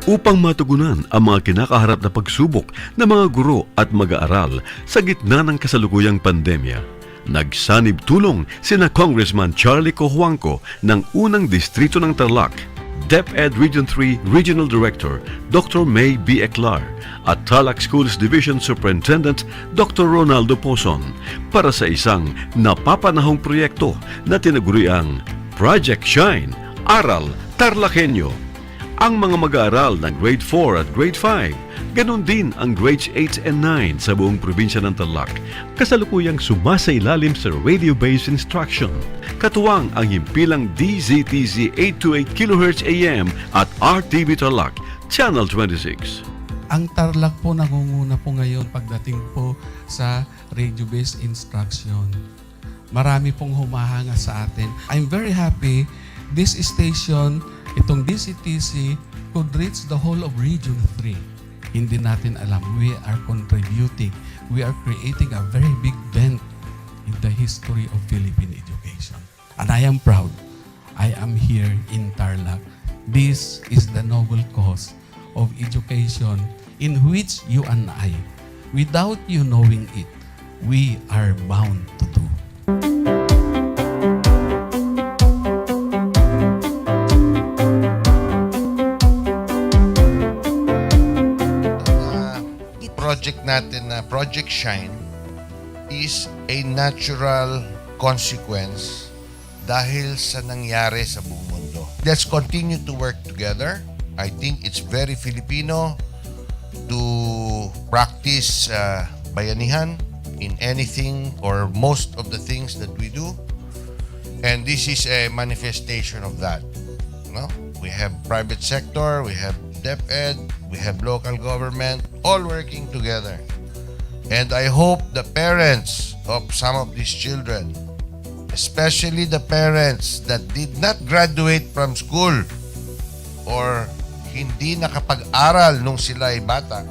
upang matugunan ang mga kinakaharap na pagsubok ng mga guro at mag-aaral sa gitna ng kasalukuyang pandemya. Nagsanib tulong sina Congressman Charlie Cojuangco ng unang distrito ng Tarlac, DEPED Region 3 Regional Director Dr. May B. Eclar at Tarlac Schools Division Superintendent Dr. Ronaldo Pozon para sa isang napapanahong proyekto na tinaguriang Project Shine, Aral TarlakHenyo. Ang mga mag-aaral ng Grade 4 at Grade 5, ganon din ang Grades 8 and 9 sa buong probinsya ng Tarlac, kasalukuyang sumasailalim sa radio-based instruction. Katuwang ang himpilang DZTZ 828 kHz AM at RTV Tarlac, Channel 26. Ang Tarlac po nangunguna po ngayon pagdating po sa radio-based instruction. Marami pong humahanga sa atin. I'm very happy this station, itong DCTC, could reach the whole of Region 3. Hindi natin alam, we are contributing. We are creating a very big dent in the history of Philippine education. And I am proud. I am here in Tarlac. This is the noble cause of education in which you and I, without you knowing it, we are bound to do. Project natin na Project Shine is a natural consequence dahil sa nangyari sa buong mundo. Let's continue to work together. I think it's very Filipino to practice bayanihan in anything or most of the things that we do. And this is a manifestation of that. No? We have private sector, we have DEPED, we have local government, all working together. And I hope the parents of some of these children, especially the parents that did not graduate from school or hindi nakapag-aral nung sila ay bata,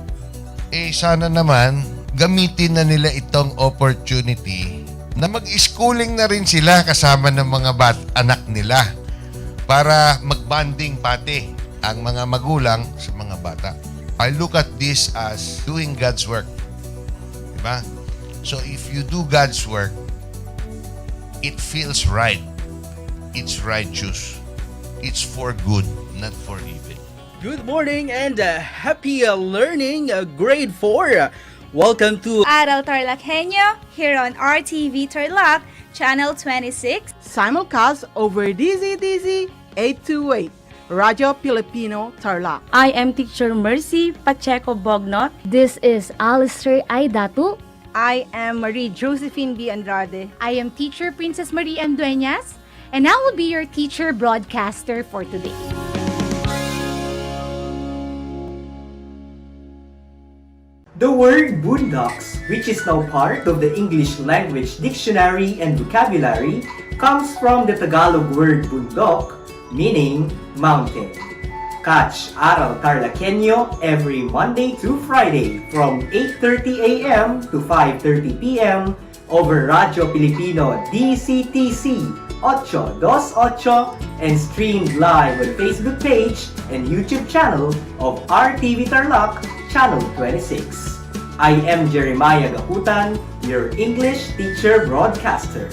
sana naman gamitin na nila itong opportunity na mag-schooling na rin sila kasama ng mga anak nila para mag-bonding pati ang mga magulang sa mga bata. I look at this as doing God's work. Diba? So if you do God's work, it feels right. It's righteous. It's for good, not for evil. Good morning and happy learning, grade 4. Welcome to Aral TarlakHenyo here on RTV Tarlac, Channel 26. Simulcast over DZTZ 828, Radio Filipino Tarlac. I am Teacher Mercy Pacheco Bognot. This is Alistair Aidatu. I am Marie Josephine B. Andrade. I am Teacher Princess Marie M. Dueñas, and I will be your teacher broadcaster for today. The word boondocks, which is now part of the English Language Dictionary and Vocabulary, comes from the Tagalog word bundok, meaning mountain. Catch Aral TarlakHenyo every Monday to Friday from 8:30 a.m. to 5:30 p.m. over Radio Filipino DCTC 828 and streamed live on Facebook page and YouTube channel of RTV Tarlac, Channel 26. I am Jeremiah Gakutan, your English teacher broadcaster.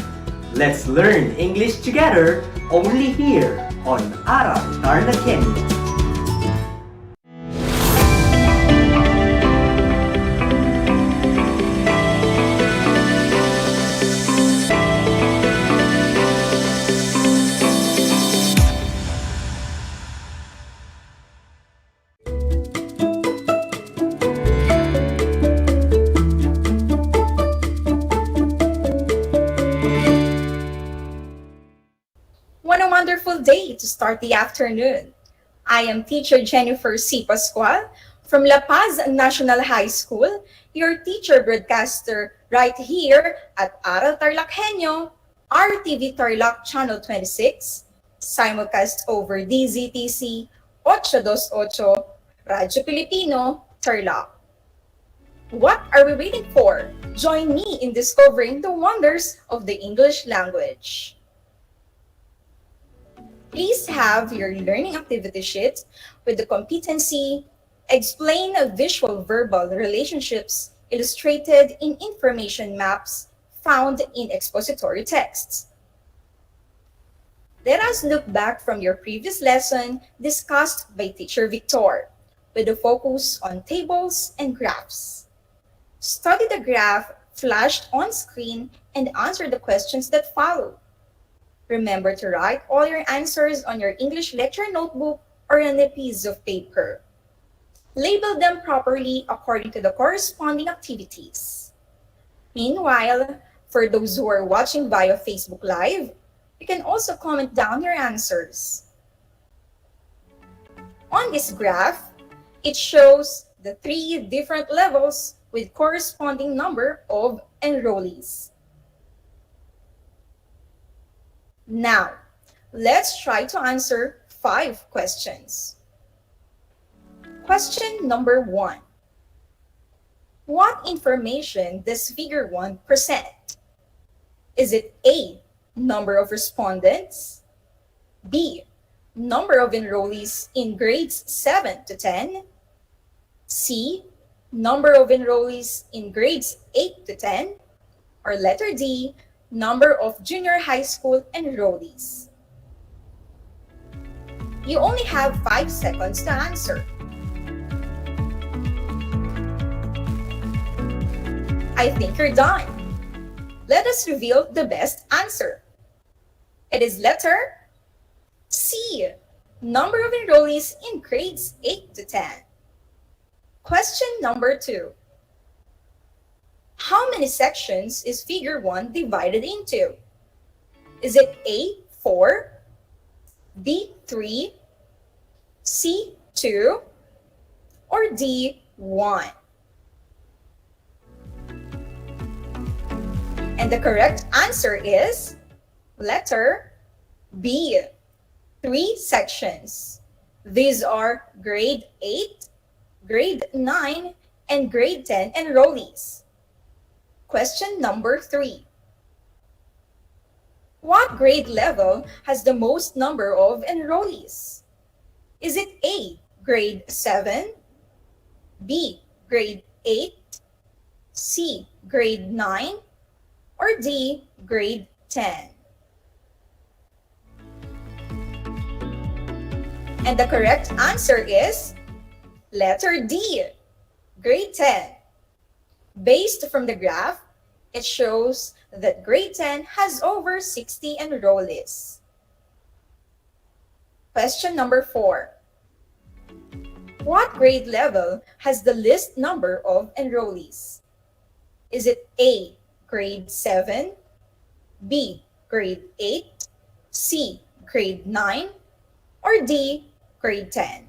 Let's learn English together only here on Aral TarlakHenyo. Wonderful day to start the afternoon. I am teacher Jennifer C. Pascual from La Paz National High School, your teacher broadcaster right here at Aral TarlakHenyo, RTV Tarlac Channel 26, simulcast over DZTC 828, Radyo Pilipino, Tarlac. What are we waiting for? Join me in discovering the wonders of the English language. Please have your learning activity sheet with the competency explain visual verbal relationships illustrated in information maps found in expository texts. Let us look back from your previous lesson discussed by Teacher Victor with a focus on tables and graphs. Study the graph flashed on screen and answer the questions that follow. Remember to write all your answers on your English lecture notebook or on a piece of paper. Label them properly according to the corresponding activities. Meanwhile, for those who are watching via Facebook Live, you can also comment down your answers. On this graph, it shows the 3 different levels with corresponding number of enrollees. Now, let's try to answer 5 questions. Question number 1. What information does figure 1 present? Is it A, number of respondents, B, number of enrollees in grades 7 to 10, C, number of enrollees in grades 8 to 10, or letter D, number of junior high school enrollees? You only have 5 seconds to answer. I think you're done. Let us reveal the best answer. It is letter C, number of enrollees in grades 8 to 10. Question number 2. How many sections is figure 1 divided into? Is it A, 4, B, 3, C, 2, or D, 1? And the correct answer is letter B, 3 sections. These are grade 8, grade 9, and grade 10 enrollees. Question number 3. What grade level has the most number of enrollees? Is it A, grade 7, B, grade 8, C, grade 9, or D, grade 10? And the correct answer is letter D, grade 10. Based from the graph, it shows that grade 10 has over 60 enrollees. Question number 4. What grade level has the least number of enrollees? Is it A, grade 7, B, grade 8, C, grade 9, or D, grade 10?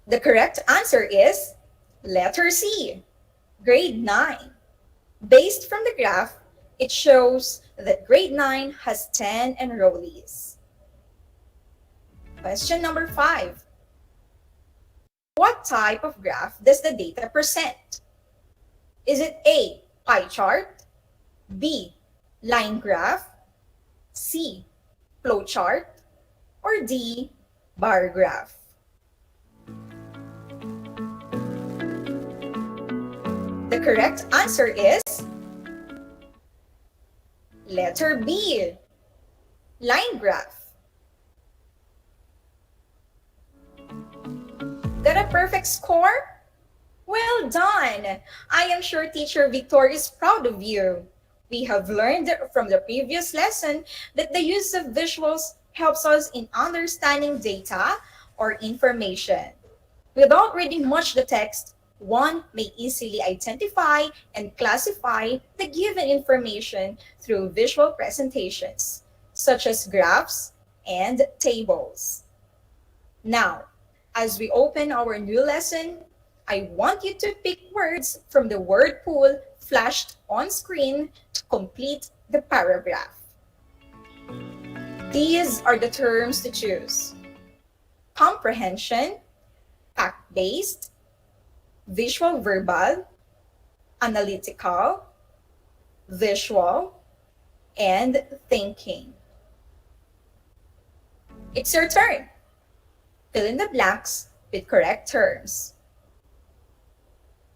The correct answer is letter C, grade 9. Based from the graph, it shows that grade 9 has 10 enrollees. Question number 5. What type of graph does the data present? Is it A, pie chart, B, line graph, C, flow chart, or D, bar graph? The correct answer is letter B, line graph. Got a perfect score? Well done! I am sure Teacher Victor is proud of you. We have learned from the previous lesson that the use of visuals helps us in understanding data or information. Without reading much the text, one may easily identify and classify the given information through visual presentations, such as graphs and tables. Now, as we open our new lesson, I want you to pick words from the word pool flashed on screen to complete the paragraph. These are the terms to choose: comprehension, fact-based, visual verbal, analytical, visual, and thinking. It's your turn. Fill in the blanks with correct terms.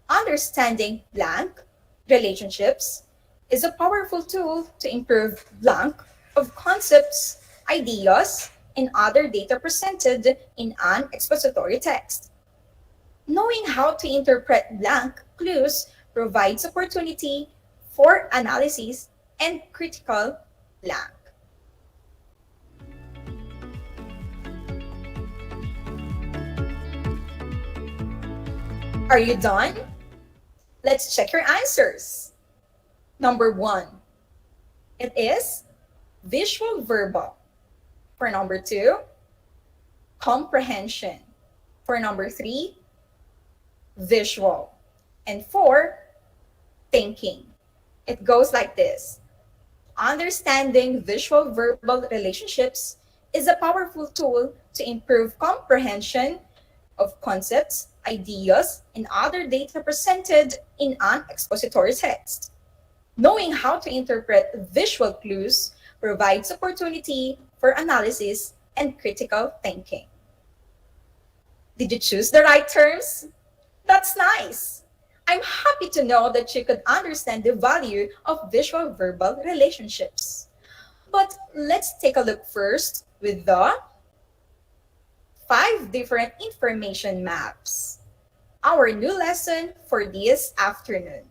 Understanding blank relationships is a powerful tool to improve blank of concepts, ideas, and other data presented in an expository text. Knowing how to interpret blank clues provides opportunity for analysis and critical blank. Are you done? Let's check your answers. Number 1, it is visual verbal. For number 2, comprehension. For number 3, visual. And 4, thinking. It goes like this. Understanding visual verbal relationships is a powerful tool to improve comprehension of concepts, ideas, and other data presented in an expository text. Knowing how to interpret visual clues provides opportunity for analysis and critical thinking. Did you choose the right terms? That's nice. I'm happy to know that you could understand the value of visual verbal relationships. But let's take a look first with the 5 different information maps, our new lesson for this afternoon.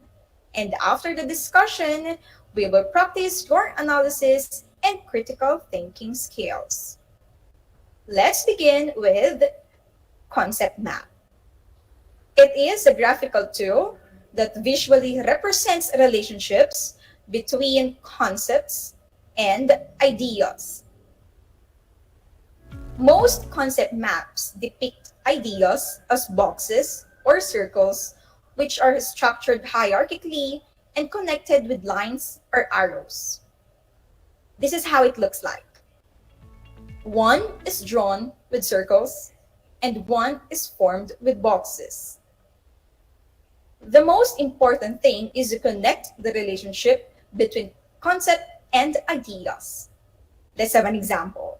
And after the discussion, we will practice your analysis and critical thinking skills. Let's begin with concept map. It is a graphical tool that visually represents relationships between concepts and ideas. Most concept maps depict ideas as boxes or circles which are structured hierarchically and connected with lines or arrows. This is how it looks like. One is drawn with circles and one is formed with boxes. The most important thing is to connect the relationship between concept and ideas. Let's have an example.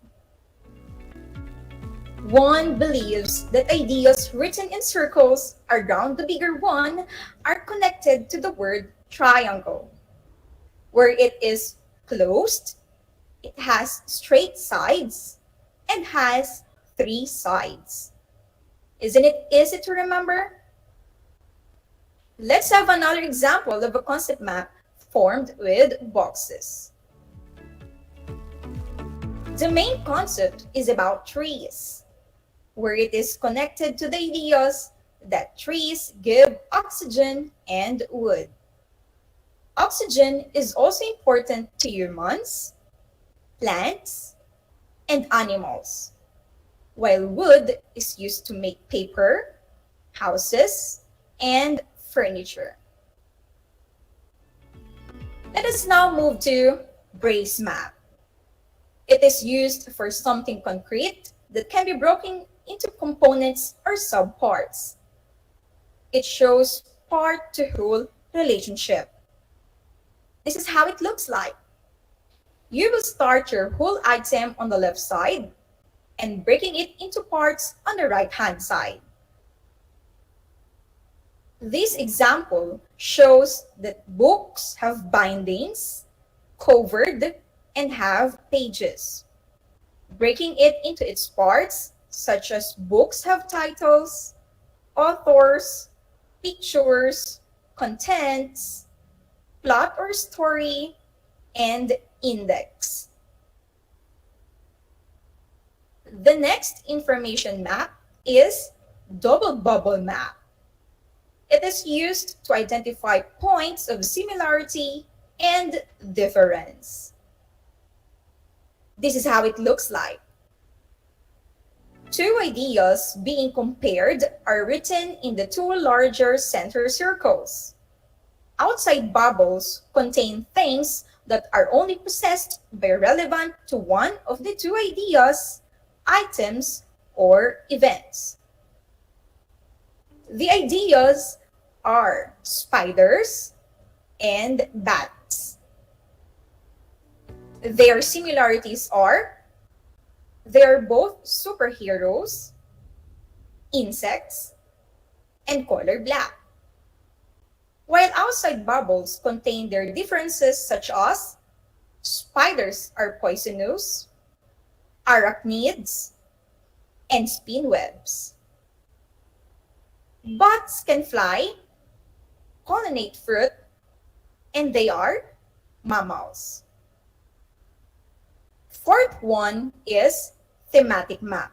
One believes that ideas written in circles around the bigger one are connected to the word triangle. Where it is closed, it has straight sides and has 3 sides. Isn't it easy to remember? Let's have another example of a concept map formed with boxes. The main concept is about trees, where it is connected to the ideas that trees give oxygen and wood. Oxygen is also important to humans, plants, and animals, while wood is used to make paper, houses, and furniture. Let us now move to brace map. It is used for something concrete that can be broken into components or subparts. It shows part to whole relationship. This is how it looks like. You will start your whole item on the left side and breaking it into parts on the right-hand side. This example shows that books have bindings, covered, and have pages. Breaking it into its parts, such as books have titles, authors, pictures, contents, plot or story, and index. The next information map is double bubble map. It is used to identify points of similarity and difference. This is how it looks like. 2 ideas being compared are written in the 2 larger center circles. Outside bubbles contain things that are only possessed by relevant to one of the 2 ideas, items, or events. The ideas are spiders and bats. Their similarities are they are both superheroes, insects, and color black. While outside bubbles contain their differences such as spiders are poisonous, arachnids, and spin webs. Bats can fly, pollinate fruit, and they are mammals. Fourth one is thematic map.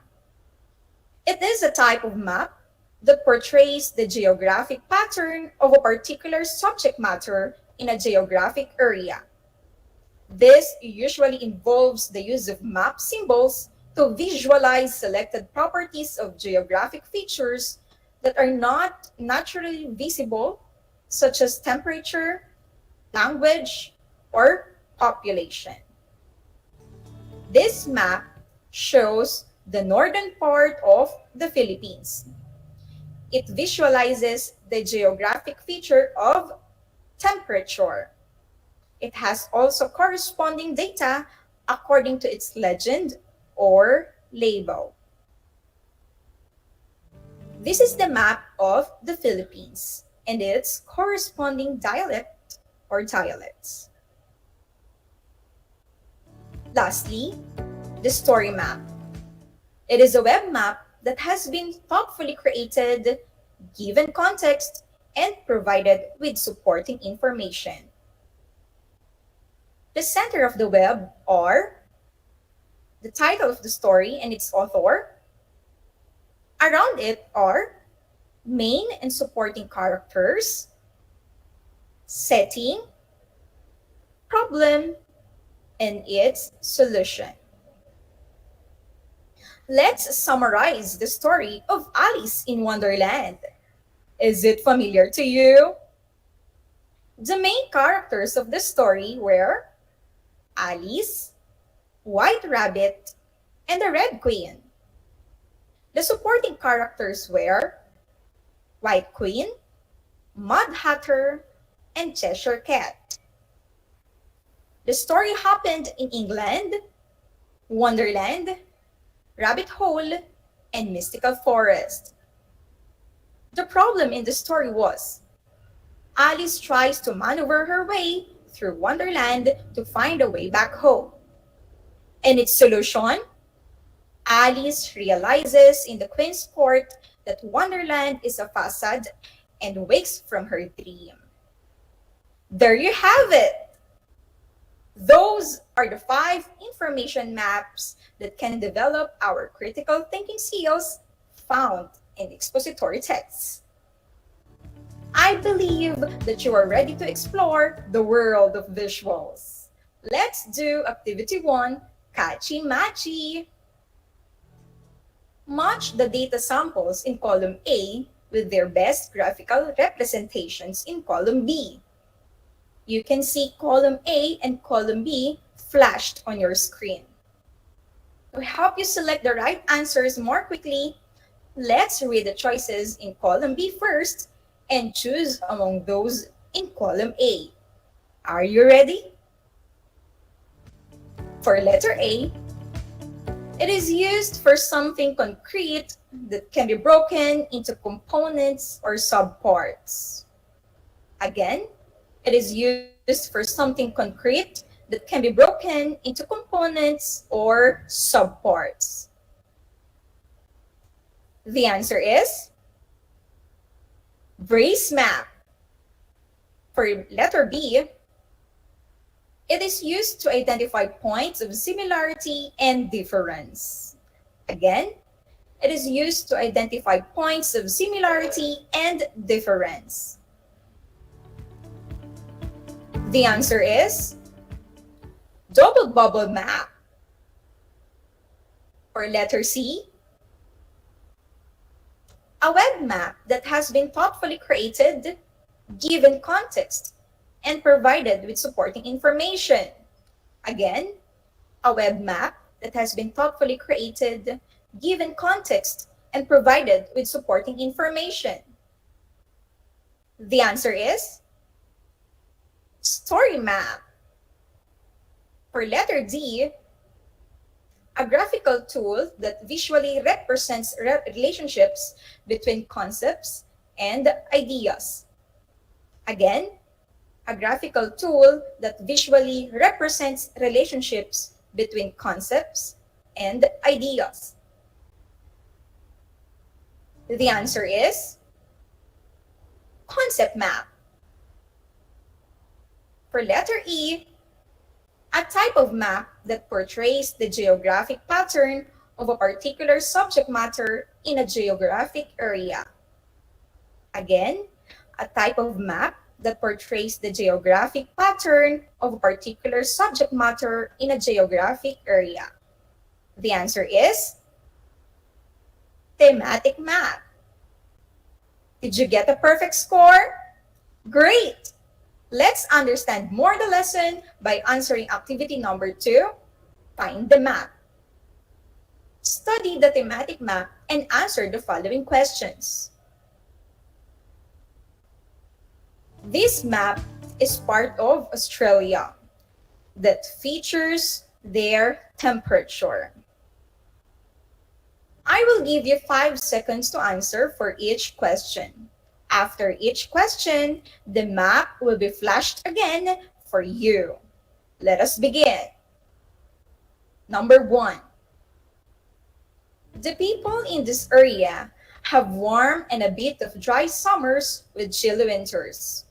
It is a type of map that portrays the geographic pattern of a particular subject matter in a geographic area. This usually involves the use of map symbols to visualize selected properties of geographic features that are not naturally visible, such as temperature, language, or population. This map shows the northern part of the Philippines. It visualizes the geographic feature of temperature. It has also corresponding data according to its legend or label. This is the map of the Philippines and its corresponding dialect or dialects. Lastly, the story map. It is a web map that has been thoughtfully created, given context, and provided with supporting information. The center of the web are the title of the story and its author. Around it are main and supporting characters, setting, problem, and its solution. Let's summarize the story of Alice in Wonderland. Is it familiar to you? The main characters of the story were Alice, White Rabbit, and the Red Queen. The supporting characters were White Queen, Mud Hatter, and Cheshire Cat. The story happened in England, Wonderland, Rabbit Hole, and Mystical Forest. The problem in the story was Alice tries to maneuver her way through Wonderland to find a way back home. And its solution? Alice realizes in the Queen's Court that Wonderland is a facade and wakes from her dream. There you have it! Those are the 5 information maps that can develop our critical thinking skills found in expository texts. I believe that you are ready to explore the world of visuals. Let's do Activity 1, Catchy Matchy. Match the data samples in column A with their best graphical representations in column B. You can see column A and column B flashed on your screen. To help you select the right answers more quickly, let's read the choices in column B first and choose among those in column A. Are you ready? For letter A, it is used for something concrete that can be broken into components or subparts. Again, it is used for something concrete that can be broken into components or subparts. The answer is brace map. For letter B, it is used to identify points of similarity and difference. Again, it is used to identify points of similarity and difference. The answer is double bubble map. For letter C, a web map that has been thoughtfully created, given context, and provided with supporting information. Again, a web map that has been thoughtfully created, given context, and provided with supporting information. The answer is story map. For letter D, a graphical tool that visually represents relationships between concepts and ideas. Again, a graphical tool that visually represents relationships between concepts and ideas. The answer is concept map. For letter E, a type of map that portrays the geographic pattern of a particular subject matter in a geographic area. Again, a type of map that portrays the geographic pattern of a particular subject matter in a geographic area. The answer is thematic map. Did you get a perfect score? Great! Let's understand more the lesson by answering activity number 2, find the map. Study the thematic map and answer the following questions. This map is part of Australia that features their temperature. I will give you 5 seconds to answer for each question. After each question, the map will be flashed again for you. Let us begin. Number 1. The people in this area have warm and a bit of dry summers with chilly winters.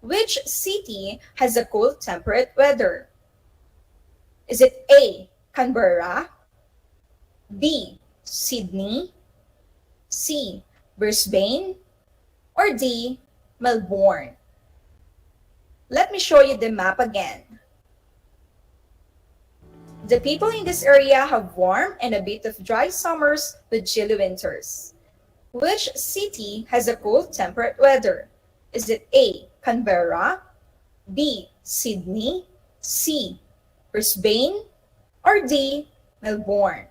Which city has a cool temperate weather? Is it A, Canberra, B, Sydney, C, Brisbane, or D, Melbourne? Let me show you the map again. The people in this area have warm and a bit of dry summers with chilly winters. Which city has a cool temperate weather? Is it A, Canberra, B, Sydney, C, Brisbane, or D, Melbourne?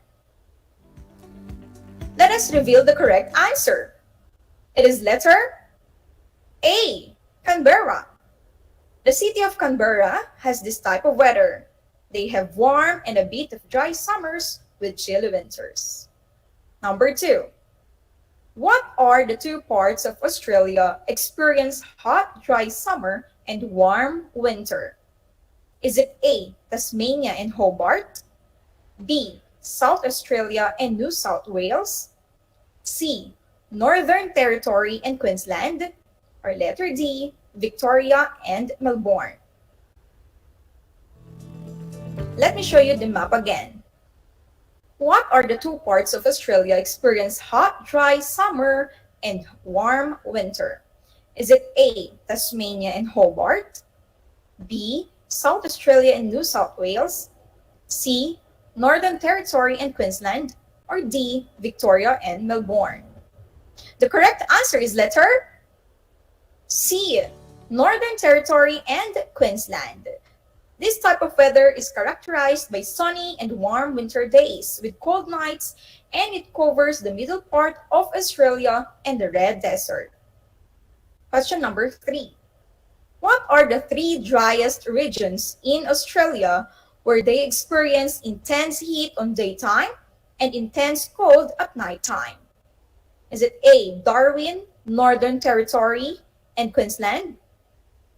Let us reveal the correct answer. It is letter A, Canberra. The city of Canberra has this type of weather. They have warm and a bit of dry summers with chilly winters. Number 2. What are the 2 parts of Australia experience hot, dry summer and warm winter? Is it A, Tasmania and Hobart, B, South Australia and New South Wales, C, Northern Territory and Queensland, or letter D, Victoria and Melbourne? Let me show you the map again. What are the 2 parts of Australia experience hot, dry summer and warm winter? Is it A, Tasmania and Hobart, B, South Australia and New South Wales, C, Northern Territory and Queensland, or D, Victoria and Melbourne? The correct answer is letter C, Northern Territory and Queensland. This type of weather is characterized by sunny and warm winter days with cold nights, and it covers the middle part of Australia and the Red Desert. Question number 3. What are the 3 driest regions in Australia where they experience intense heat on daytime and intense cold at nighttime? Is it A, Darwin, Northern Territory and Queensland,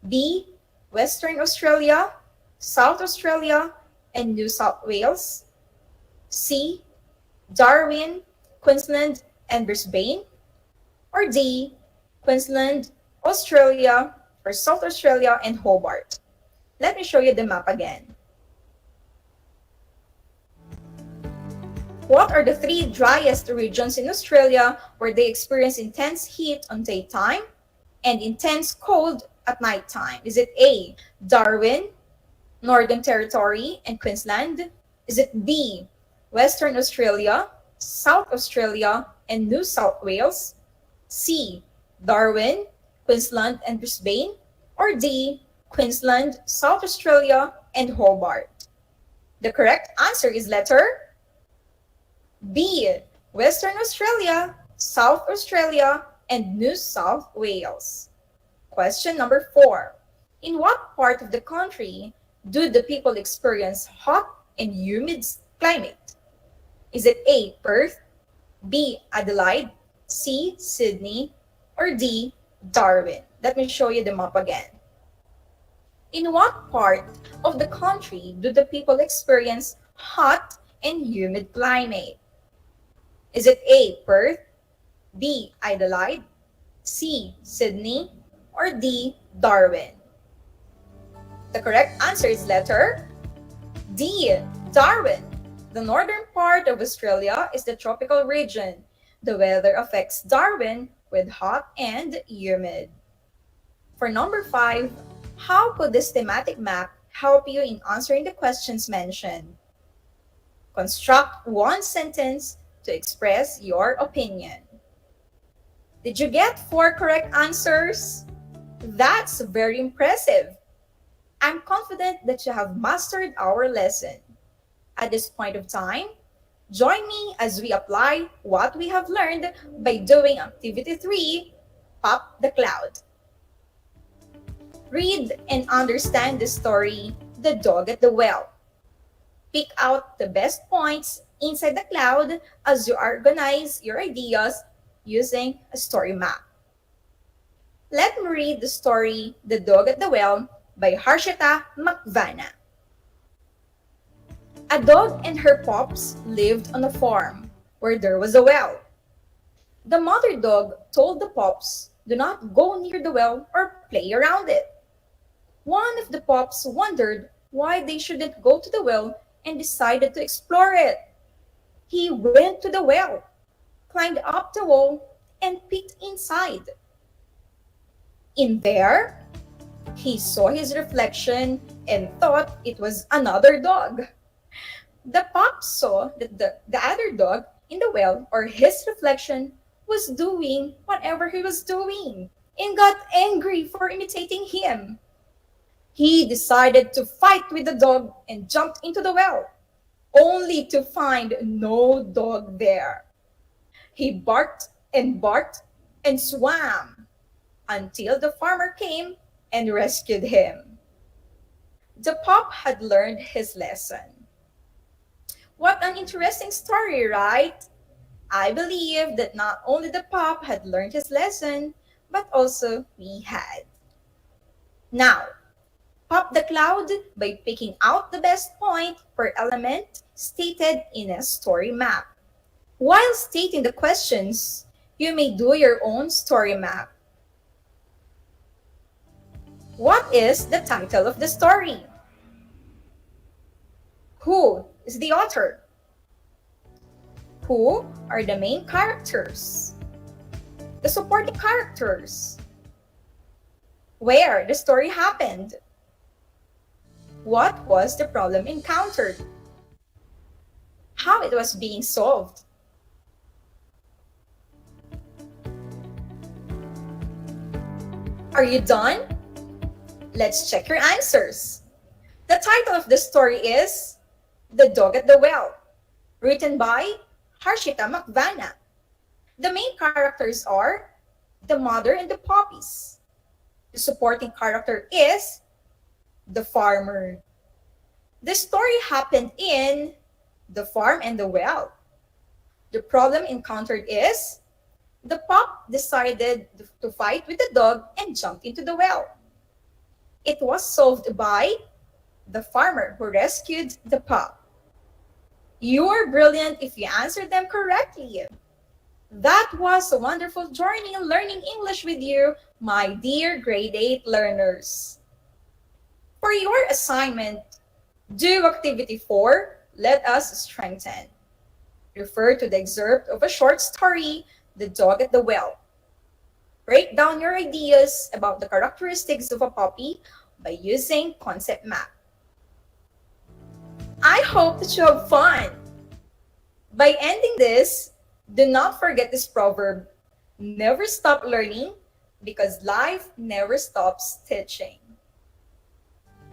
B, Western Australia, South Australia and New South Wales, C, Darwin, Queensland and Brisbane, or D, Queensland, Australia, or South Australia and Hobart? Let me show you the map again. What are the 3 driest regions in Australia where they experience intense heat on daytime and intense cold at nighttime? Is it A, Darwin, Northern Territory and Queensland? Is it B, Western Australia, South Australia and New South Wales, C, Darwin, Queensland and Brisbane, or D, Queensland, South Australia and Hobart? The correct answer is letter B, Western Australia, South Australia and New South Wales. Question number 4. In what part of the country do the people experience hot and humid climate? Is it A, Perth, B, Adelaide, C, Sydney, or D, Darwin? Let me show you the map again. In what part of the country do the people experience hot and humid climate? Is it A, Perth, B, Adelaide, C, Sydney, or D, Darwin? The correct answer is letter D, Darwin. The northern part of Australia is the tropical region. The weather affects Darwin with hot and humid. For number 5, how could this thematic map help you in answering the questions mentioned? Construct one sentence to express your opinion. Did you get 4 correct answers? That's very impressive. I'm confident that you have mastered our lesson. At this point of time, join me as we apply what we have learned by doing Activity 3, Pop the Cloud. Read and understand the story, The Dog at the Well. Pick out the best points inside the cloud as you organize your ideas using a story map. Let me read the story, The Dog at the Well by Harshita Makvana. A dog and her pups lived on a farm where there was a well. The mother dog told the pups, do not go near the well or play around it. One of the pups wondered why they shouldn't go to the well and decided to explore it. He went to the well, climbed up the wall, and peeked inside. In there, he saw his reflection and thought it was another dog. The pup saw that the other dog in the well, or his reflection, was doing whatever he was doing and got angry for imitating him. He decided to fight with the dog and jumped into the well, only to find no dog there. He barked and swam until the farmer came and rescued him. The pup had learned his lesson. What an interesting story, right? I believe that not only the pup had learned his lesson, but also we had. Now, pop the cloud by picking out the best point per element stated in a story map. While stating the questions, you may do your own story map. What is the title of the story? Who is the author? Who are the main characters? The supporting characters? Where the story happened? What was the problem encountered? How it was being solved? Are you done? Let's check your answers. The title of the story is The Dog at the Well, written by Harshita Makvana. The main characters are the mother and the puppies. The supporting character is the farmer. The story happened in the farm and the well. The problem encountered is the pup decided to fight with the dog and jumped into the well. It was solved by the farmer who rescued the pup. You are brilliant if you answered them correctly. That was a wonderful journey in learning English with you, my dear grade 8 learners. For your assignment, do activity 4, Let Us Strengthen. Refer to the excerpt of a short story, The Dog at the Well. Break down your ideas about the characteristics of a puppy by using concept map. I hope that you have fun. By ending this, do not forget this proverb, never stop learning because life never stops teaching.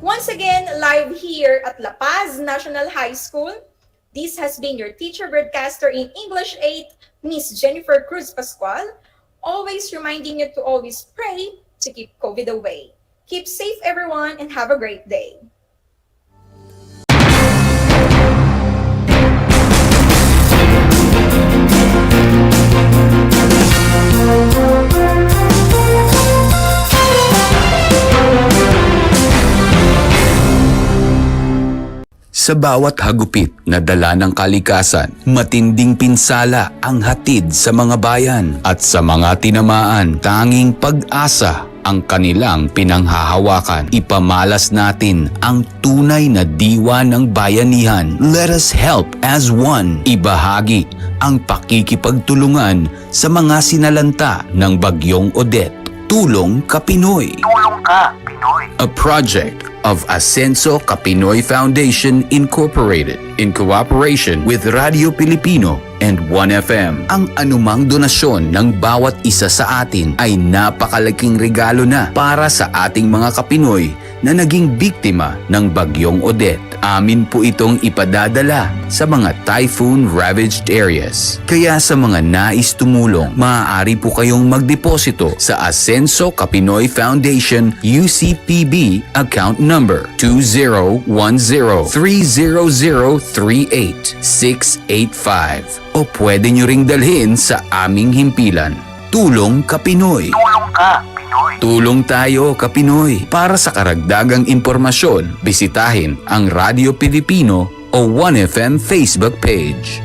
Once again, live here at La Paz National High School, this has been your teacher broadcaster in English 8, Miss Jennifer Cruz Pascual, always reminding you to always pray to keep COVID away. Keep safe, everyone, and have a great day. Sa bawat hagupit na dala ng kalikasan, matinding pinsala ang hatid sa mga bayan at sa mga tinamaan, tanging pag-asa ang kanilang pinanghahawakan. Ipamalas natin ang tunay na diwa ng bayanihan. Let us help as one. Ibahagi ang pakikipagtulungan sa mga sinalanta ng Bagyong Odette. Tulong ka Pinoy. Tulong ka Pinoy. A project of Ascenso Kapinoy Foundation Incorporated in cooperation with Radio Pilipino and 1FM. Ang anumang donasyon ng bawat isa sa atin ay napakalaking regalo na para sa ating mga Kapinoy na naging biktima ng Bagyong Odette. Amin po itong ipadadala sa mga typhoon-ravaged areas. Kaya sa mga nais tumulong, maaari po kayong magdeposito sa Ascenso Kapinoy Foundation UCPB account number 2010-30038-685 o pwede nyo ring dalhin sa aming himpilan. Tulong ka Pinoy. Tulong ka Pinoy. Tulong tayo ka Pinoy. Para sa karagdagang impormasyon, bisitahin ang Radio Pilipino o 1FM Facebook page.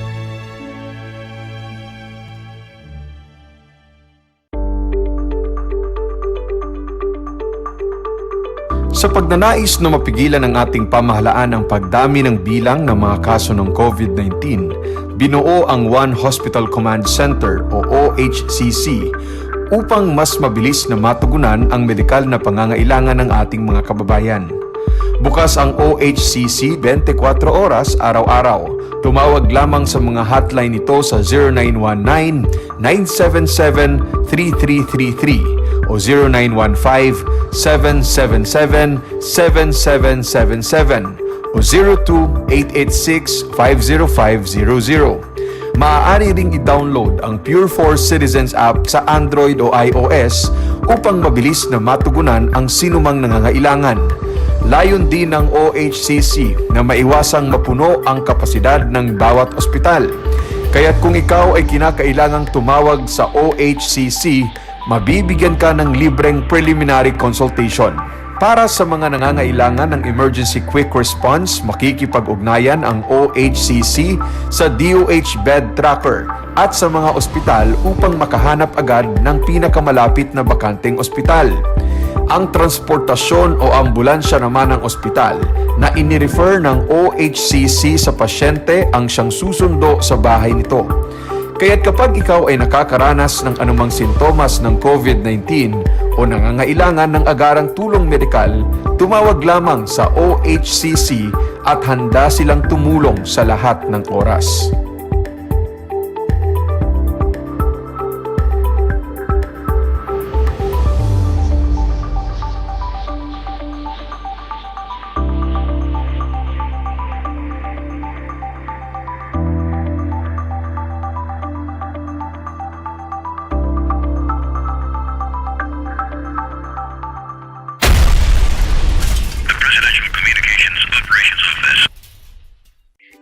Sa pagnanais na mapigilan ng ating pamahalaan ang pagdami ng bilang ng mga kaso ng COVID-19, binuo ang One Hospital Command Center o OHCC upang mas mabilis na matugunan ang medikal na pangangailangan ng ating mga kababayan. Bukas ang OHCC 24 oras araw-araw. Tumawag lamang sa mga hotline nito sa 0919-977-3333 o 0915-777-7777 o 02-886-50500. Maaari ring i-download ang Pure Force Citizens app sa Android o iOS upang mabilis na matugunan ang sinumang nangangailangan. Layon din ng OHCC na maiwasang mapuno ang kapasidad ng bawat ospital. Kaya't kung ikaw ay kinakailangang tumawag sa OHCC, mabibigyan ka ng libreng preliminary consultation. Para sa mga nangangailangan ng emergency quick response, makikipag-ugnayan ang OHCC sa DOH Bed Tracker at sa mga ospital upang makahanap agad ng pinakamalapit na bakanteng ospital. Ang transportasyon o ambulansya naman ng ospital na inirefer ng OHCC sa pasyente ang siyang susundo sa bahay nito. Kaya't kapag ikaw ay nakakaranas ng anumang sintomas ng COVID-19 o nangangailangan ng agarang tulong medikal, tumawag lamang sa OHCC at handa silang tumulong sa lahat ng oras.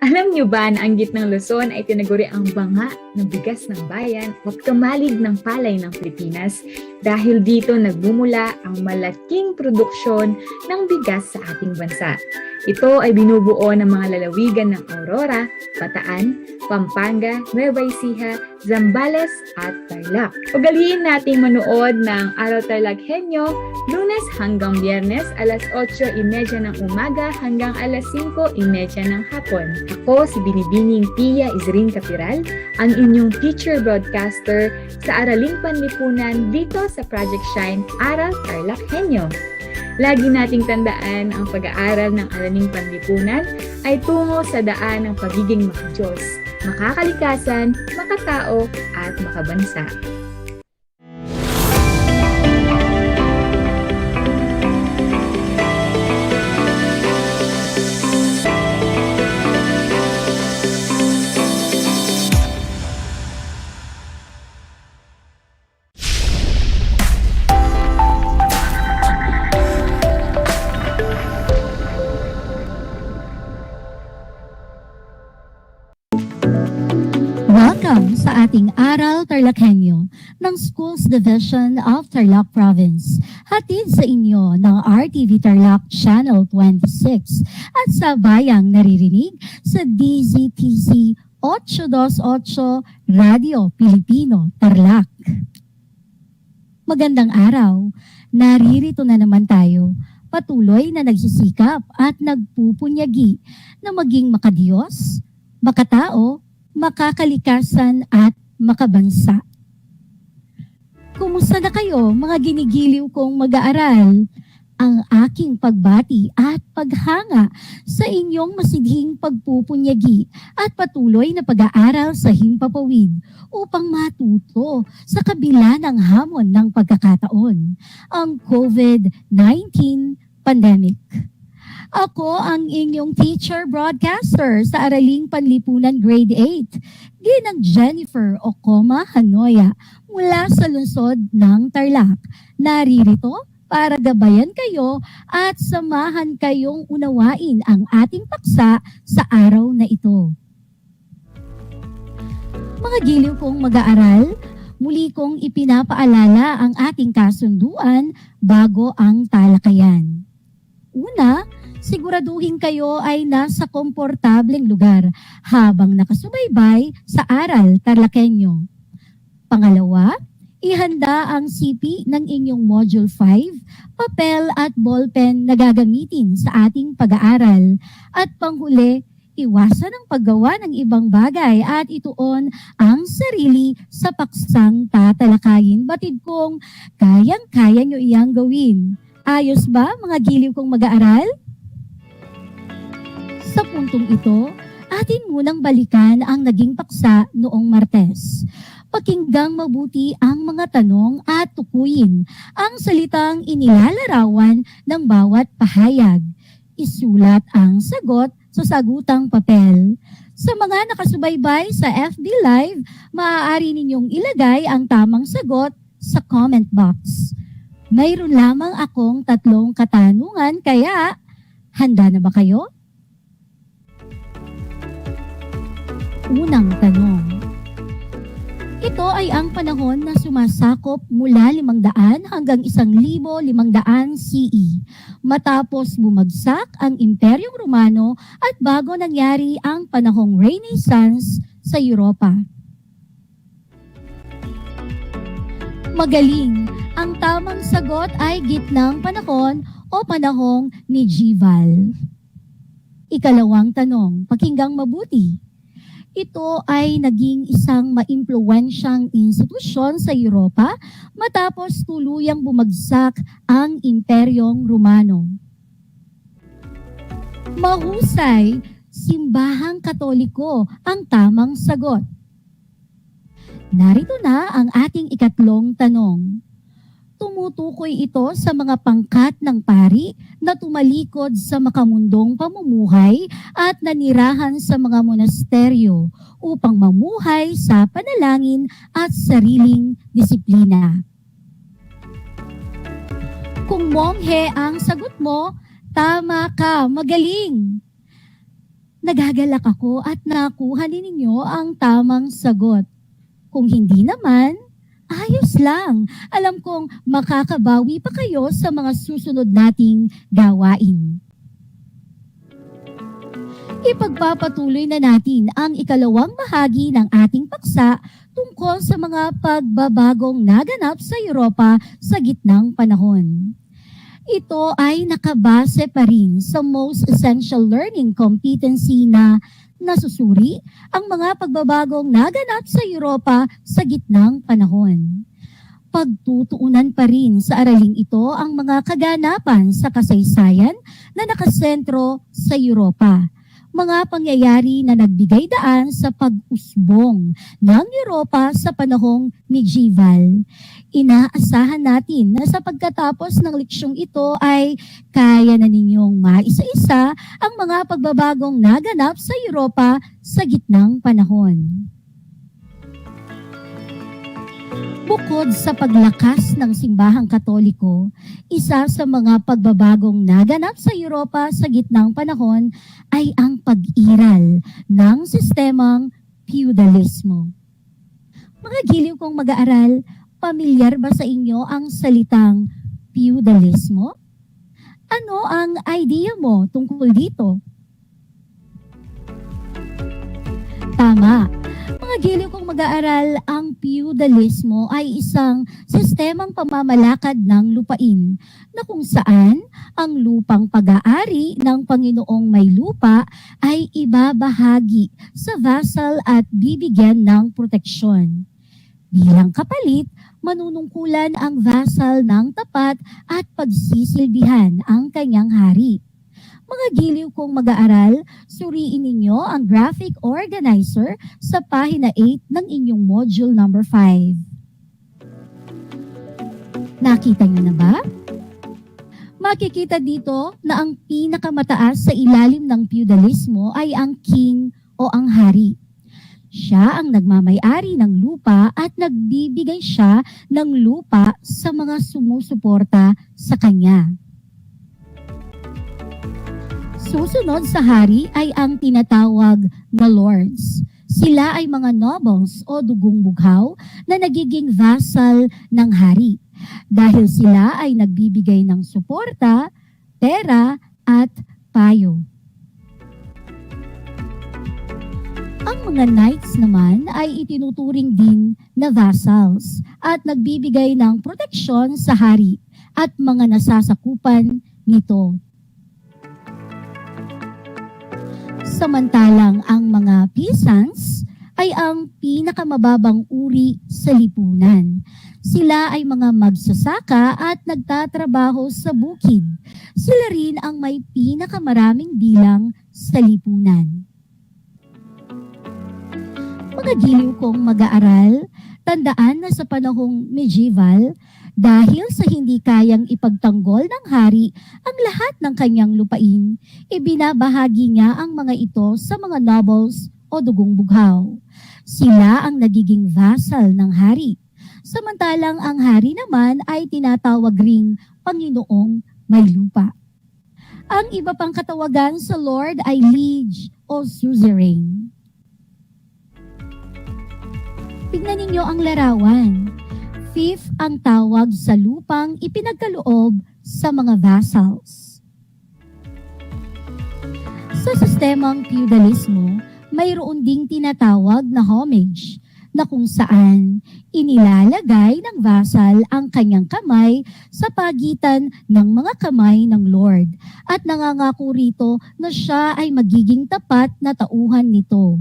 Alam niyo ba na ang gitnang Luzon ay tinaguri ang banga ng bigas ng bayan at kamalig ng palay ng Pilipinas dahil dito nagmumula ang malaking produksyon ng bigas sa ating bansa. Ito ay binubuo ng mga lalawigan ng Aurora, Bataan, Pampanga, Nueva Ecija, Zambales at Tarlac. Ugaliin nating manood ng Aral TarlakHenyo Lunes hanggang Biyernes alas 8:30 ng umaga hanggang alas 5:30 ng hapon. Ako si Binibining Pia Isrin Capiral, ang inyong teacher broadcaster sa Araling Panlipunan dito sa Project Shine Aral TarlakHenyo. Lagi nating tandaan ang pag-aaral ng Araling Panlipunan ay tungo sa daan ng pagiging makadiyos, makakalikasan, makatao at makabansa. Welcome sa ating Aral TarlakHenyo ng Schools Division of Tarlac Province. Hatid sa inyo ng RTV Tarlac Channel 26 at sa bayang naririnig sa DZTC 828 Radio Pilipino Tarlac. Magandang araw, naririto na naman tayo. Patuloy na nagsisikap at nagpupunyagi na maging makadiyos, makatao, makakalikasan at makabansa. Kumusta na kayo mga ginigiliw kong mag-aaral? Ang aking pagbati at paghanga sa inyong masidhing pagpupunyagi at patuloy na pag-aaral sa himpapawid upang matuto sa kabila ng hamon ng pagkakataon, ang COVID-19 pandemic. Ako ang inyong teacher broadcaster sa Araling Panlipunan Grade 8, Ginang Jennifer Okoma Hanoya mula sa lungsod ng Tarlac. Naririto para gabayan kayo at samahan kayong unawain ang ating paksa sa araw na ito. Mga giliw kong mag-aaral, muli kong ipinapaalala ang ating kasunduan bago ang talakayan. Una, siguraduhin kayo ay nasa komportableng lugar habang nakasubaybay sa Aral TarlakHenyo. Pangalawa, ihanda ang CP ng inyong Module 5, papel at ballpen na gagamitin sa ating pag-aaral. At panghuli, iwasan ang paggawa ng ibang bagay at ituon ang sarili sa paksang tatalakayin. Batid kong kayang-kaya nyo iyang gawin. Ayos ba mga giliw kong mag-aaral? Sa puntong ito, atin munang balikan ang naging paksa noong Martes. Pakinggang mabuti ang mga tanong at tukuyin ang salitang inilalarawan ng bawat pahayag. Isulat ang sagot sa sagutang papel. Sa mga nakasubaybay sa FB Live, maaari ninyong ilagay ang tamang sagot sa comment box. Mayroon lamang akong 3 katanungan, kaya handa na ba kayo? Unang tanong. Ito ay ang panahon na sumasakop mula 500 hanggang 1,500 CE. Matapos bumagsak ang Imperyong Romano at bago nangyari ang panahong Renaissance sa Europa. Magaling! Ang tamang sagot ay gitnang panahon o panahong medieval. Ikalawang tanong, pakinggang mabuti. Ito ay naging isang maimpluwensyang institusyon sa Europa matapos tuluyang bumagsak ang Imperyong Romano. Mahusay, simbahang Katoliko ang tamang sagot. Narito na ang ating ikatlong tanong. Tumutukoy ito sa mga pangkat ng pari na tumalikod sa makamundong pamumuhay at nanirahan sa mga monasteryo upang mamuhay sa panalangin at sariling disiplina. Kung monghe ang sagot mo, tama ka, magaling! Nagagalak ako at nakuha ninyo ang tamang sagot. Kung hindi naman, ayos lang. Alam kong makakabawi pa kayo sa mga susunod nating gawain. Ipagpapatuloy na natin ang ikalawang bahagi ng ating paksa tungkol sa mga pagbabagong naganap sa Europa sa gitnang panahon. Ito ay nakabase pa rin sa Most Essential Learning Competency na nasusuri ang mga pagbabagong naganap sa Europa sa gitnang panahon. Pagtutuunan pa rin sa araling ito ang mga kaganapan sa kasaysayan na nakasentro sa Europa. Mga pangyayari na nagbigay daan sa pag-usbong ng Europa sa panahong medieval. Inaasahan natin na sa pagkatapos ng leksyong ito ay kaya na ninyong maisa-isa ang mga pagbabagong naganap sa Europa sa gitnang panahon. Bukod sa paglakas ng simbahang Katoliko, isa sa mga pagbabagong naganap sa Europa sa gitnang panahon ay ang pag-iral ng sistemang feudalismo. Mga giliw kong mag-aaral, pamilyar ba sa inyo ang salitang feudalismo? Ano ang idea mo tungkol dito? Tama. Mga giliw kong mag-aaral, ang feudalismo ay isang sistemang pamamalakad ng lupain na kung saan ang lupang pag-aari ng Panginoong may lupa ay ibabahagi sa vassal at bibigyan ng proteksyon. Bilang kapalit, manunungkulan ang vassal ng tapat at pagsisilbihan ang kanyang hari. Mga giliw kong mag-aaral, suriin ninyo ang graphic organizer sa pahina 8 ng inyong module number 5. Nakita niyo na ba? Makikita dito na ang pinakamataas sa ilalim ng feudalismo ay ang king o ang hari. Siya ang nagmamay-ari ng lupa at nagbibigay siya ng lupa sa mga sumusuporta sa kanya. Susunod sa hari ay ang tinatawag na lords. Sila ay mga nobles o dugong bughaw na nagiging vassal ng hari dahil sila ay nagbibigay ng suporta, pera at payo. Ang mga knights naman ay itinuturing din na vassals at nagbibigay ng proteksyon sa hari at mga nasasakupan nito. Samantalang ang mga peasants ay ang pinakamababang uri sa lipunan. Sila ay mga magsasaka at nagtatrabaho sa bukid. Sila rin ang may pinakamaraming bilang sa lipunan. Mga giliw kong mag-aaral, tandaan na sa panahong medieval, dahil sa hindi kayang ipagtanggol ng hari ang lahat ng kanyang lupain, ibinabahagi niya ang mga ito sa mga nobles o dugong bughaw. Sila ang nagiging vassal ng hari. Samantalang ang hari naman ay tinatawag ring Panginoong may lupa. Ang iba pang katawagan sa Lord ay liege o suzerain. Tignan ninyo ang larawan. Fief ang tawag sa lupang ipinagkaloob sa mga vassals. Sa sistemang feudalismo, mayroon ding tinatawag na homage na kung saan inilalagay ng vassal ang kanyang kamay sa pagitan ng mga kamay ng Lord at nangangako rito na siya ay magiging tapat na tauhan nito.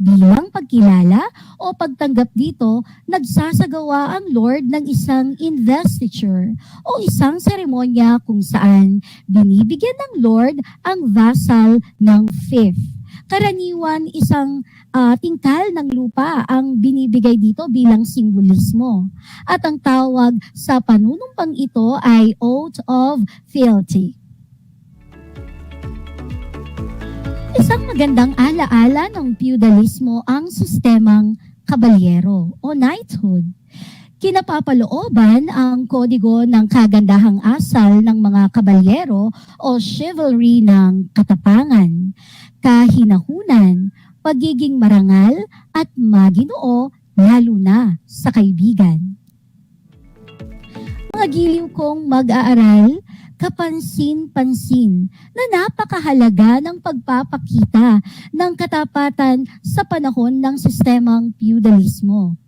Bilang pagkilala o pagtanggap dito, nagsasagawa ang Lord ng isang investiture o isang seremonya kung saan binibigyan ng Lord ang vassal ng fief. Karaniwan isang tingkal ng lupa ang binibigay dito bilang simbolismo. At ang tawag sa panunumpang ito ay oath of fealty. Isang magandang alaala ng feudalismo ang sistemang kabalyero o knighthood. Kinapapalooban ang kodigo ng kagandahang asal ng mga kabalyero o chivalry ng katapangan, kahinahunan, pagiging marangal at maginoo lalo na sa kaibigan. Mga giliw kong mag-aaral, kapansin-pansin na napakahalaga ng pagpapakita ng katapatan sa panahon ng sistemang feudalismo.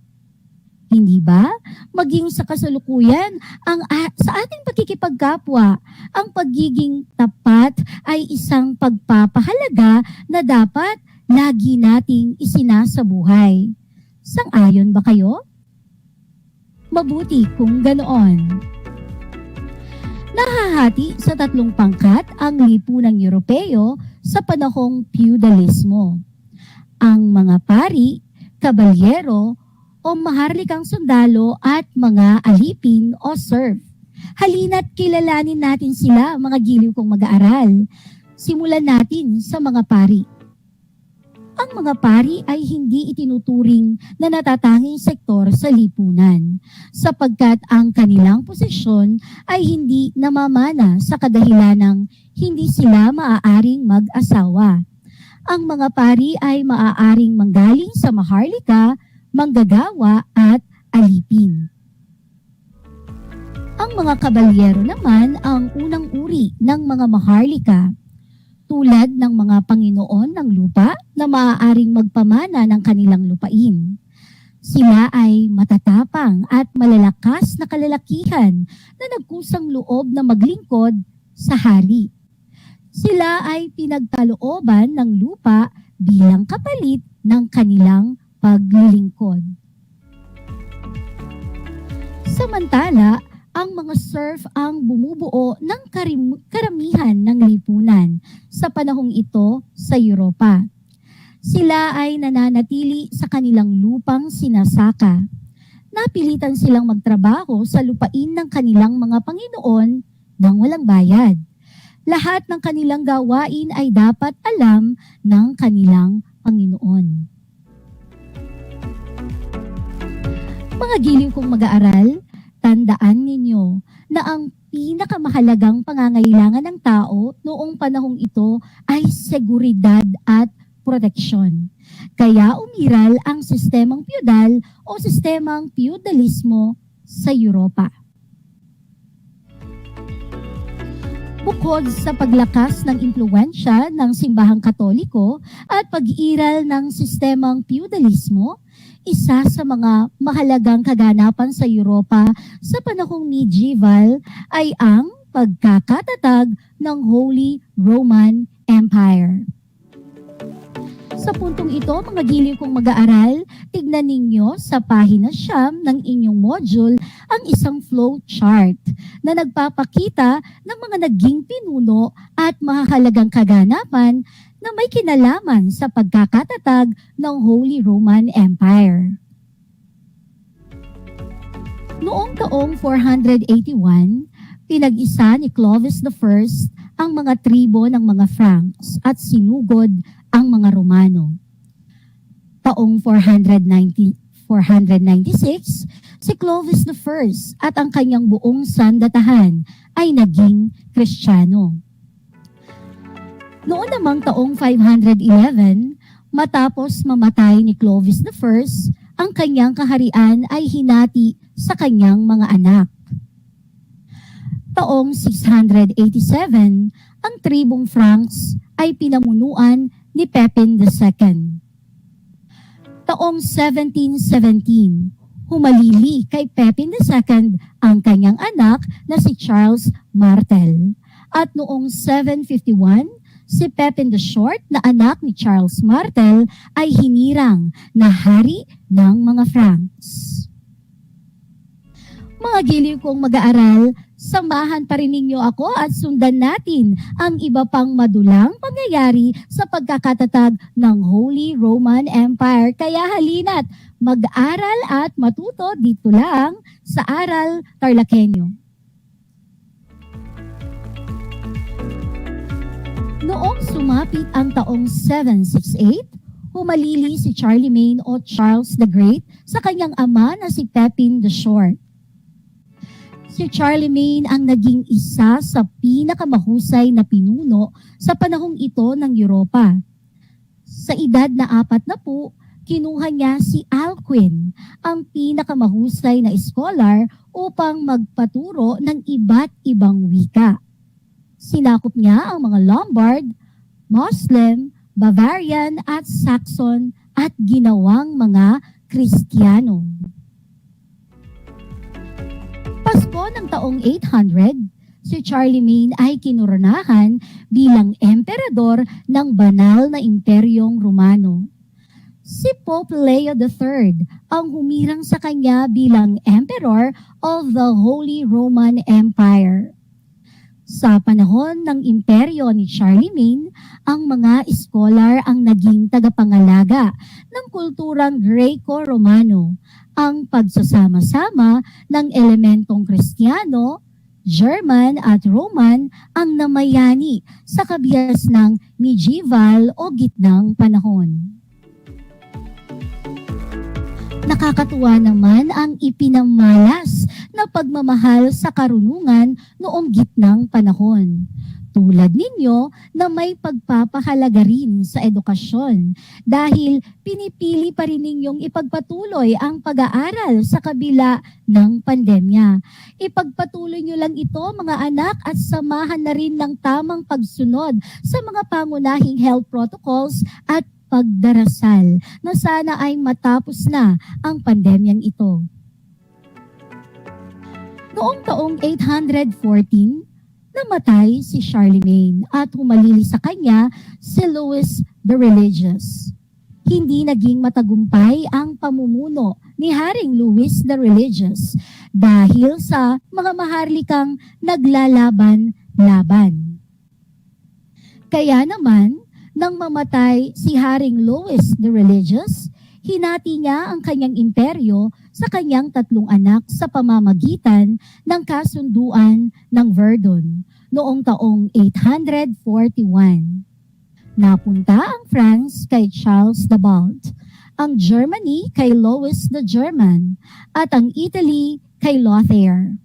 Hindi ba? Maging sa kasalukuyan, sa ating pagkikipagkapwa, ang pagiging tapat ay isang pagpapahalaga na dapat lagi nating isinasabuhay. Sang-ayon ba kayo? Mabuti kung ganoon. Nahahati sa tatlong pangkat ang lipunang Europeo sa panahong feudalismo. Ang mga pari, kabalyero, o maharlikang sundalo at mga alipin o serf. Halina't kilalanin natin sila, mga giliw kong mag-aaral. Simulan natin sa mga pari. Ang mga pari ay hindi itinuturing na natatanging sektor sa lipunan sapagkat ang kanilang posisyon ay hindi namamana sa kadahilanang hindi sila maaaring mag-asawa. Ang mga pari ay maaaring manggaling sa maharlika, manggagawa at alipin. Ang mga kabalyero naman ang unang uri ng mga maharlika, tulad ng mga Panginoon ng lupa na maaaring magpamana ng kanilang lupain. Sila ay matatapang at malalakas na kalalakihan na nagkusang loob na maglingkod sa hari. Sila ay pinagkalooban ng lupa bilang kapalit ng kanilang paglilingkod. Samantala, ang mga serf ang bumubuo ng karamihan ng lipunan sa panahong ito sa Europa. Sila ay nananatili sa kanilang lupang sinasaka. Napilitan silang magtrabaho sa lupain ng kanilang mga Panginoon nang walang bayad. Lahat ng kanilang gawain ay dapat alam ng kanilang Panginoon. Mga giliw kong mag-aaral, tandaan ninyo na ang pinakamahalagang pangangailangan ng tao noong panahong ito ay seguridad at proteksyon. Kaya umiral ang sistemang feudal o sistemang feudalismo sa Europa. Bukod sa paglakas ng impluwensya ng simbahang Katoliko at pag-iral ng sistemang feudalismo, isa sa mga mahalagang kaganapan sa Europa sa panahong medieval ay ang pagkakatatag ng Holy Roman Empire. Sa puntong ito, mga giliw kong mag-aaral, tignan ninyo sa pahina 9 ng inyong module ang isang flow chart na nagpapakita ng mga naging pinuno at mahalagang kaganapan na may kinalaman sa pagkakatatag ng Holy Roman Empire. Noong taong 481, pinag-isa ni Clovis I ang mga tribo ng mga Franks at sinugod ang mga Romano. Taong 496, si Clovis I at ang kanyang buong sandatahan ay naging Kristiyano. Noon namang taong 511, matapos mamatay ni Clovis I, ang kanyang kaharian ay hinati sa kanyang mga anak. Taong 687, ang tribong Franks ay pinamunuan ni Pepin II. Taong 1717, humalili kay Pepin II ang kanyang anak na si Charles Martel. At noong 751, si Pepin the Short na anak ni Charles Martel ay hinirang na hari ng mga Franks. Mga giliw kong mag-aaral, samahan pa rin ninyo ako at sundan natin ang iba pang madulang pangyayari sa pagkakatatag ng Holy Roman Empire. Kaya halina't mag-aral at matuto dito lang sa Aral TarlakHenyo. Noong sumapit ang taong 768, humalili si Charlemagne o Charles the Great sa kanyang ama na si Pepin the Short. Si Charlemagne ang naging isa sa pinakamahusay na pinuno sa panahong ito ng Europa. Sa edad na 40, kinuha niya si Alcuin, ang pinakamahusay na scholar upang magpaturo ng iba't ibang wika. Sinakop niya ang mga Lombard, Muslim, Bavarian at Saxon at ginawang mga Kristiyano. Pasko ng taong 800, si Charlemagne ay kinoronahan bilang emperador ng banal na imperyong Romano. Si Pope Leo III ang humirang sa kanya bilang emperor of the Holy Roman Empire. Sa panahon ng imperyo ni Charlemagne, ang mga scholar ang naging tagapangalaga ng kulturang Greco-Romano. Ang pagsasama-sama ng elementong Kristiyano, German at Roman ang namayani sa kabias ng medieval o gitnang panahon. Nakakatuwa naman ang ipinamalas na pagmamahal sa karunungan noong gitnang panahon. tulad ninyo na may pagpapahalaga rin sa edukasyon dahil pinipili pa rin ninyong ipagpatuloy ang pag-aaral sa kabila ng pandemya. Ipagpatuloy nyo lang ito mga anak at samahan na rin ng tamang pagsunod sa mga pangunahing health protocols at pagdarasal na sana ay matapos na ang pandemyang ito. Noong taong 814, namatay si Charlemagne at humalili sa kanya si Louis the Religious. Hindi naging matagumpay ang pamumuno ni Haring Louis the Religious dahil sa mga maharlikang naglalaban-laban. Kaya naman, nang mamatay si Haring Louis the Religious, hinati niya ang kanyang imperyo sa kanyang 3 anak sa pamamagitan ng kasunduan ng Verdun noong taong 841. Napunta ang France kay Charles the Bald, ang Germany kay Louis the German, at ang Italy kay Lothair.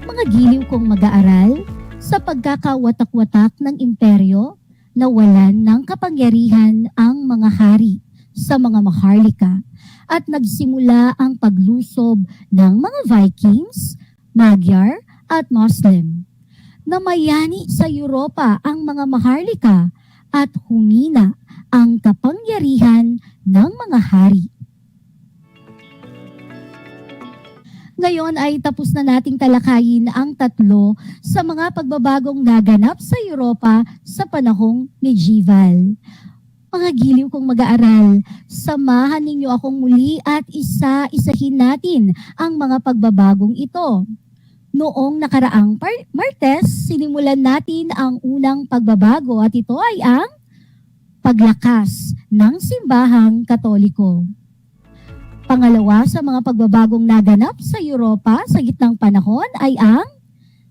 Mga giliw kong mag-aaral, sa pagkakawatak-watak ng imperyo, nawalan ng kapangyarihan ang mga hari sa mga maharlika at nagsimula ang paglusob ng mga Vikings, Magyar at Muslim. Namayani sa Europa ang mga maharlika at humina ang kapangyarihan ng mga hari. Ngayon ay tapos na nating talakayin ang 3 sa mga pagbabagong naganap sa Europa sa panahong medieval. Mga giliw kong mag-aaral, samahan ninyo akong muli at isa-isahin natin ang mga pagbabagong ito. Noong nakaraang Martes, sinimulan natin ang unang pagbabago at ito ay ang paglakas ng simbahang Katoliko. Pangalawa sa mga pagbabagong naganap sa Europa sa gitnang panahon ay ang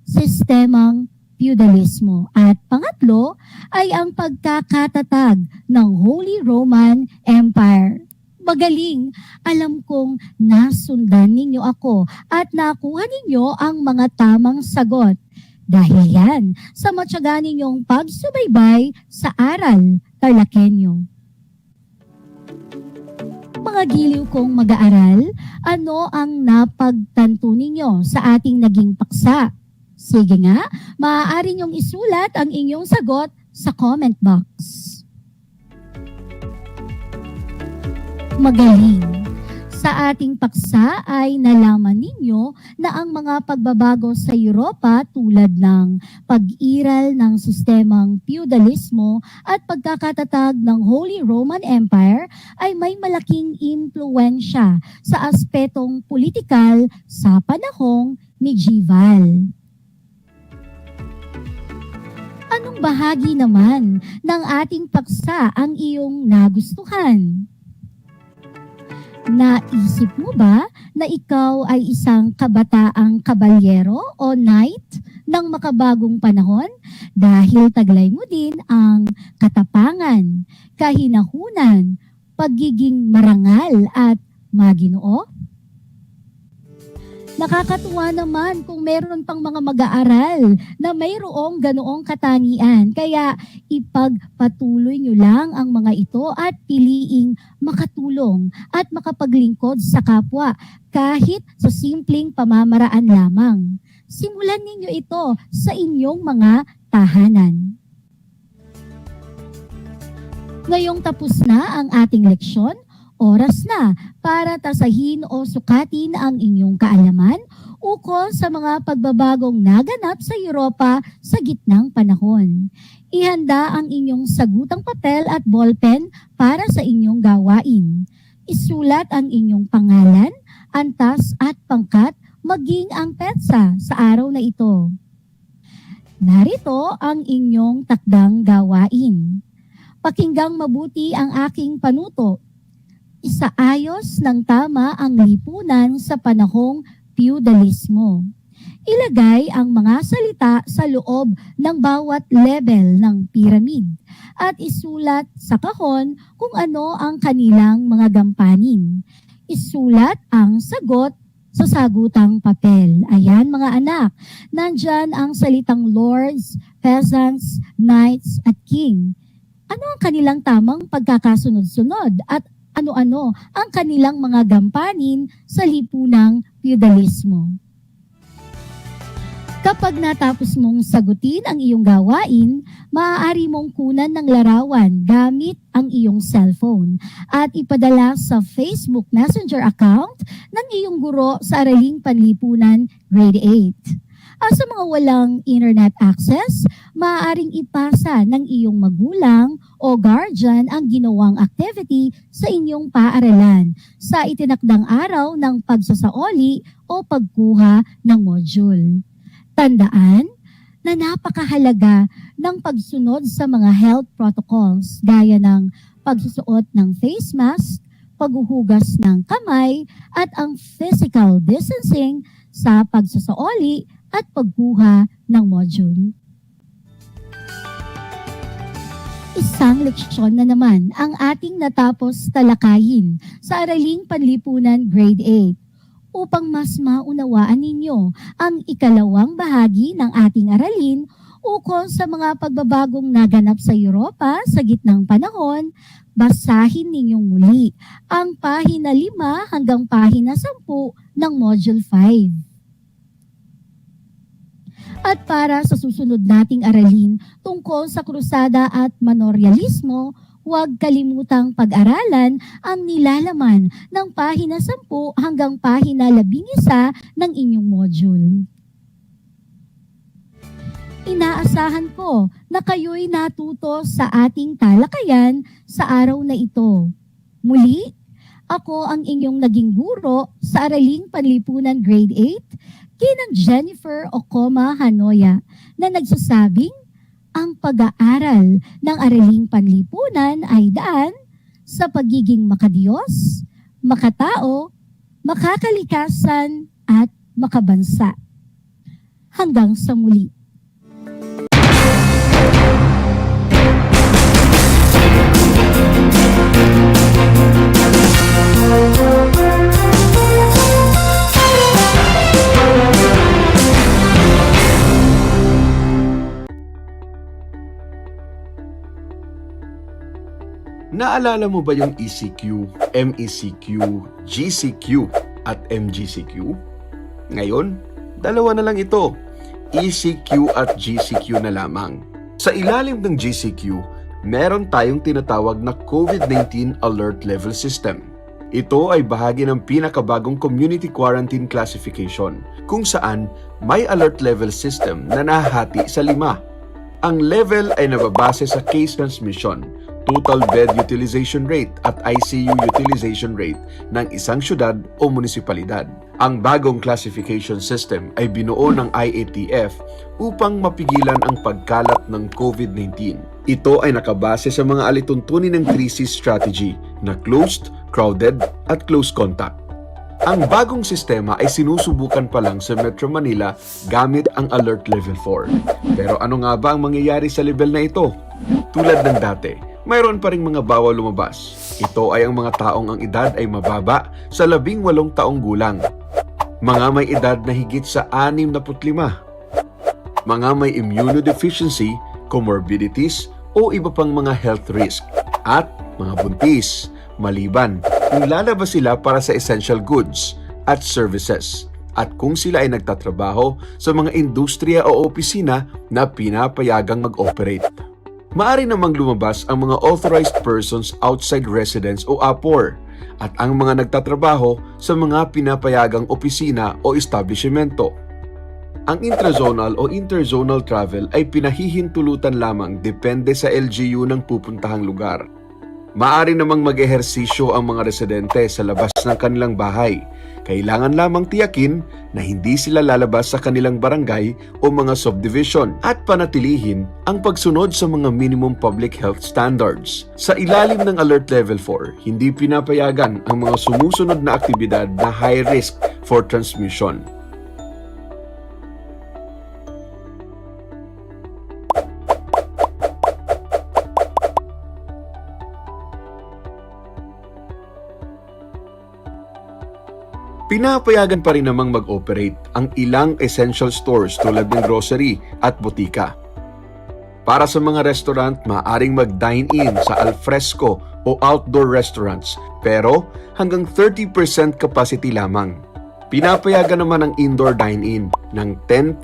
sistemang feudalismo. At pangatlo ay ang pagkakatatag ng Holy Roman Empire. Magaling, alam kong nasundan ninyo ako at nakuha ninyo ang mga tamang sagot. Dahil yan sa matyaga ninyong pagsubaybay sa Aral TarlakHenyo. Mga giliw kong mag-aaral, ano ang napagtanto ninyo sa ating naging paksa? Sige nga, maaari niyong isulat ang inyong sagot sa comment box. Magaling! Sa ating paksa ay nalaman ninyo na ang mga pagbabago sa Europa tulad ng pag-iral ng sistemang feudalismo at pagkakatatag ng Holy Roman Empire ay may malaking impluwensya sa aspetong politikal sa panahong medieval. Anong bahagi naman ng ating paksa ang iyong nagustuhan? Naisip mo ba na ikaw ay isang kabataang kabalyero o knight ng makabagong panahon dahil taglay mo din ang katapangan, kahinahunan, pagiging marangal at maginoo? Nakakatuwa naman kung meron pang mga mag-aaral na mayroong ganoong katangian. Kaya ipagpatuloy nyo lang ang mga ito at piliing makatulong at makapaglingkod sa kapwa kahit sa simpleng pamamaraan lamang. Simulan ninyo ito sa inyong mga tahanan. Ngayong tapos na ang ating leksyon, oras na para tasahin o sukatin ang inyong kaalaman ukol sa mga pagbabagong naganap sa Europa sa gitnang panahon. Ihanda ang inyong sagutang papel at ballpen para sa inyong gawain. Isulat ang inyong pangalan, antas at pangkat maging ang petsa sa araw na ito. Narito ang inyong takdang gawain. Pakinggang mabuti ang aking panuto. Isaayos ng tama ang lipunan sa panahong feudalismo. Ilagay ang mga salita sa loob ng bawat level ng piramid at isulat sa kahon kung ano ang kanilang mga gampanin. Isulat ang sagot sa sagutang papel. Ayan mga anak, nandyan ang salitang lords, peasants, knights at king. Ano ang kanilang tamang pagkakasunod-sunod at ano-ano ang kanilang mga gampanin sa lipunang feudalismo? Kapag natapos mong sagutin ang iyong gawain, maaari mong kunan ng larawan gamit ang iyong cellphone at ipadala sa Facebook Messenger account ng iyong guro sa Araling Panlipunan Grade 8. Sa mga walang internet access, maaaring ipasa ng iyong magulang o guardian ang ginawang activity sa inyong paaralan sa itinakdang araw ng pagsasaoli o pagkuha ng module. Tandaan na napakahalaga ng pagsunod sa mga health protocols gaya ng pagsusuot ng face mask, paghuhugas ng kamay, at ang physical distancing sa pagsasaoli at pagkuha ng module. Isang leksyon na naman ang ating natapos talakayin sa Araling Panlipunan Grade 8. Upang mas maunawaan ninyo ang ikalawang bahagi ng ating aralin ukol sa mga pagbabagong naganap sa Europa sa gitnang panahon, basahin ninyong muli ang pahina 5 hanggang pahina 10 ng Module 5. At para sa susunod nating aralin tungkol sa krusada at manorialismo, huwag kalimutang pag-aralan ang nilalaman ng pahina 10 hanggang pahina 11 ng inyong module. Inaasahan ko na kayo'y natuto sa ating talakayan sa araw na ito. Muli, ako ang inyong naging guro sa Araling Panlipunan Grade 8, Kinang Jennifer Ocoma Hanoya, na nagsasabing, ang pag-aaral ng Araling Panlipunan ay daan sa pagiging makadiyos, makatao, makakalikasan, at makabansa. Hanggang sa muli. Naalala mo ba yung ECQ, MECQ, GCQ at MGCQ? Ngayon, dalawa na lang ito, ECQ at GCQ na lamang. Sa ilalim ng GCQ, meron tayong tinatawag na COVID-19 Alert Level System. Ito ay bahagi ng pinakabagong Community Quarantine Classification, kung saan may alert level system na nahahati sa 5. Ang level ay nababase sa case transmission, total bed utilization rate at ICU utilization rate ng isang syudad o munisipalidad. Ang bagong classification system ay binuo ng IATF upang mapigilan ang pagkalat ng COVID-19. Ito ay nakabase sa mga alituntunin ng 3C strategy na closed, crowded at close contact. Ang bagong sistema ay sinusubukan pa lang sa Metro Manila gamit ang Alert Level 4. Pero ano nga ba ang mangyayari sa level na ito? Tulad ng dati, mayroon pa ring mga bawal lumabas. Ito ay ang mga taong ang edad ay mababa sa 18 taong gulang. Mga may edad na higit sa 65. Mga may immunodeficiency, comorbidities o iba pang mga health risk. At mga buntis, maliban kung lalabas sila para sa essential goods at services. At kung sila ay nagtatrabaho sa mga industriya o opisina na pinapayagang mag-operate. Maaari namang lumabas ang mga authorized persons outside residence o APOR at ang mga nagtatrabaho sa mga pinapayagang opisina o establishmento. Ang intrazonal o interzonal travel ay pinahihintulutan lamang depende sa LGU ng pupuntahang lugar. Maaari namang mag-ehersisyo ang mga residente sa labas ng kanilang bahay. Kailangan lamang tiyakin na hindi sila lalabas sa kanilang barangay o mga subdivision at panatilihin ang pagsunod sa mga minimum public health standards. Sa ilalim ng Alert Level 4, hindi pinapayagan ang mga sumusunod na aktibidad na high risk for transmission. Pinapayagan pa rin namang mag-operate ang ilang essential stores tulad ng grocery at butika. Para sa mga restaurant, maaaring mag-dine-in sa alfresco o outdoor restaurants, pero hanggang 30% capacity lamang. Pinapayagan naman ang indoor dine-in ng 10%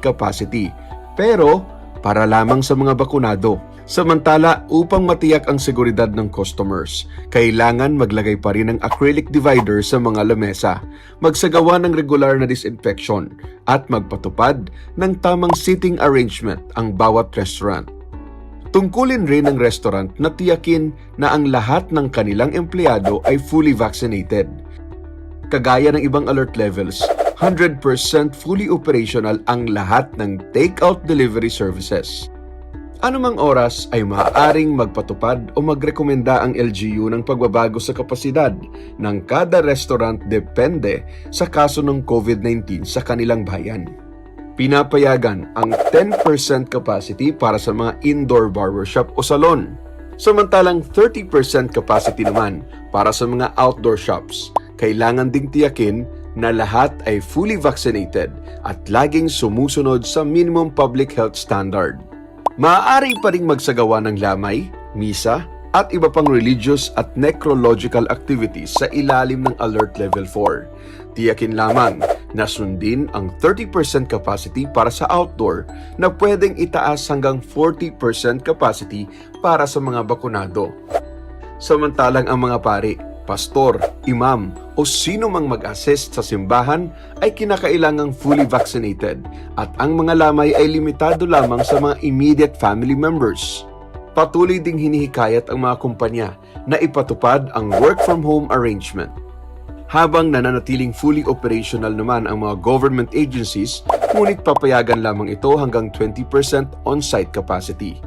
capacity, pero para lamang sa mga bakunado. Samantala, upang matiyak ang seguridad ng customers, kailangan maglagay pa rin ng acrylic divider sa mga lamesa, magsagawa ng regular na disinfection, at magpatupad ng tamang seating arrangement ang bawat restaurant. Tungkulin rin ng restaurant na tiyakin na ang lahat ng kanilang empleyado ay fully vaccinated. Kagaya ng ibang alert levels, 100% fully operational ang lahat ng take-out delivery services. Anumang oras ay maaaring magpatupad o magrekomenda ang LGU ng pagbabago sa kapasidad ng kada restaurant depende sa kaso ng COVID-19 sa kanilang bayan. Pinapayagan ang 10% capacity para sa mga indoor barbershop o salon, samantalang 30% capacity naman para sa mga outdoor shops. Kailangan ding tiyakin na lahat ay fully vaccinated at laging sumusunod sa minimum public health standard. Maaari pa ring magsagawa ng lamay, misa, at iba pang religious at necrological activities sa ilalim ng Alert Level 4. Tiyakin lamang na sundin ang 30% capacity para sa outdoor na pwedeng itaas hanggang 40% capacity para sa mga bakunado. Samantalang ang mga pari, pastor, imam o sino mang mag-assist sa simbahan ay kinakailangang fully vaccinated at ang mga lamay ay limitado lamang sa mga immediate family members. Patuloy ding hinihikayat ang mga kumpanya na ipatupad ang work from home arrangement. Habang nananatiling fully operational naman ang mga government agencies, ngunit papayagan lamang ito hanggang 20% on-site capacity.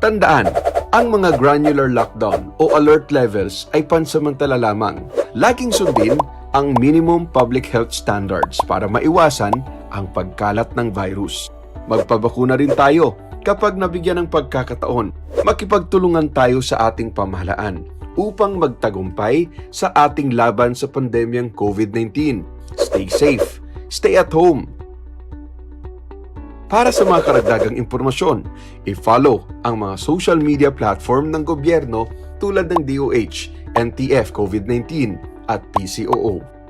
Tandaan, ang mga granular lockdown o alert levels ay pansamantala lamang. Laging sundin ang minimum public health standards para maiwasan ang pagkalat ng virus. Magpabakuna rin tayo kapag nabigyan ng pagkakataon. Makipagtulungan tayo sa ating pamahalaan upang magtagumpay sa ating laban sa pandemyang COVID-19. Stay safe, stay at home. Para sa mga karagdagang impormasyon, i-follow ang mga social media platform ng gobyerno tulad ng DOH, NTF COVID-19 at PCOO.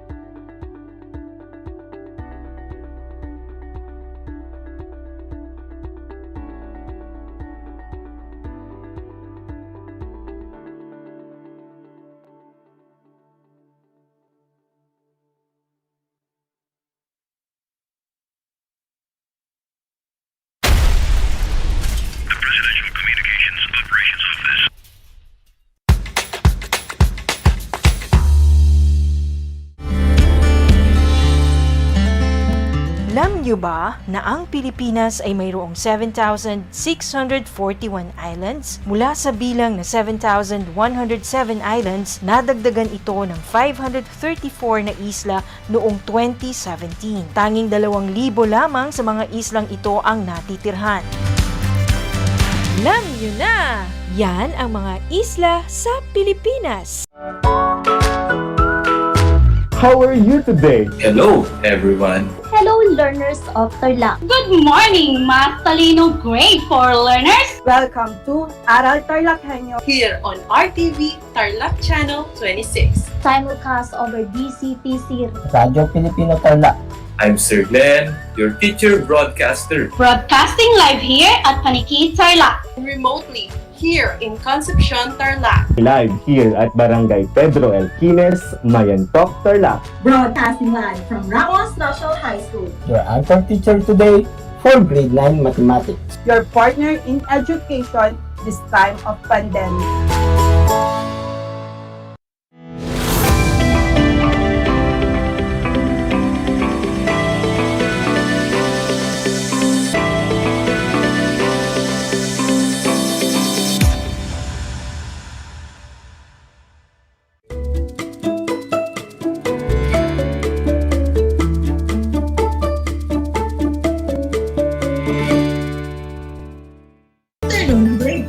Alam niyo ba na ang Pilipinas ay mayroong 7,641 islands? Mula sa bilang na 7,107 islands, nadagdagan ito ng 534 na isla noong 2017. Tanging 2,000 lamang sa mga islang ito ang natitirhan. Alam niyo na! Yan ang mga isla sa Pilipinas. How are you today? Hello, everyone. Hello, learners of Tarlac. Good morning, Math Talino Grade 4 learners. Welcome to Aral TarlakHenyo Here on RTV Tarlac Channel 26. Simulcast over DCTC Radyo Pilipino Tarlac. I'm Sir Glenn, your teacher broadcaster. Broadcasting live here at Paniki Tarlac. Remotely here in Concepcion, Tarlac. Live here at Barangay Pedro Elquines, Mayantok, Tarlac. Broadcasting live from Ramos National High School. Your anchor teacher today for grade 9 mathematics. your partner in education this time of pandemic.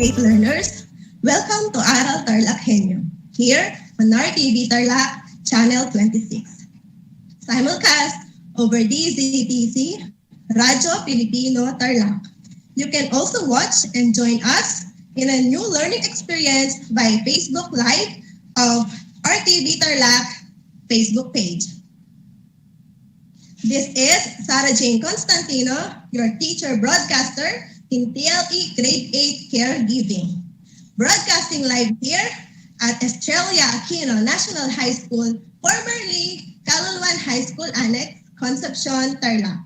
Learners, welcome to Aral TarlakHenyo, here on RTV Tarlac, Channel 26. simulcast over DZTC, Radyo Pilipino Tarlac. You can also watch and join us in a new learning experience by Facebook Live of RTV Tarlac Facebook page. This is Sarah Jane Constantino, your teacher broadcaster in TLE Grade 8 Caregiving. Broadcasting live here at Estrella Aquino National High School, formerly Caluluan High School Annex, Concepcion, Tarlac.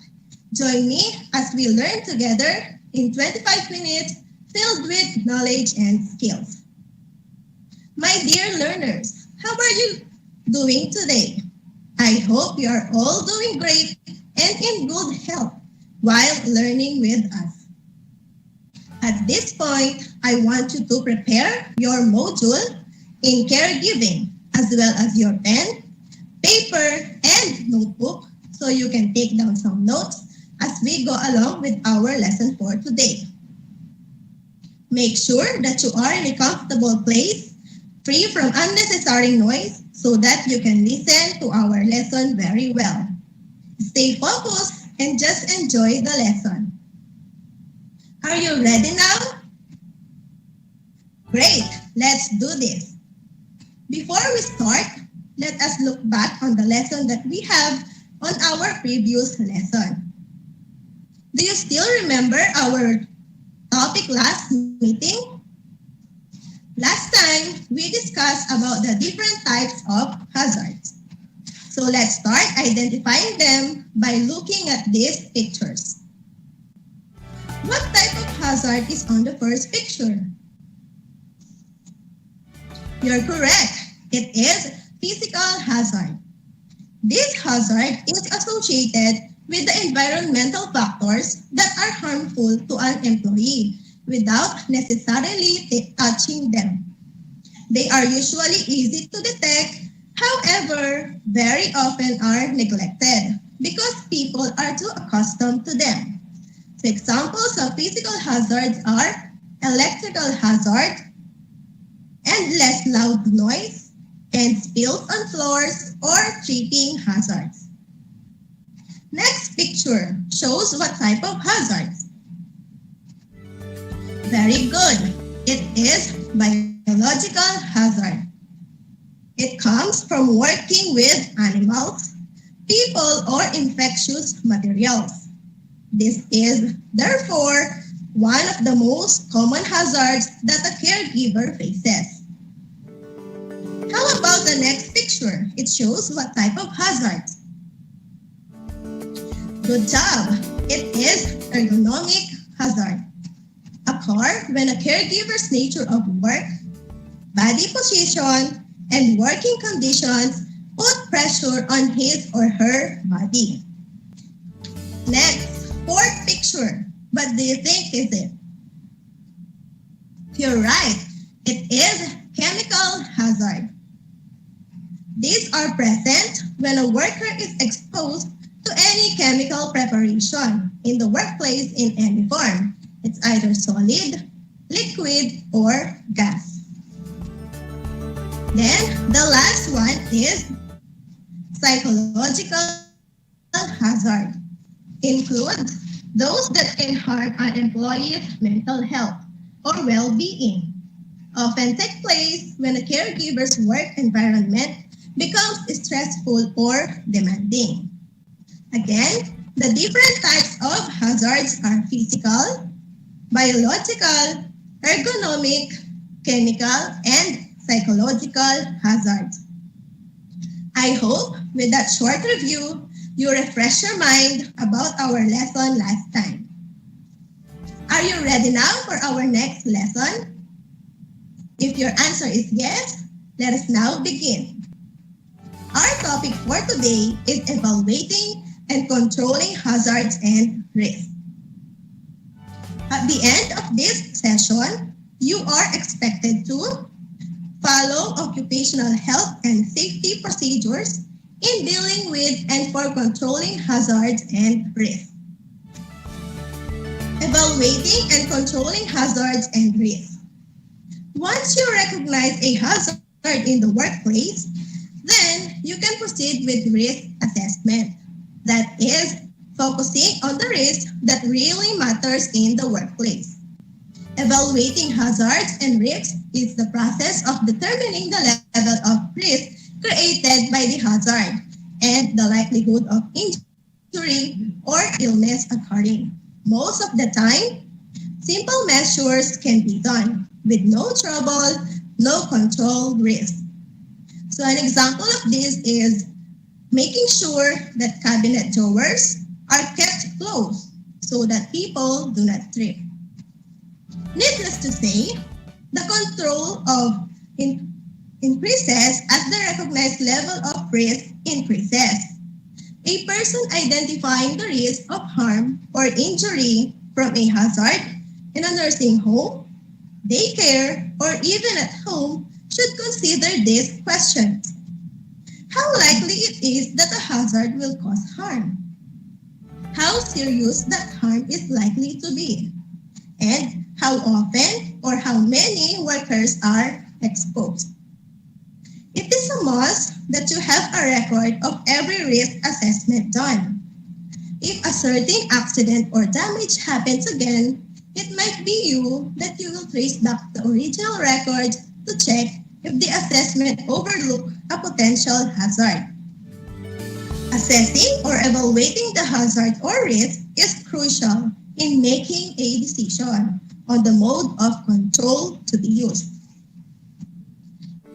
Join me as we learn together in 25 minutes filled with knowledge and skills. My dear learners, how are you doing today? I hope you are all doing great and in good health while learning with us. At this point, I want you to prepare your module in caregiving as well as your pen, paper, and notebook so you can take down some notes as we go along with our lesson for today. Make sure that you are in a comfortable place, free from unnecessary noise so that you can listen to our lesson very well. Stay focused and just enjoy the lesson. Are you ready now? Great, let's do this. Before we start, let us look back on the lesson that we have on our previous lesson. Do you still remember our topic last meeting? Last time, we discussed about the different types of hazards. So let's start identifying them by looking at these pictures. What type of hazard is on the first picture? You're correct. It is physical hazard. This hazard is associated with the environmental factors that are harmful to an employee without necessarily touching them. They are usually easy to detect, however, very often are neglected because people are too accustomed to them. So examples of physical hazards are electrical hazard and less loud noise, and spills on floors or tripping hazards. Next picture shows what type of hazards. Very good. It is biological hazard. It comes from working with animals, people, or infectious materials. This is, therefore, one of the most common hazards that a caregiver faces. How about the next picture? It shows what type of hazards. Good job! It is ergonomic hazard. Occur when a caregiver's nature of work, body position, and working conditions put pressure on his or her body. Next, fourth picture. What do you think is it? You're right. It is chemical hazard. These are present when a worker is exposed to any chemical preparation in the workplace in any form. It's either solid, liquid, or gas. Then, the last one is psychological hazard. Include those that can harm an employee's mental health or well-being. Often take place when a caregiver's work environment becomes stressful or demanding. Again, the different types of hazards are physical, biological, ergonomic, chemical, and psychological hazards. I hope with that short review, you refresh your mind about our lesson last time. Are you ready now for our next lesson? If your answer is yes, let us now begin. Our topic for today is evaluating and controlling hazards and risks. At the end of this session, you are expected to follow occupational health and safety procedures in dealing with and for controlling hazards and risks. Evaluating and controlling hazards and risks. Once you recognize a hazard in the workplace, Then, you can proceed with risk assessment. That is, focusing on the risk that really matters in the workplace. Evaluating hazards and risks is the process of determining the level of risk created by the hazard and the likelihood of injury or illness occurring. Most of the time, simple measures can be done with no trouble, no control risk. So an example of this is making sure that cabinet drawers are kept closed so that people do not trip. Needless to say, the control of increases as the recognized level of risk increases. A person identifying the risk of harm or injury from a hazard in a nursing home, daycare, or even at home should consider these questions. How likely it is that a hazard will cause harm? How serious that harm is likely to be? And how often or how many workers are exposed? It is a must that you have a record of every risk assessment done. If a certain accident or damage happens again, it might be you that you will trace back the original record to check if the assessment overlooked a potential hazard. Assessing or evaluating the hazard or risk is crucial in making a decision on the mode of control to be used.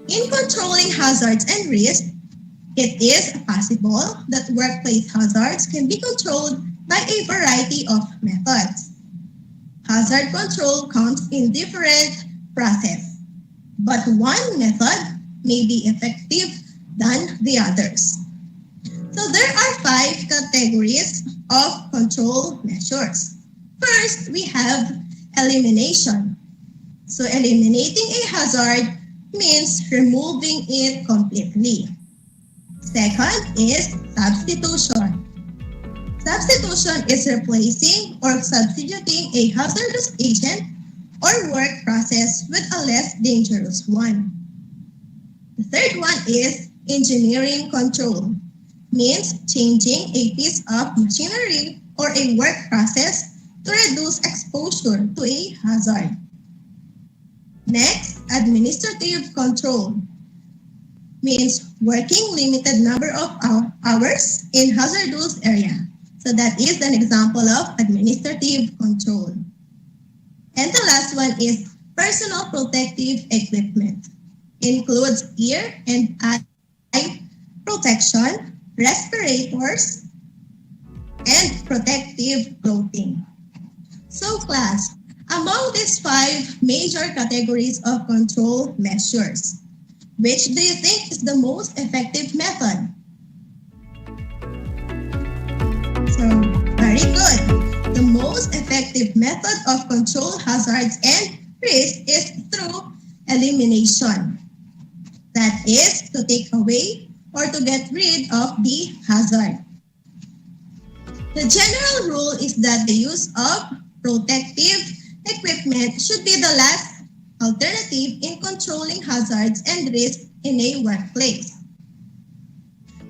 In controlling hazards and risks, it is possible that workplace hazards can be controlled by a variety of methods. Hazard control comes in different processes, but one method may be effective than the others. So there are 5 categories of control measures. First, we have elimination. So eliminating a hazard means removing it completely. Second is substitution. Substitution is replacing or substituting a hazardous agent or work process with a less dangerous one. The third one is engineering control. Means changing a piece of machinery or a work process to reduce exposure to a hazard. Next, administrative control. Means working limited number of hours in hazardous area. So that is an example of administrative control. And the last one is personal protective equipment. Includes ear and eye protection, respirators, and protective clothing. So class, among these 5 major categories of control measures, which do you think is the most effective method? So, very good. The most effective method of control hazards and risk is through elimination. That is to take away or to get rid of the hazard. The general rule is that the use of protective equipment should be the last alternative in controlling hazards and risks in a workplace.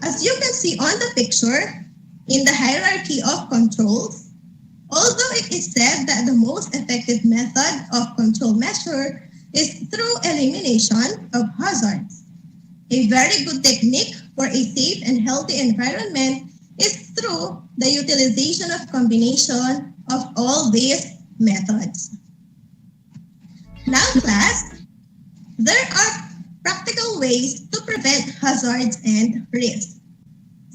As you can see on the picture, in the hierarchy of controls, although it is said that the most effective method of control measure is through elimination of hazards, a very good technique for a safe and healthy environment is through the utilization of combination of all these methods. Now class, there are practical ways to prevent hazards and risks.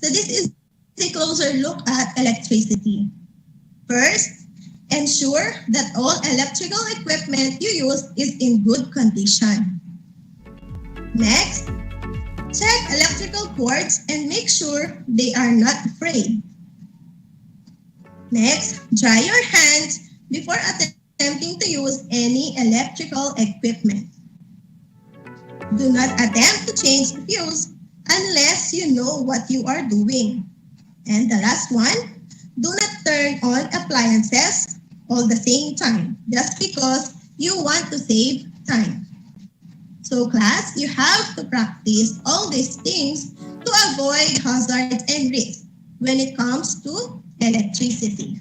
So this is a closer look at electricity. First, ensure that all electrical equipment you use is in good condition. Next, check electrical cords and make sure they are not frayed. Next, dry your hands before attempting to use any electrical equipment. Do not attempt to change the fuse unless you know what you are doing. And the last one, do not turn on appliances all the same time just because you want to save time. So class, you have to practice all these things to avoid hazards and risks when it comes to electricity.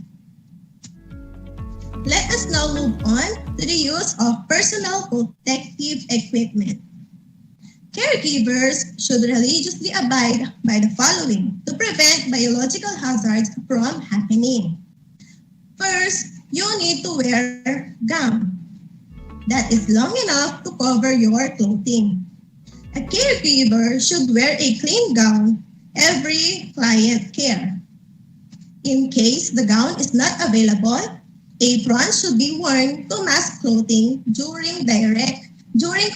Let us now move on to the use of personal protective equipment. Caregivers should religiously abide by the following to prevent biological hazards from happening. First, you need to wear gown that is long enough to cover your clothing. A caregiver should wear a clean gown every client care. In case the gown is not available, aprons should be worn to mask clothing during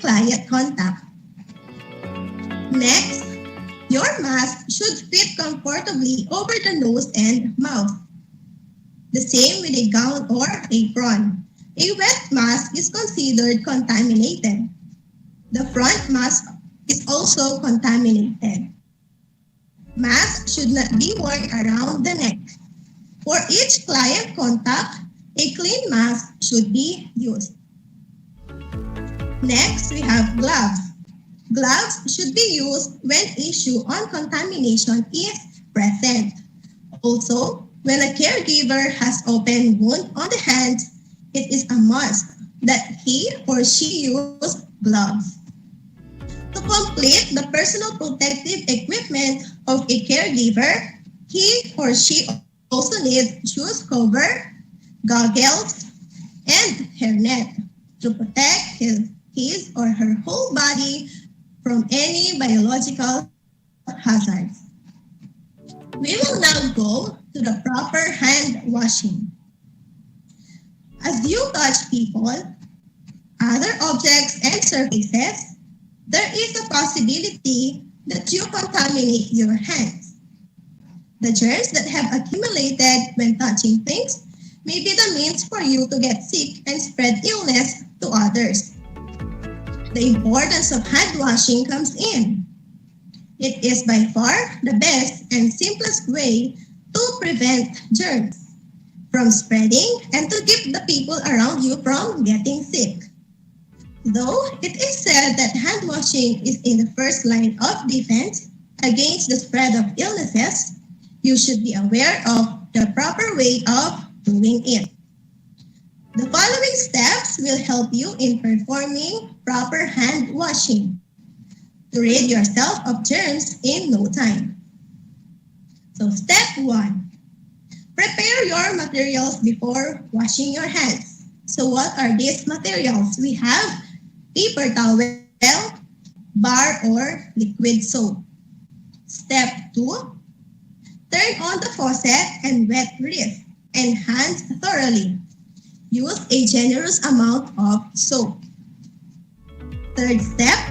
client contact. Next, your mask should fit comfortably over the nose and mouth. The same with a gown or apron. A wet mask is considered contaminated. The front mask is also contaminated. Mask should not be worn around the neck. For each client contact, a clean mask should be used. Next, we have gloves. Gloves should be used when issue on contamination is present. Also, when a caregiver has open wound on the hands, it is a must that he or she use gloves. To complete the personal protective equipment of a caregiver, he or she also needs shoes cover, goggles, and hairnet to protect his or her whole body from any biological hazards. We will now go to the proper hand washing. As you touch people, other objects and surfaces, there is a possibility that you contaminate your hands. The germs that have accumulated when touching things may be the means for you to get sick and spread illness to others. The importance of hand washing comes in. It is by far the best and simplest way to prevent germs from spreading and to keep the people around you from getting sick. Though it is said that hand washing is in the first line of defense against the spread of illnesses, you should be aware of the proper way of doing it. The following steps will help you in performing proper hand washing to rid yourself of germs in no time. So step 1, prepare your materials before washing your hands. So what are these materials? We have paper towel, bar or liquid soap. Step 2, turn on the faucet and wet wrist and hands thoroughly. Use a generous amount of soap. Third step,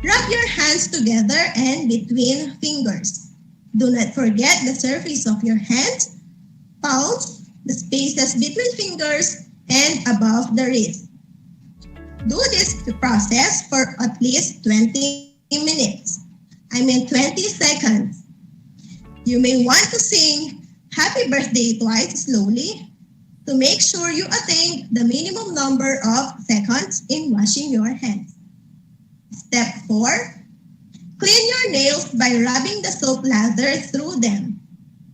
rub your hands together and between fingers. Do not forget the surface of your hands, palms, the spaces between fingers, and above the wrist. Do this process for at least 20 minutes. 20 seconds. You may want to sing Happy Birthday twice slowly to make sure you attain the minimum number of seconds in washing your hands. Step 4, clean your nails by rubbing the soap lather through them.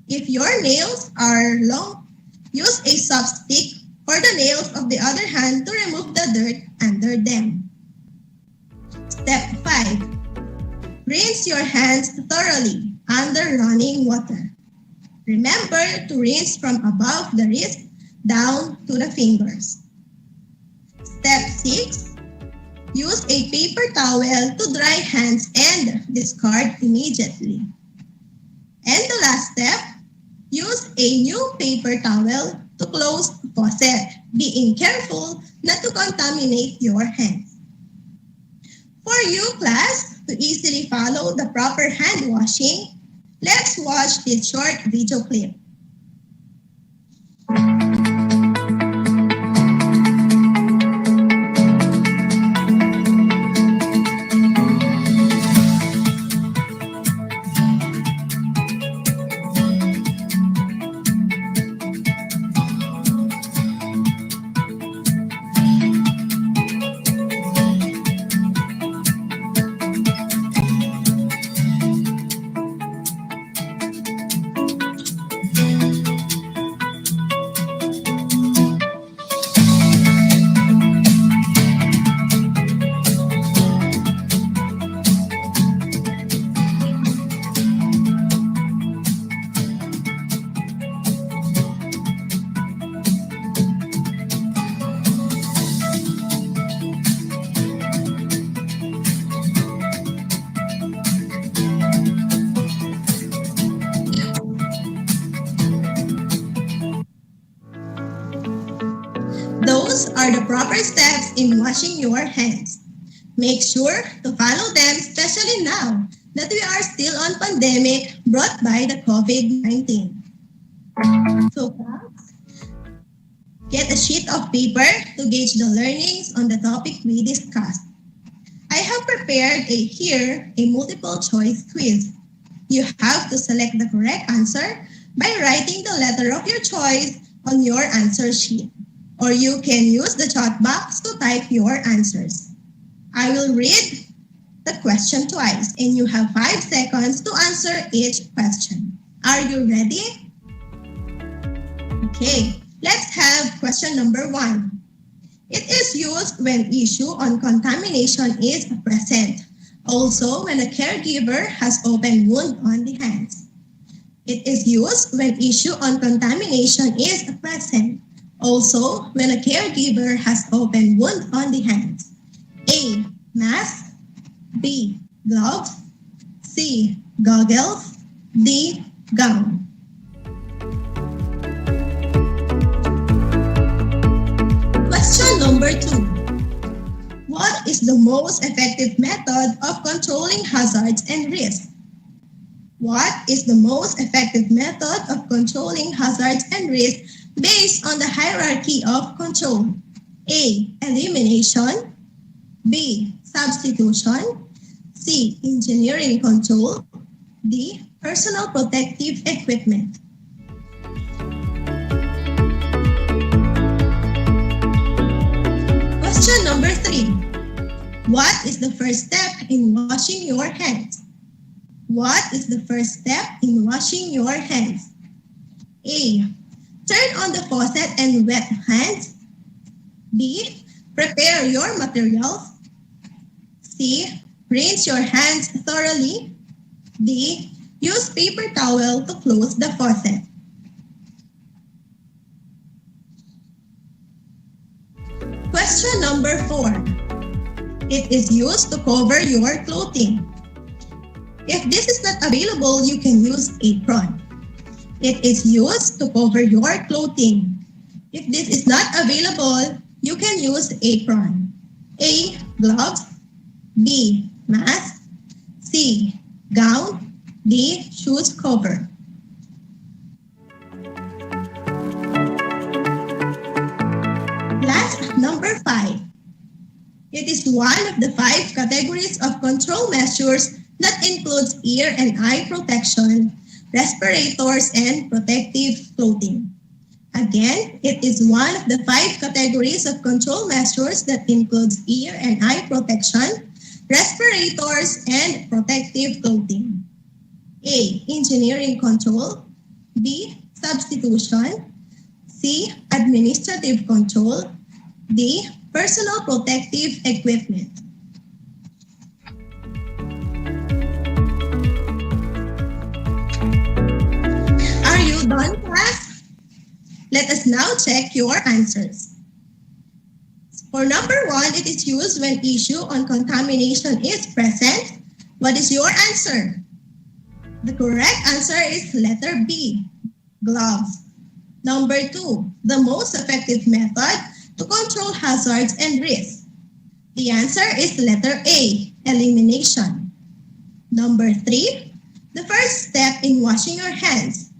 If your nails are long, use a soft stick or the nails of the other hand to remove the dirt under them. Step 5, rinse your hands thoroughly under running water. Remember to rinse from above the wrist down to the fingers. Step 6, use a paper towel to dry hands and discard immediately. And the last step, use a new paper towel to close the faucet, being careful not to contaminate your hands. For you, class, to easily follow the proper hand washing, let's watch this short video clip. are the proper steps in washing your hands. Make sure to follow them, especially now that we are still on pandemic brought by the COVID-19. So, get a sheet of paper to gauge the learnings on the topic we discussed. I have prepared here a multiple choice quiz. You have to select the correct answer by writing the letter of your choice on your answer sheet, or you can use the chat box to type your answers. I will read the question twice, and you have 5 seconds to answer each question. Are you ready? Okay, let's have question number 1. It is used when issue on contamination is present. Also, when a caregiver has open wound on the hands. It is used when issue on contamination is present. Also, when a caregiver has open wound on the hands. A. Mask. B. Gloves. C. Goggles. D. Gown. Question number 2. What is the most effective method of controlling hazards and risks? What is the most effective method of controlling hazards and risks based on the hierarchy of control? A. Elimination. B. Substitution. C. Engineering control. D. Personal protective equipment. Question number 3. What is the first step in washing your hands? What is the first step in washing your hands? A. Turn on the faucet and wet hands. B. Prepare your materials. C. Rinse your hands thoroughly. D. Use paper towel to close the faucet. Question number 4. It is used to cover your clothing. If this is not available, you can use apron. It is used to cover your clothing. If this is not available, you can use apron. A. Gloves. B. Mask. C. Gown. D. Shoes cover. Last, number 5. It is one of the 5 categories of control measures that includes ear and eye protection, respirators, and protective clothing. Again, it is one of the 5 categories of control measures that includes ear and eye protection, respirators, and protective clothing. A. Engineering control. B. Substitution. C. Administrative control. D. Personal protective equipment. Are you done, class? Let us now check your answers. For number 1, it is used when issue on contamination is present. What is your answer? The correct answer is letter B, gloves. Number 2, the most effective method to control hazards and risks. The answer is letter A, elimination. Number 3, the first step in washing your hands.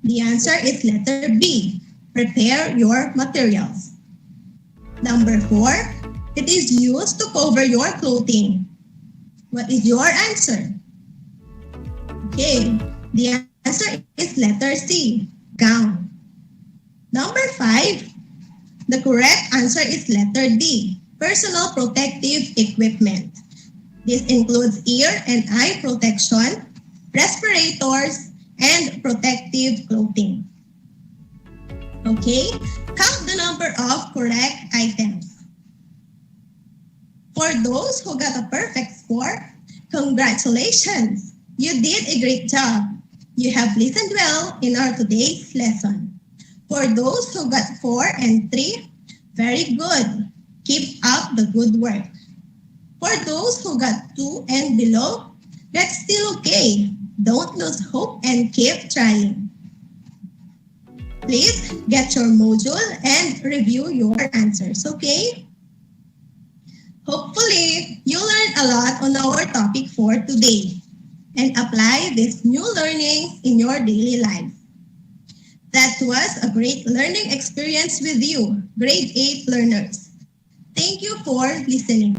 The answer is letter B, prepare your materials. Number 4, it is used to cover your clothing. What is your answer? Okay, the answer is letter C, gown. Number 5, the correct answer is letter D, personal protective equipment. This includes ear and eye protection, respirators, and protective clothing. Okay, count the number of correct items. For those who got a perfect score, congratulations! You did a great job. You have listened well in our today's lesson. For those who got 4 and 3, very good. Keep up the good work. For those who got 2 and below, that's still okay. Don't lose hope and keep trying. Please get your module and review your answers, okay? Hopefully, you learned a lot on our topic for today and apply this new learning in your daily life. That was a great learning experience with you, grade 8 learners. Thank you for listening.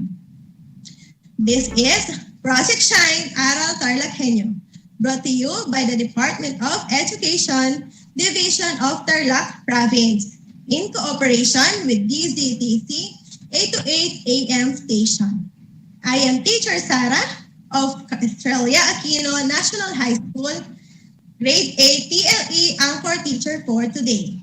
This is Project Shine Aral TarlakHenyo, brought to you by the Department of Education, Division of Tarlac Province, in cooperation with DZTC 8 to 8 AM station. I am Teacher Sarah of Australia Aquino National High School, Grade 8 TLE Anchor Teacher for today,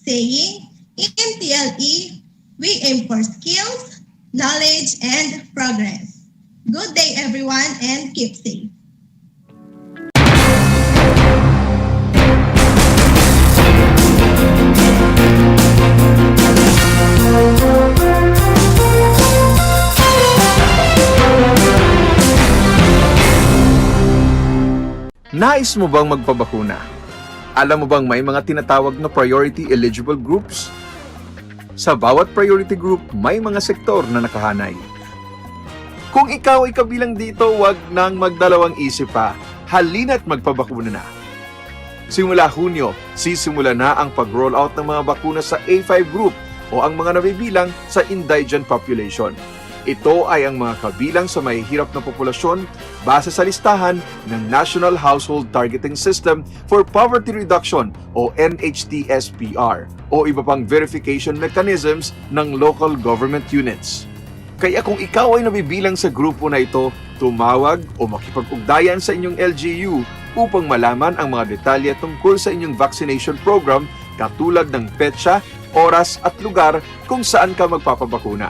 saying, in TLE, we aim for skills, knowledge, and progress. Good day, everyone, and keep safe. Nais mo bang magpabakuna? Alam mo bang may mga tinatawag na priority eligible groups? Sa bawat priority group, may mga sektor na nakahanay. Kung ikaw ay kabilang dito, wag nang magdalawang isip pa. Halina't magpabakuna na. Simula Hunyo, sisimula na ang pag-roll out ng mga bakuna sa A5 group o ang mga nabibilang sa indigent population. Ito ay ang mga kabilang sa mahihirap na populasyon base sa listahan ng National Household Targeting System for Poverty Reduction o NHTSPR o iba pang verification mechanisms ng local government units. Kaya kung ikaw ay nabibilang sa grupo na ito, tumawag o makipag-ugnayan sa inyong LGU upang malaman ang mga detalye tungkol sa inyong vaccination program katulad ng petsa, oras at lugar kung saan ka magpapabakuna.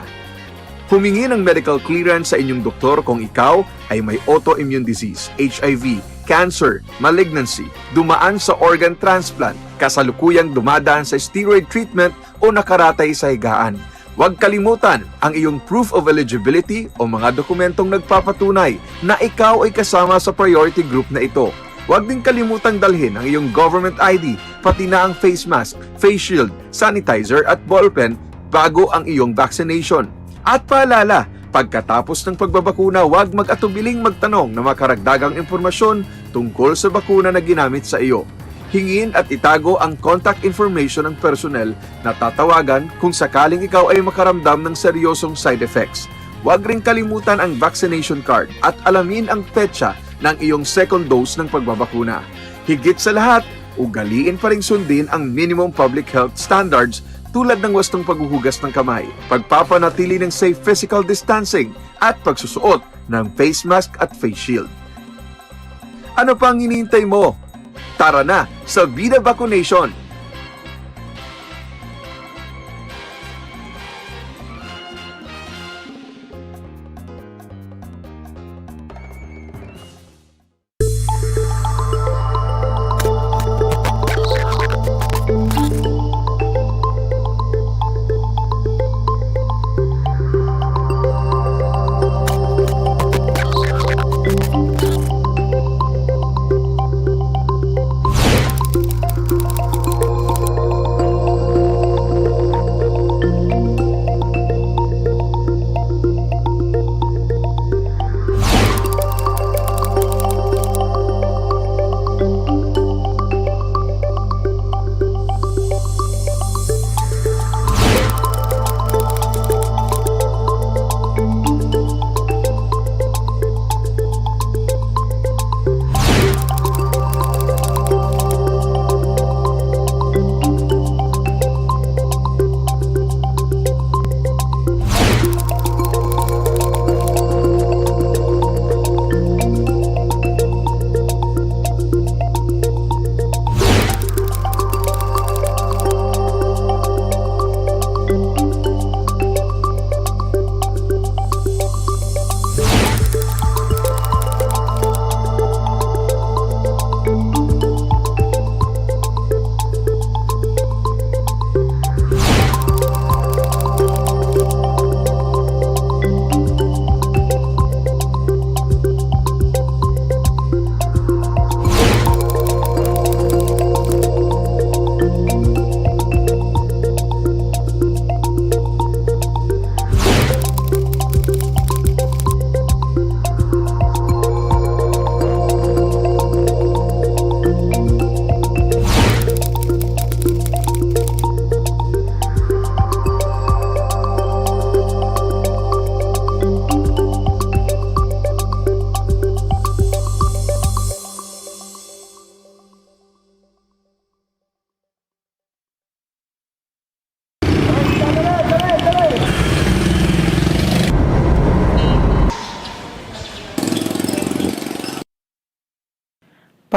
Humingi ng medical clearance sa inyong doktor kung ikaw ay may autoimmune disease, HIV, cancer, malignancy, dumaan sa organ transplant, kasalukuyang dumadaan sa steroid treatment o nakaratay sa higaan. Huwag kalimutan ang iyong proof of eligibility o mga dokumentong nagpapatunay na ikaw ay kasama sa priority group na ito. Huwag din kalimutang dalhin ang iyong government ID, pati na ang face mask, face shield, sanitizer at ballpen bago ang iyong vaccination. At paalala, pagkatapos ng pagbabakuna, huwag mag-atubiling magtanong na makaragdagang impormasyon tungkol sa bakuna na ginamit sa iyo. Hingin at itago ang contact information ng personnel na tatawagan kung sakaling ikaw ay makaramdam ng seryosong side effects. Huwag rin kalimutan ang vaccination card at alamin ang petsa ng iyong second dose ng pagbabakuna. Higit sa lahat, ugaliin pa rin sundin ang minimum public health standards tulad ng wastong paghuhugas ng kamay, pagpapanatili ng safe physical distancing, at pagsusuot ng face mask at face shield. Ano pang hinihintay mo? Tara na sa Vida Vaccination!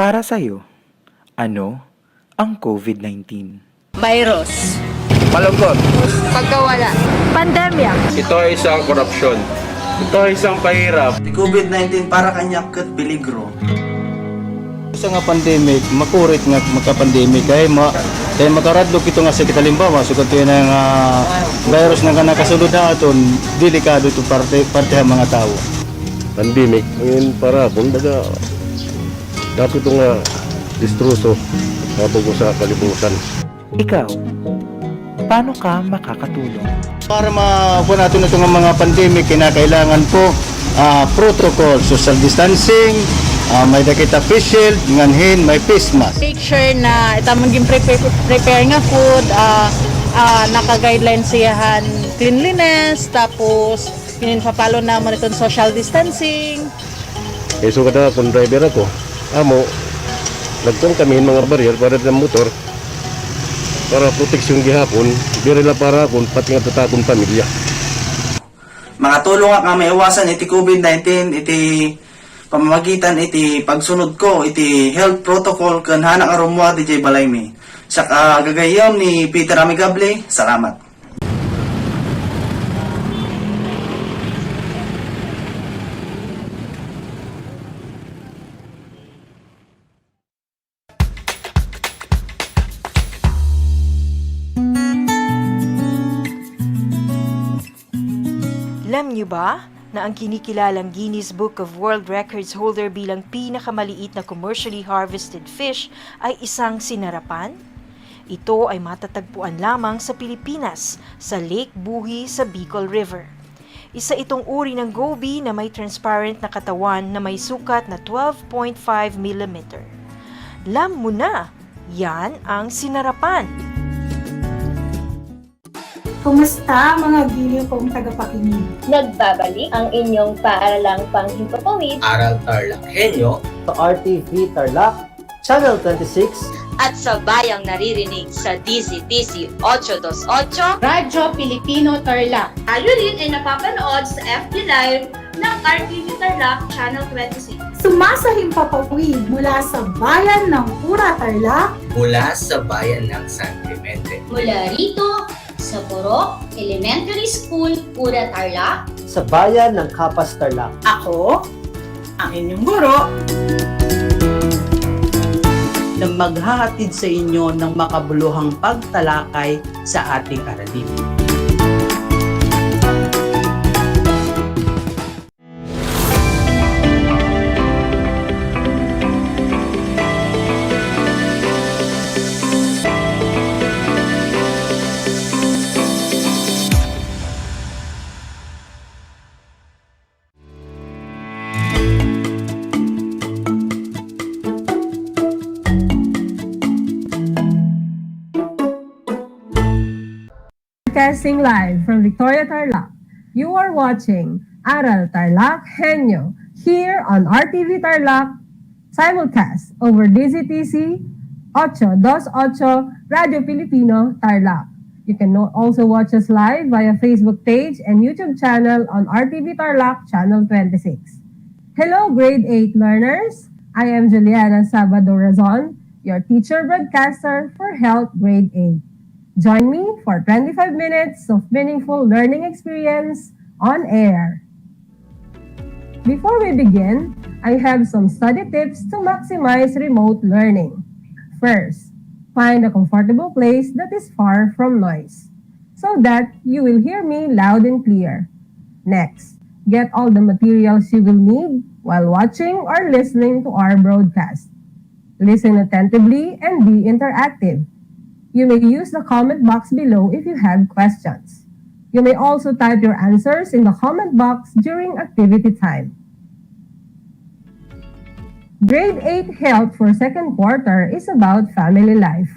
Para sa'yo, ano ang COVID-19? Virus. Malungkot. Pagkawala. Pandemya. Ito ay isang korupsyon. Ito ay isang pahirap. COVID-19 para kanyak kat peligro. Sa nga pandemic, makurit nga magka-pandemic kaya makaradlok ito nga sakit halimbawa so kanto yung virus na nakasulod na aton delikado ito parte ang mga tao. Pandemic ngayon para bundaga dapat ito nga distruso habang ko sa kalibutan. Ikaw, paano ka makakatulong? Para makuha natin ito nga mga pandemic, kinakailangan po protocol, social distancing, may dakita face shield, nganhin, may face mask. Make sure na ito maging prepare nga food, naka-guidelines siyahan cleanliness, tapos pinapalo naman itong social distancing. So kada kung driver ako, amo, nagtong kami mga barrier para ng motor para proteksyon gihapon, birila para akong pati nga tatakong pamilya. Mga tulong nga kami iwasan iti COVID-19, iti pamamagitan iti pagsunod ko, iti health protocol kan hana karumuha di jay balay mi. Sa gagayam ni Peter Amigable, salamat. Alam niyo ba na ang kinikilalang Guinness Book of World Records holder bilang pinakamaliit na commercially harvested fish ay isang sinarapan? Ito ay matatagpuan lamang sa Pilipinas, sa Lake Buhi sa Bicol River. Isa itong uri ng goby na may transparent na katawan na may sukat na 12.5 mm. Alam mo na, yan ang sinarapan. Kumusta mga giliw kong tagapakinig? Nagbabalik ang inyong paaralang panghimpapawid Aral TarlakHenyo Sa RTV Tarlac, Channel 26 at sa bayang naririnig sa DZTC 828 Radyo Pilipino Tarlac. Tayo rin ay napapanood sa FB Live ng RTV Tarlac Channel 26. Sumasahimpapawid mula sa bayan ng Pura Tarlac, mula sa bayan ng San Clemente. Mula rito sa Borok Elementary School, Pura Tarlac. Sa bayan ng Kapas Tarlac. Ako, ang inyong guro, na maghahatid sa inyo ng makabuluhang pagtalakay sa ating aralin. Broadcasting live from Victoria, Tarlac. You are watching Aral TarlakHenyo here on RTV Tarlac, simulcast over DZTC 828 Radio Filipino Tarlac. You can also watch us live via Facebook page and YouTube channel on RTV Tarlac Channel 26. Hello, grade 8 learners. I am Juliana Sabado Razon, your teacher broadcaster for Health Grade 8. Join me for 25 minutes of meaningful learning experience on air. Before we begin, I have some study tips to maximize remote learning. First, find a comfortable place that is far from noise so that you will hear me loud and clear. Next, get all the materials you will need while watching or listening to our broadcast. Listen attentively and be interactive. You may use the comment box below if you have questions. You may also type your answers in the comment box during activity time. Grade 8 Health for second quarter is about family life.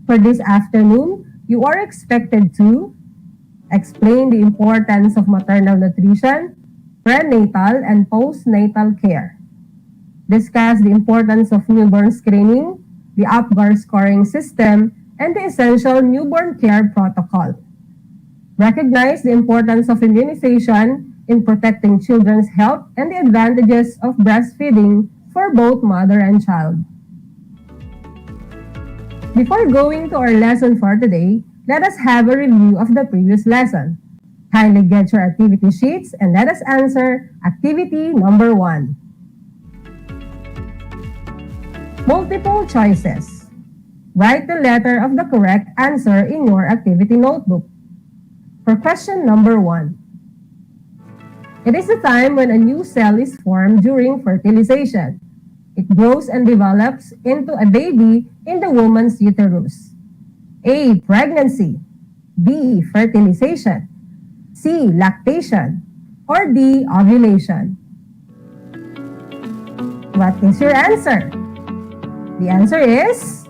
For this afternoon, you are expected to explain the importance of maternal nutrition, prenatal and postnatal care. Discuss the importance of newborn screening, the APGAR scoring system, and the essential newborn care protocol. Recognize the importance of immunization in protecting children's health and the advantages of breastfeeding for both mother and child. Before going to our lesson for today, let us have a review of the previous lesson. Kindly get your activity sheets and let us answer activity number 1. Multiple choices. Write the letter of the correct answer in your activity notebook. For question number 1. It is the time when a new cell is formed during fertilization. It grows and develops into a baby in the woman's uterus. A. Pregnancy. B. Fertilization. C. Lactation. Or D. Ovulation. What is your answer? The answer is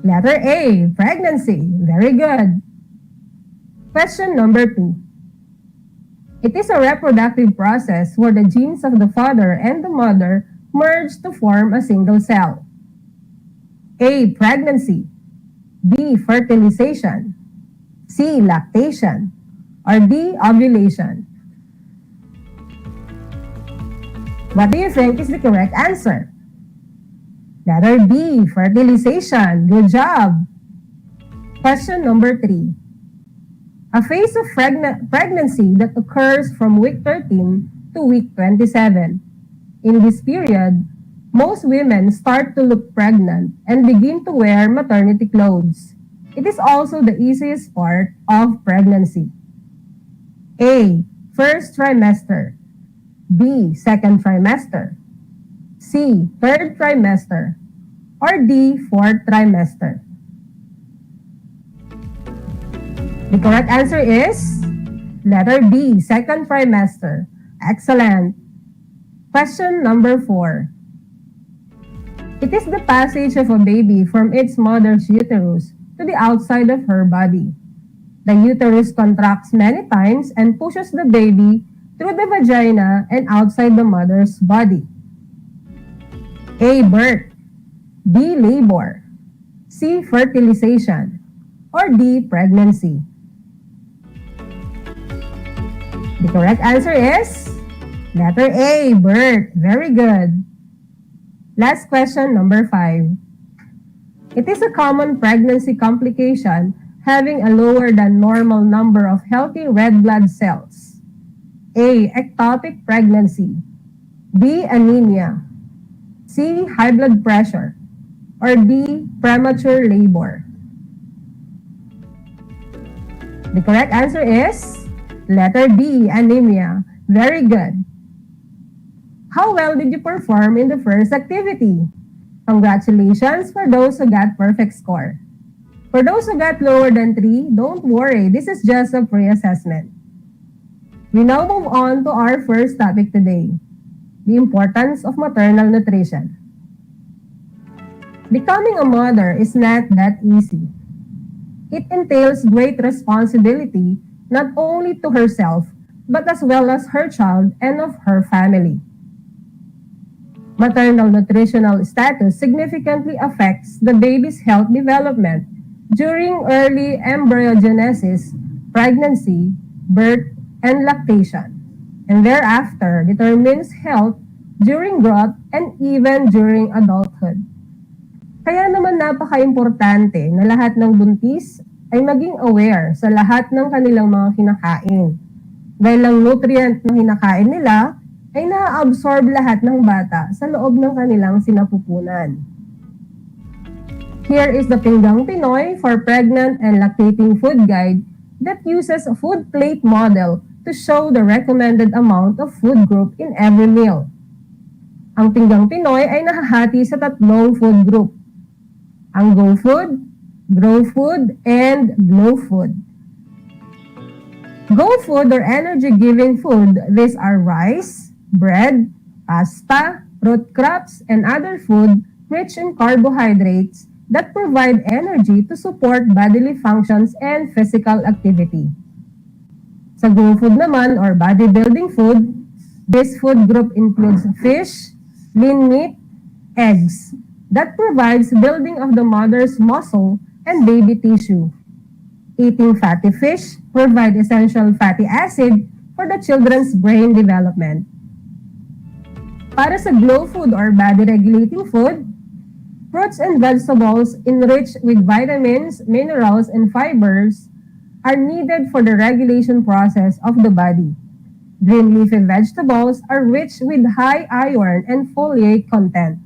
letter A. Pregnancy. Very good. Question number 2. It is a reproductive process where the genes of the father and the mother merge to form a single cell. A. Pregnancy. B. Fertilization. C. Lactation. Or D. Ovulation. What do you think is the correct answer? Letter B. Fertilization. Good job. Question number 3. A phase of pregnancy that occurs from week 13 to week 27. In this period, most women start to look pregnant and begin to wear maternity clothes. It is also the easiest part of pregnancy. A. First trimester. B. Second trimester. C. Third trimester. Or D. Fourth trimester. The correct answer is letter B. Second trimester. Excellent. Question number 4. It is the passage of a baby from its mother's uterus to the outside of her body. The uterus contracts many times and pushes the baby through the vagina and outside the mother's body. A. Birth. B. Labor. C. Fertilization. Or D. Pregnancy. The correct answer is letter A. Birth. Very good. Last question, number 5. It is a common pregnancy complication having a lower than normal number of healthy red blood cells. A. Ectopic pregnancy. B. Anemia. C. High blood pressure. Or D. Premature labor. The correct answer is letter B. Anemia. Very good. How well did you perform in the first activity? Congratulations for those who got perfect score. For those who got lower than 3, don't worry, this is just a pre-assessment. We now move on to our first topic today, the importance of maternal nutrition. Becoming a mother is not that easy. It entails great responsibility not only to herself, but as well as her child and of her family. Maternal nutritional status significantly affects the baby's health development during early embryogenesis, pregnancy, birth, and lactation, and thereafter determines health during growth and even during adulthood. Kaya naman napaka-importante na lahat ng buntis ay maging aware sa lahat ng kanilang mga kinakain. Dahil ang nutrient na kinakain nila ay na-absorb lahat ng bata sa loob ng kanilang sinapupunan. Here is the Pinggang Pinoy for Pregnant and Lactating Food Guide that uses a food plate model to show the recommended amount of food group in every meal. Ang Pinggang Pinoy ay nahahati sa 3 food group. Ang Go Food, Grow Food, and Glow Food. Go Food or energy-giving food, these are rice, bread, pasta, root crops, and other food rich in carbohydrates that provide energy to support bodily functions and physical activity. Sa Go Food naman or bodybuilding food, this food group includes fish, lean meat, eggs, that provides building of the mother's muscle and baby tissue. Eating fatty fish provide essential fatty acid for the children's brain development. Para sa glow food or body regulating food, Fruits and vegetables enriched with vitamins, minerals, and fibers are needed for the regulation process of the body. Green leafy vegetables are rich with high iron and folate content.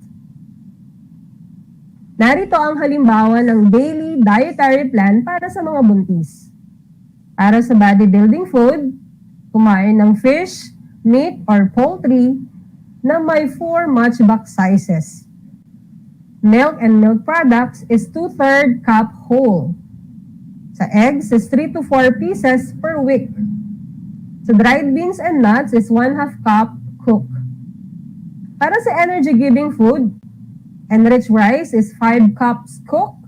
Narito ang halimbawa ng daily dietary plan para sa mga buntis. Para sa bodybuilding food, kumain ng fish, meat, or poultry na may 4 matchbox sizes. Milk and milk products is 2/3 cup whole. Sa eggs is 3 to 4 pieces per week. Sa dried beans and nuts is 1/2 cup cooked. Para sa energy-giving food, enriched rice is 5 cups cooked.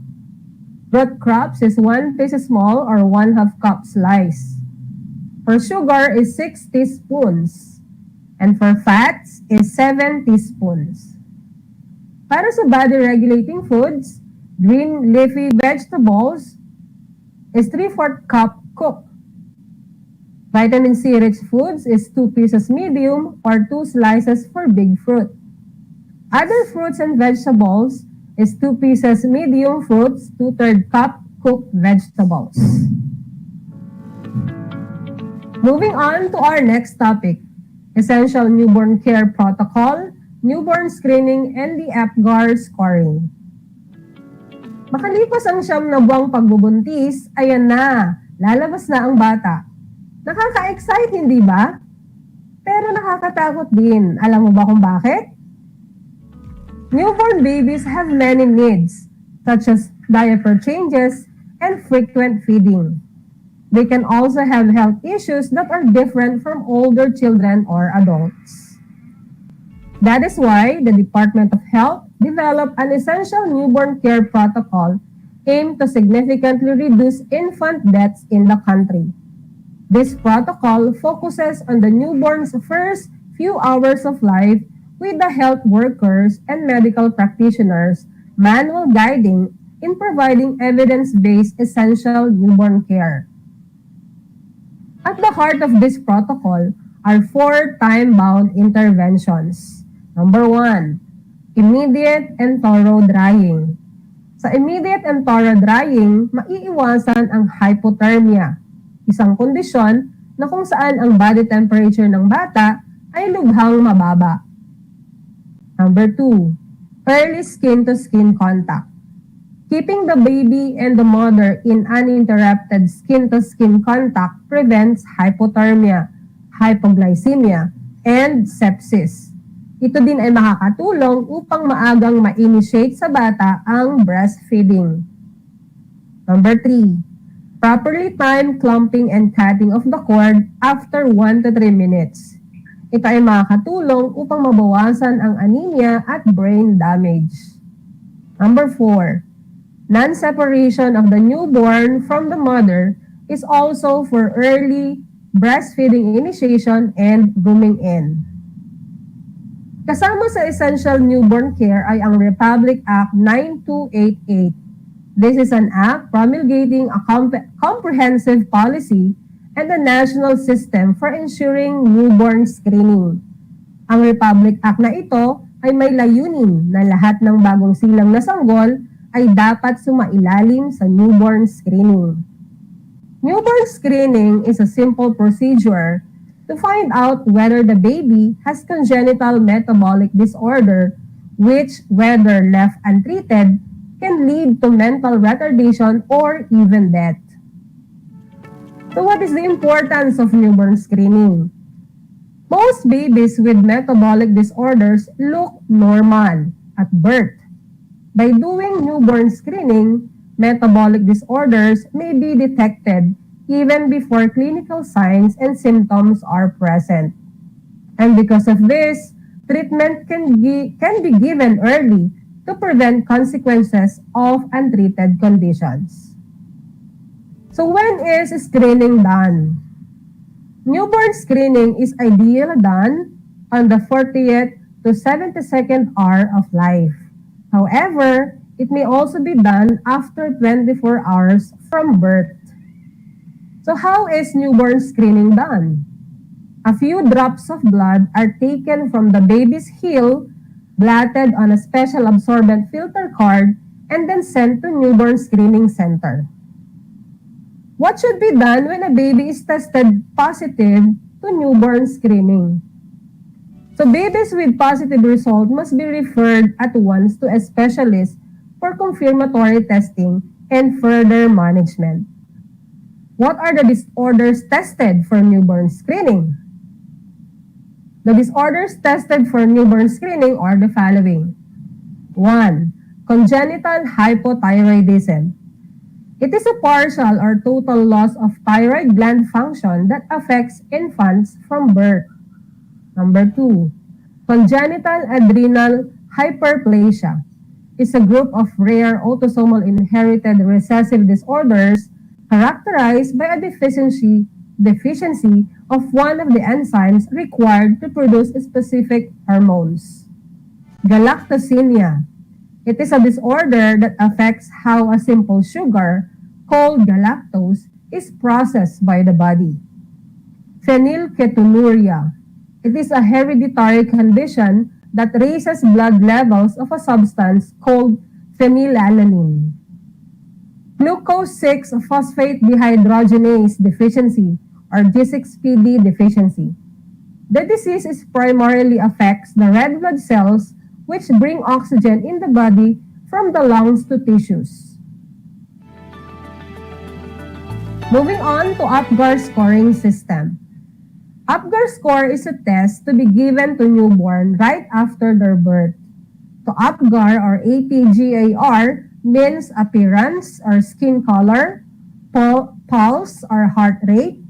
Root crops is 1 small or 1/2 cup slice. For sugar is 6 teaspoons. And for fats is 7 teaspoons. Para sa body-regulating foods, green leafy vegetables is 3/4 cup cooked. Vitamin C-rich foods is 2 pieces medium or 2 slices for big fruit. Other fruits and vegetables is 2 pieces medium fruits, 2/3 cup cooked vegetables. Moving on to our next topic, Essential Newborn Care Protocol, Newborn Screening, and the APGAR Scoring. Makalipas ang 9 na buwang pagbubuntis, ayan na, lalabas na ang bata. Nakaka-excite, hindi ba? Pero nakakatakot din. Alam mo ba kung bakit? Newborn babies have many needs, such as diaper changes and frequent feeding. They can also have health issues that are different from older children or adults. That is why the Department of Health developed an essential newborn care protocol aimed to significantly reduce infant deaths in the country. This protocol focuses on the newborn's first few hours of life with the health workers and medical practitioners manual guiding in providing evidence-based essential newborn care. At the heart of this protocol are 4 time-bound interventions. Number 1, immediate and thorough drying. Sa immediate and thorough drying, maiiwasan ang hypothermia, isang kondisyon na kung saan ang body temperature ng bata ay lubhang mababa. Number 2, early skin-to-skin contact. Keeping the baby and the mother in uninterrupted skin-to-skin contact prevents hypothermia, hypoglycemia, and sepsis. Ito din ay makakatulong upang maagang ma-initiate sa bata ang breastfeeding. Number 3, properly timed clumping and cutting of the cord after 1 to 3 minutes. Ito ay makakatulong upang mabawasan ang anemia at brain damage. Number 4, non-separation of the newborn from the mother is also for early breastfeeding initiation and grooming in. Kasama sa Essential Newborn Care ay ang Republic Act 9288. This is an act promulgating a comprehensive policy and the national system for ensuring newborn screening. Ang Republic Act na ito ay may layunin na lahat ng bagong silang na sanggol ay dapat sumailalim sa newborn screening. Newborn screening is a simple procedure to find out whether the baby has congenital metabolic disorder which, whether left untreated, can lead to mental retardation or even death. So what is the importance of newborn screening? Most babies with metabolic disorders look normal at birth. By doing newborn screening, metabolic disorders may be detected even before clinical signs and symptoms are present. And because of this, treatment can be given early to prevent consequences of untreated conditions. So when is screening done? Newborn screening is ideally done on the 40th to 72nd hour of life. However, it may also be done after 24 hours from birth. So how is newborn screening done? A few drops of blood are taken from the baby's heel blotted on a special absorbent filter card, and then sent to newborn screening center. What should be done when a baby is tested positive to newborn screening? So babies with positive result must be referred at once to a specialist for confirmatory testing and further management. What are the disorders tested for newborn screening? The disorders tested for newborn screening are the following. 1. Congenital hypothyroidism. It is a partial or total loss of thyroid gland function that affects infants from birth. Number 2. Congenital adrenal hyperplasia is a group of rare autosomal inherited recessive disorders characterized by a deficiency of one of the enzymes required to produce specific hormones. Galactosemia. It is a disorder that affects how a simple sugar, called galactose, is processed by the body. Phenylketonuria. It is a hereditary condition that raises blood levels of a substance called phenylalanine. Glucose 6-phosphate dehydrogenase deficiency or G6PD deficiency. The disease primarily affects the red blood cells which bring oxygen in the body from the lungs to tissues. Moving on to APGAR scoring system. APGAR score is a test to be given to newborn right after their birth. So APGAR or APGAR means appearance or skin color, pulse or heart rate,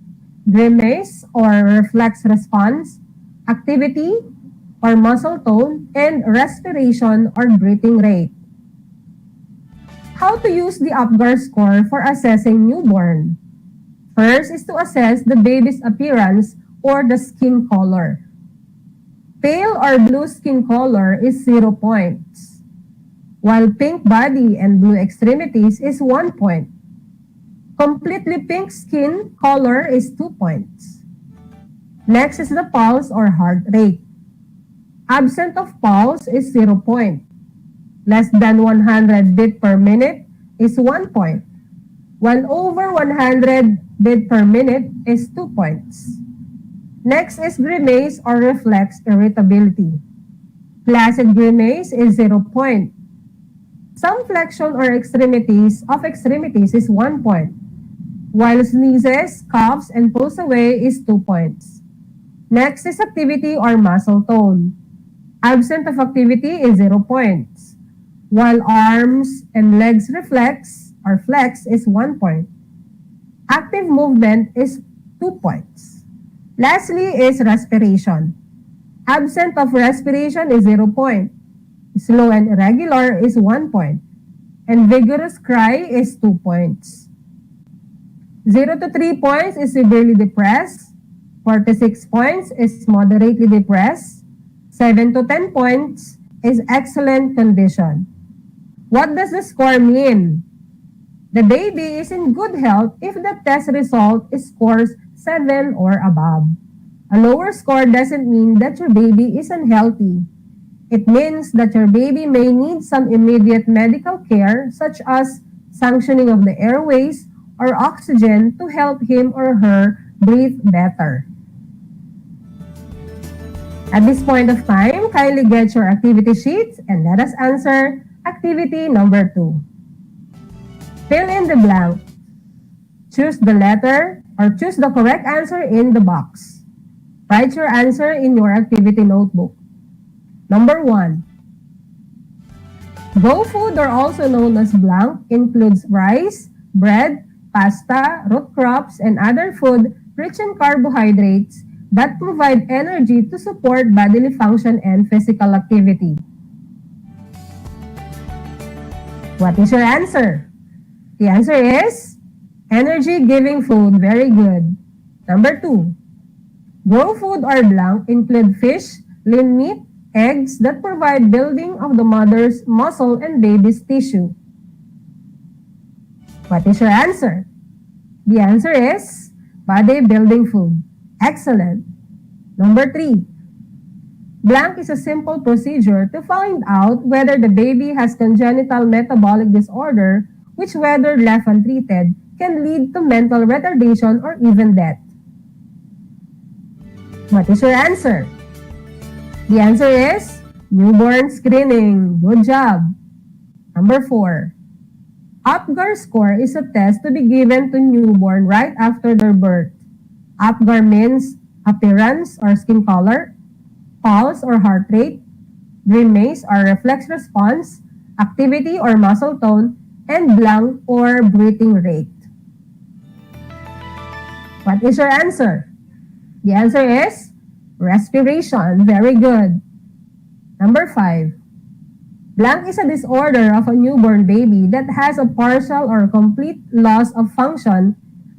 grimace or reflex response, activity or muscle tone, and respiration or breathing rate. How to use the APGAR score for assessing newborn? First is to assess the baby's appearance or the skin color. Pale or blue skin color is 0 points, while pink body and blue extremities is 1 point. Completely pink skin color is 2 points. Next is the pulse or heart rate. Absent of pulse is 0 point. Less than 100 beat per minute is 1 point, while over 100 beat per minute is 2 points. Next is grimace or reflex irritability. Placid grimace is 0 point. Some flexion or extremities is 1 point, while sneezes, coughs, and pulls away is 2 points. Next is activity or muscle tone. Absent of activity is 0 points, while arms and legs reflex or flex is 1 point. Active movement is 2 points. Lastly is respiration. Absent of respiration is 0 point. Slow and irregular is 1 point. And vigorous cry is 2 points. 0 to 3 points is severely depressed. 4 to 6 points is moderately depressed. 7 to 10 points is excellent condition. What does the score mean? The baby is in good health if the test result scores 7 or above. A lower score doesn't mean that your baby is unhealthy. It means that your baby may need some immediate medical care such as sanctioning of the airways or oxygen to help him or her breathe better. At this point of time, kindly get your activity sheets and let us answer activity number 2. Fill in the blank. Choose the letter or choose the correct answer in the box. Write your answer in your activity notebook. Number 1. Raw food, or also known as blank, includes rice, bread, pasta, root crops, and other food rich in carbohydrates that provide energy to support bodily function and physical activity. What is your answer? The answer is energy-giving food. Very good. Number 2. Raw food or blank include fish, lean meat, eggs that provide building of the mother's muscle and baby's tissue. What is your answer? The answer is body-building food. Excellent. Number 3. Blank is a simple procedure to find out whether the baby has congenital metabolic disorder, which whether left untreated, can lead to mental retardation or even death. What is your answer? The answer is newborn screening. Good job. Number 4. APGAR score is a test to be given to newborn right after their birth. APGAR means appearance or skin color, pulse or heart rate, dream maze or reflex response, activity or muscle tone, and blank or breathing rate. What is your answer? The answer is respiration. Very good. Number 5. Blank is a disorder of a newborn baby that has a partial or complete loss of function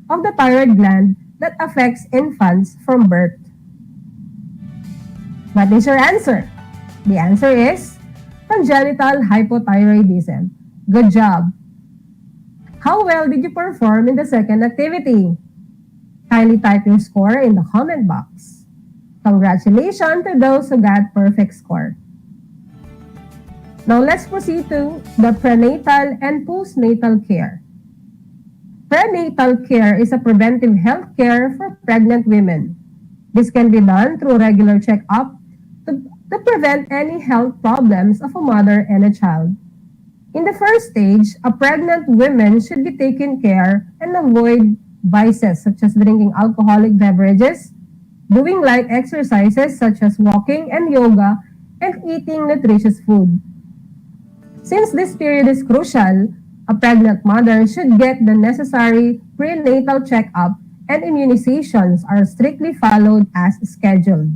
of the thyroid gland that affects infants from birth. What is your answer? The answer is congenital hypothyroidism. Good job. How well did you perform in the second activity? Kindly type your score in the comment box. Congratulations to those who got perfect score. Now let's proceed to the prenatal and postnatal care. Prenatal care is a preventive health care for pregnant women. This can be done through regular check-up to prevent any health problems of a mother and a child. In the first stage, a pregnant woman should be taken care and avoid vices such as drinking alcoholic beverages, doing light exercises such as walking and yoga, and eating nutritious food. Since this period is crucial, a pregnant mother should get the necessary prenatal checkup and immunizations are strictly followed as scheduled.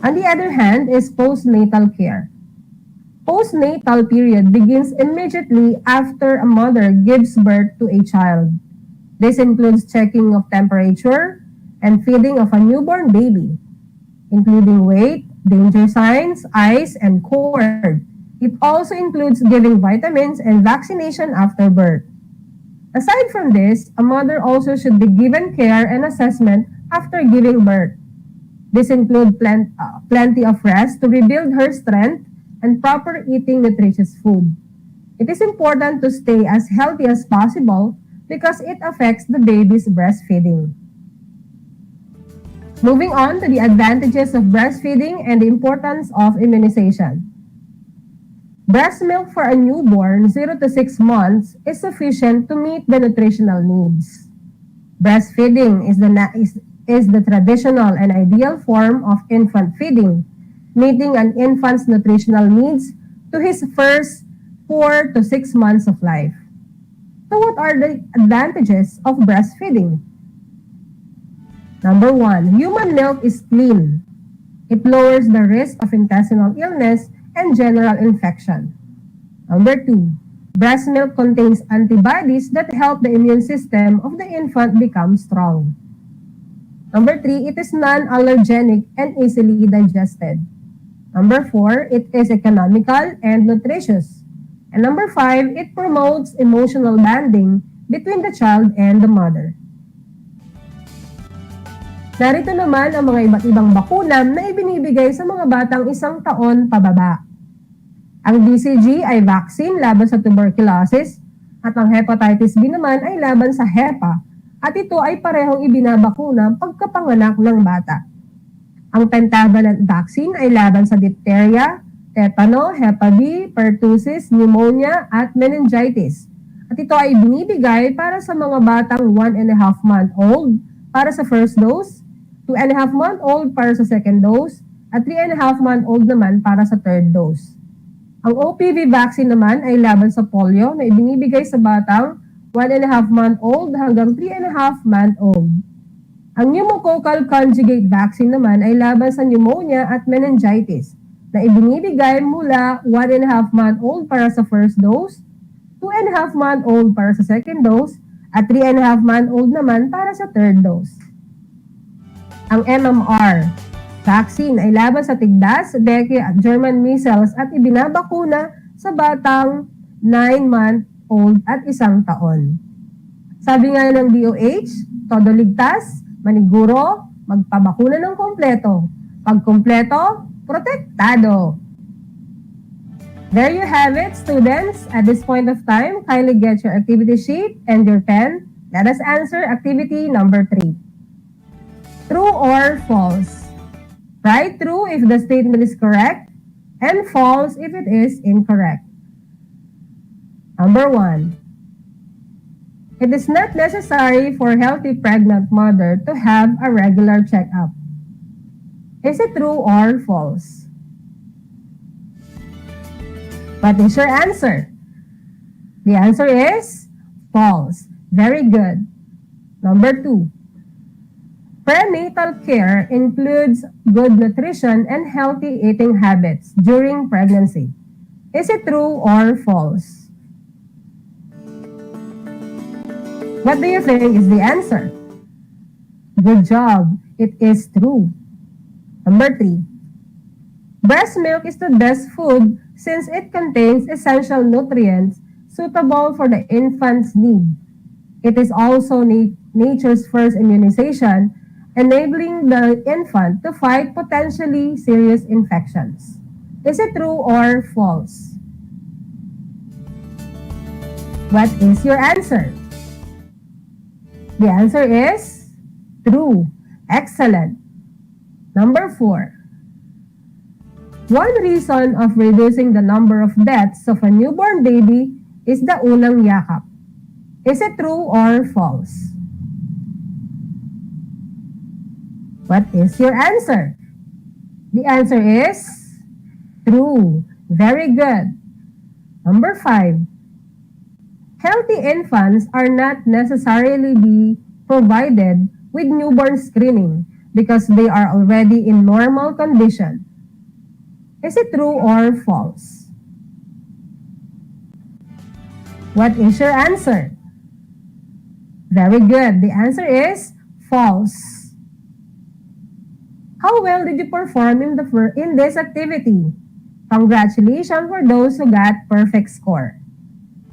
On the other hand is postnatal care. Postnatal period begins immediately after a mother gives birth to a child. This includes checking of temperature and feeding of a newborn baby, including weight, danger signs, eyes, and cord. It also includes giving vitamins and vaccination after birth. Aside from this, a mother also should be given care and assessment after giving birth. This includes plenty of rest to rebuild her strength and proper eating nutritious food. It is important to stay as healthy as possible because it affects the baby's breastfeeding. Moving on to the advantages of breastfeeding and the importance of immunization. Breast milk for a newborn 0 to 6 months is sufficient to meet the nutritional needs. Breastfeeding is the traditional and ideal form of infant feeding, meeting an infant's nutritional needs to his first 4 to 6 months of life. So what are the advantages of breastfeeding? Number 1, human milk is clean. It lowers the risk of intestinal illness and general infection. Number 2, breast milk contains antibodies that help the immune system of the infant become strong. Number 3, it is non-allergenic and easily digested. Number 4, it is economical and nutritious. And number 5, it promotes emotional bonding between the child and the mother. Narito naman ang mga iba't ibang bakuna na ibinibigay sa mga batang 1 taon pababa. Ang BCG ay vaccine laban sa tuberculosis at ang hepatitis B naman ay laban sa HEPA at ito ay parehong ibinabakuna pagkapanganak ng bata. Ang pentavalent vaccine ay laban sa diphtheria, tetano, Hepa B, pertussis, pneumonia at meningitis. At ito ay binibigay para sa mga batang 1.5-month-old para sa first dose, 2.5-month-old para sa second dose, at 3.5-month-old naman para sa third dose. Ang OPV vaccine naman ay laban sa polio na ibinibigay sa batang 1.5-month-old hanggang 3.5-month-old. Ang pneumococcal conjugate vaccine naman ay laban sa pneumonia at meningitis na ibinibigay mula 1.5-month-old para sa first dose, 2.5-month-old para sa second dose, at 3.5-month-old naman para sa third dose. Ang MMR vaccine ay laban sa tigdas, deke at German measles at ibinabakuna sa batang 9-month-old at 1 taon. Sabi nga ng DOH, todo ligtas, maniguro, magpabakuna ng kompleto. Pag kumpleto, protektado. There you have it, students. At this point of time, kindly get your activity sheet and your pen. Let us answer activity number 3. True or false? Write true if the statement is correct and false if it is incorrect. Number 1. It is not necessary for a healthy pregnant mother to have a regular checkup. Is it true or false? What is your answer? The answer is false. Very good. Number 2. Prenatal care includes good nutrition and healthy eating habits during pregnancy. Is it true or false? What do you think is the answer? Good job. It is true. Number 3. Breast milk is the best food since it contains essential nutrients suitable for the infant's need. It is also nature's first immunization, enabling the infant to fight potentially serious infections. Is it true or false? What is your answer? The answer is true. Excellent. Number 4. One reason of reducing the number of deaths of a newborn baby is the unang yakap. Is it true or false? What is your answer? The answer is true. Very good. Number 5. Healthy infants are not necessarily be provided with newborn screening because they are already in normal condition. Is it true or false? What is your answer? Very good. The answer is false. How well did you perform in this activity? Congratulations for those who got perfect score.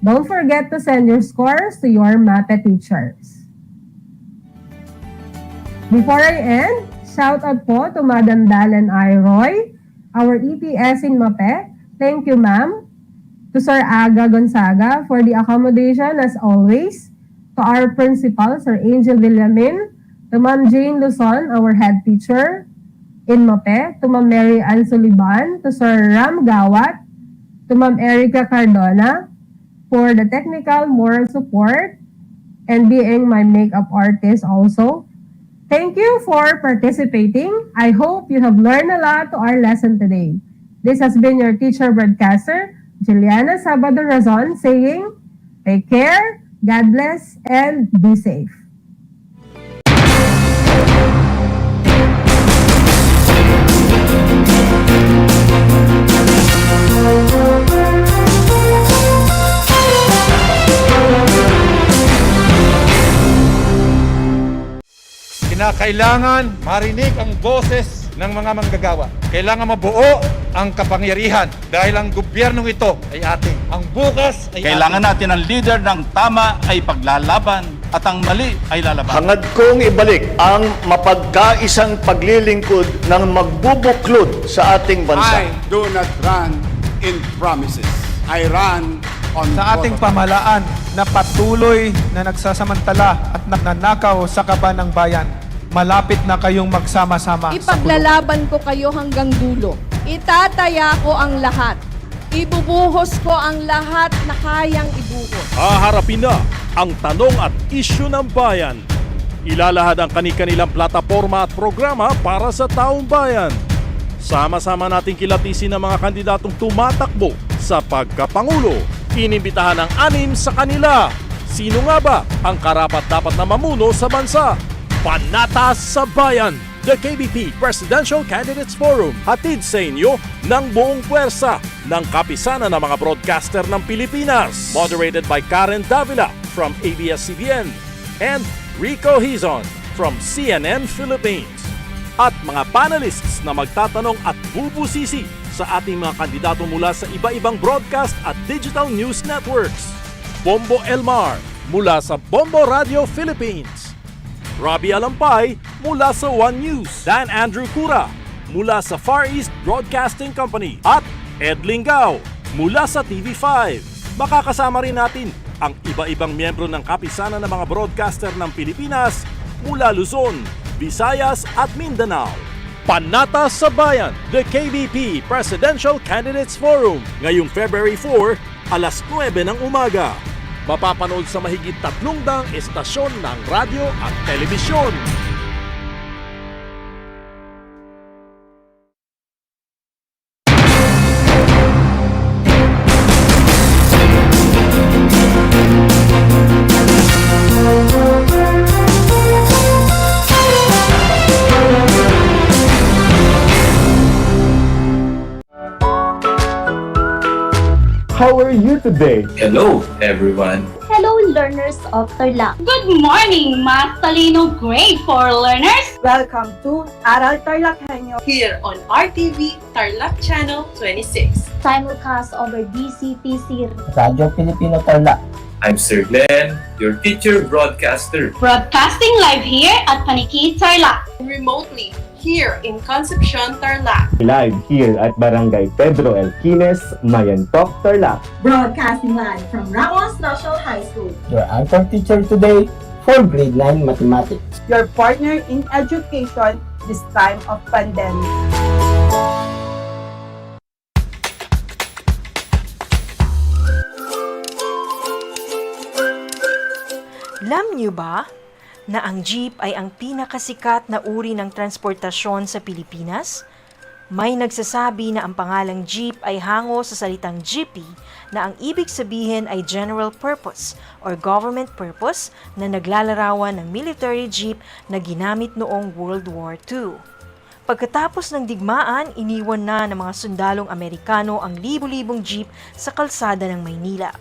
Don't forget to send your scores to your MAPE teachers. Before I end, shout out po to Madam Dalen I. Roy, our EPS in MAPE. Thank you, ma'am. To Sir Aga Gonzaga for the accommodation as always. To our principal, Sir Angel Villamin. To Ma'am Jane Luzon, our head teacher in MAPE. To Ma'am Mary Ann Suliban. To Sir Ram Gawat. To Ma'am Erica Cardona for the technical moral support and being my makeup artist also. Thank you for participating. I hope you have learned a lot to our lesson today. This has been your teacher broadcaster, Juliana Sabado Razon, saying, take care, God bless, and be safe. Kinakailangan marinig ang boses ng mga manggagawa. Kailangan mabuo ang kapangyarihan dahil ang gobyernong ito ay ating. Ang bukas ay kailangan ating. natin ang leader ng tama ay paglalaban at ang mali ay lalaban. Hangad kong ibalik ang mapagkaisang paglilingkod ng magbubuklod sa ating bansa. I do not run in promises. I run on sa ating pamahalaan na patuloy na nagsasamantala at nanakaw sa kaban ng bayan. Malapit na kayong magsama-sama. Ipaglalaban ko kayo hanggang dulo. Itataya ko ang lahat. Ibubuhos ko ang lahat na kayang ibuhos. Haharapin na ang tanong at isyu ng bayan. Ilalahad ang kani-kanilang plataporma at programa para sa taong bayan. Sama-sama nating kilatisin ang mga kandidatong tumatakbo sa pagkapangulo. Inimbitahan ang 6 sa kanila. Sino nga ba ang karapat-dapat na mamuno sa bansa? Panatas sa Bayan, the KBP Presidential Candidates Forum, hatid sa inyo ng buong puwersa ng kapisanan ng mga broadcaster ng Pilipinas. Moderated by Karen Davila from ABS-CBN and Rico Hizon from CNN Philippines. At mga panelists na magtatanong at bubusisi sa ating mga kandidato mula sa iba-ibang broadcast at digital news networks. Bombo Elmar mula sa Bombo Radio Philippines. Robbie Alampay mula sa One News. Dan Andrew Cura mula sa Far East Broadcasting Company at Ed Lingao mula sa TV5. Makakasama rin natin ang iba-ibang miyembro ng kapisanan ng mga broadcaster ng Pilipinas mula Luzon, Visayas at Mindanao. Panata sa Bayan, the KBP Presidential Candidates Forum, ngayong February 4, alas 9 ng umaga. Mapapanood sa mahigit 300 estasyon ng radyo at telebisyon. How are you today? Hello, everyone. Hello, learners of Tarlac. Good morning, Mas Talino Grade 4 learners! Welcome to Aral TarlakHenyo Here on RTV Tarlac Channel 26. Simulcast over DCTC. Radyo Pilipino Tarlac. I'm Sir Glenn, your teacher broadcaster. Broadcasting live here at Paniki Tarlac. Remotely here in Concepcion, Tarlac. Live here at Barangay Pedro Elquines, Mayantok, Tarlac. Broadcasting live from Ramos National High School. Your anchor teacher today for grade 9 mathematics. Your partner in education this time of pandemic. Alam niyo ba na ang jeep ay ang pinakasikat na uri ng transportasyon sa Pilipinas? May nagsasabi na ang pangalang jeep ay hango sa salitang jeepy na ang ibig sabihin ay general purpose or government purpose na naglalarawan ng military jeep na ginamit noong World War II. Pagkatapos ng digmaan, iniwan na ng mga sundalong Amerikano ang libu-libong jeep sa kalsada ng Maynila.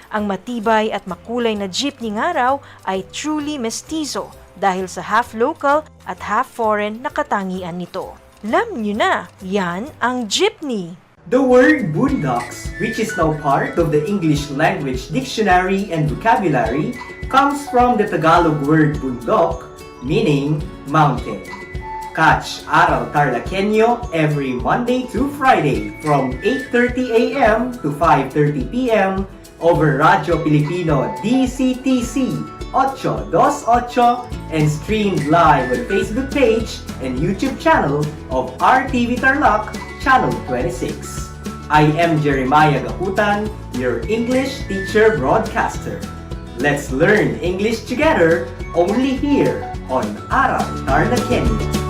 Ang matibay at makulay na jeepney nga raw ay truly mestizo dahil sa half local at half foreign na katangian nito. Alam nyo na, yan ang jeepney. The word boondocks, which is now part of the English Language Dictionary and Vocabulary, comes from the Tagalog word bundok, meaning mountain. Catch Aral TarlakHenyo every Monday through Friday from 8:30 a.m. to 5:30 p.m. over Radio Filipino DCTC 828 and streamed live on Facebook page and YouTube channel of RTV Tarlac Channel 26. I am Jeremiah Gakutan, your English teacher broadcaster. Let's learn English together only here on Aral TarlakHenyo.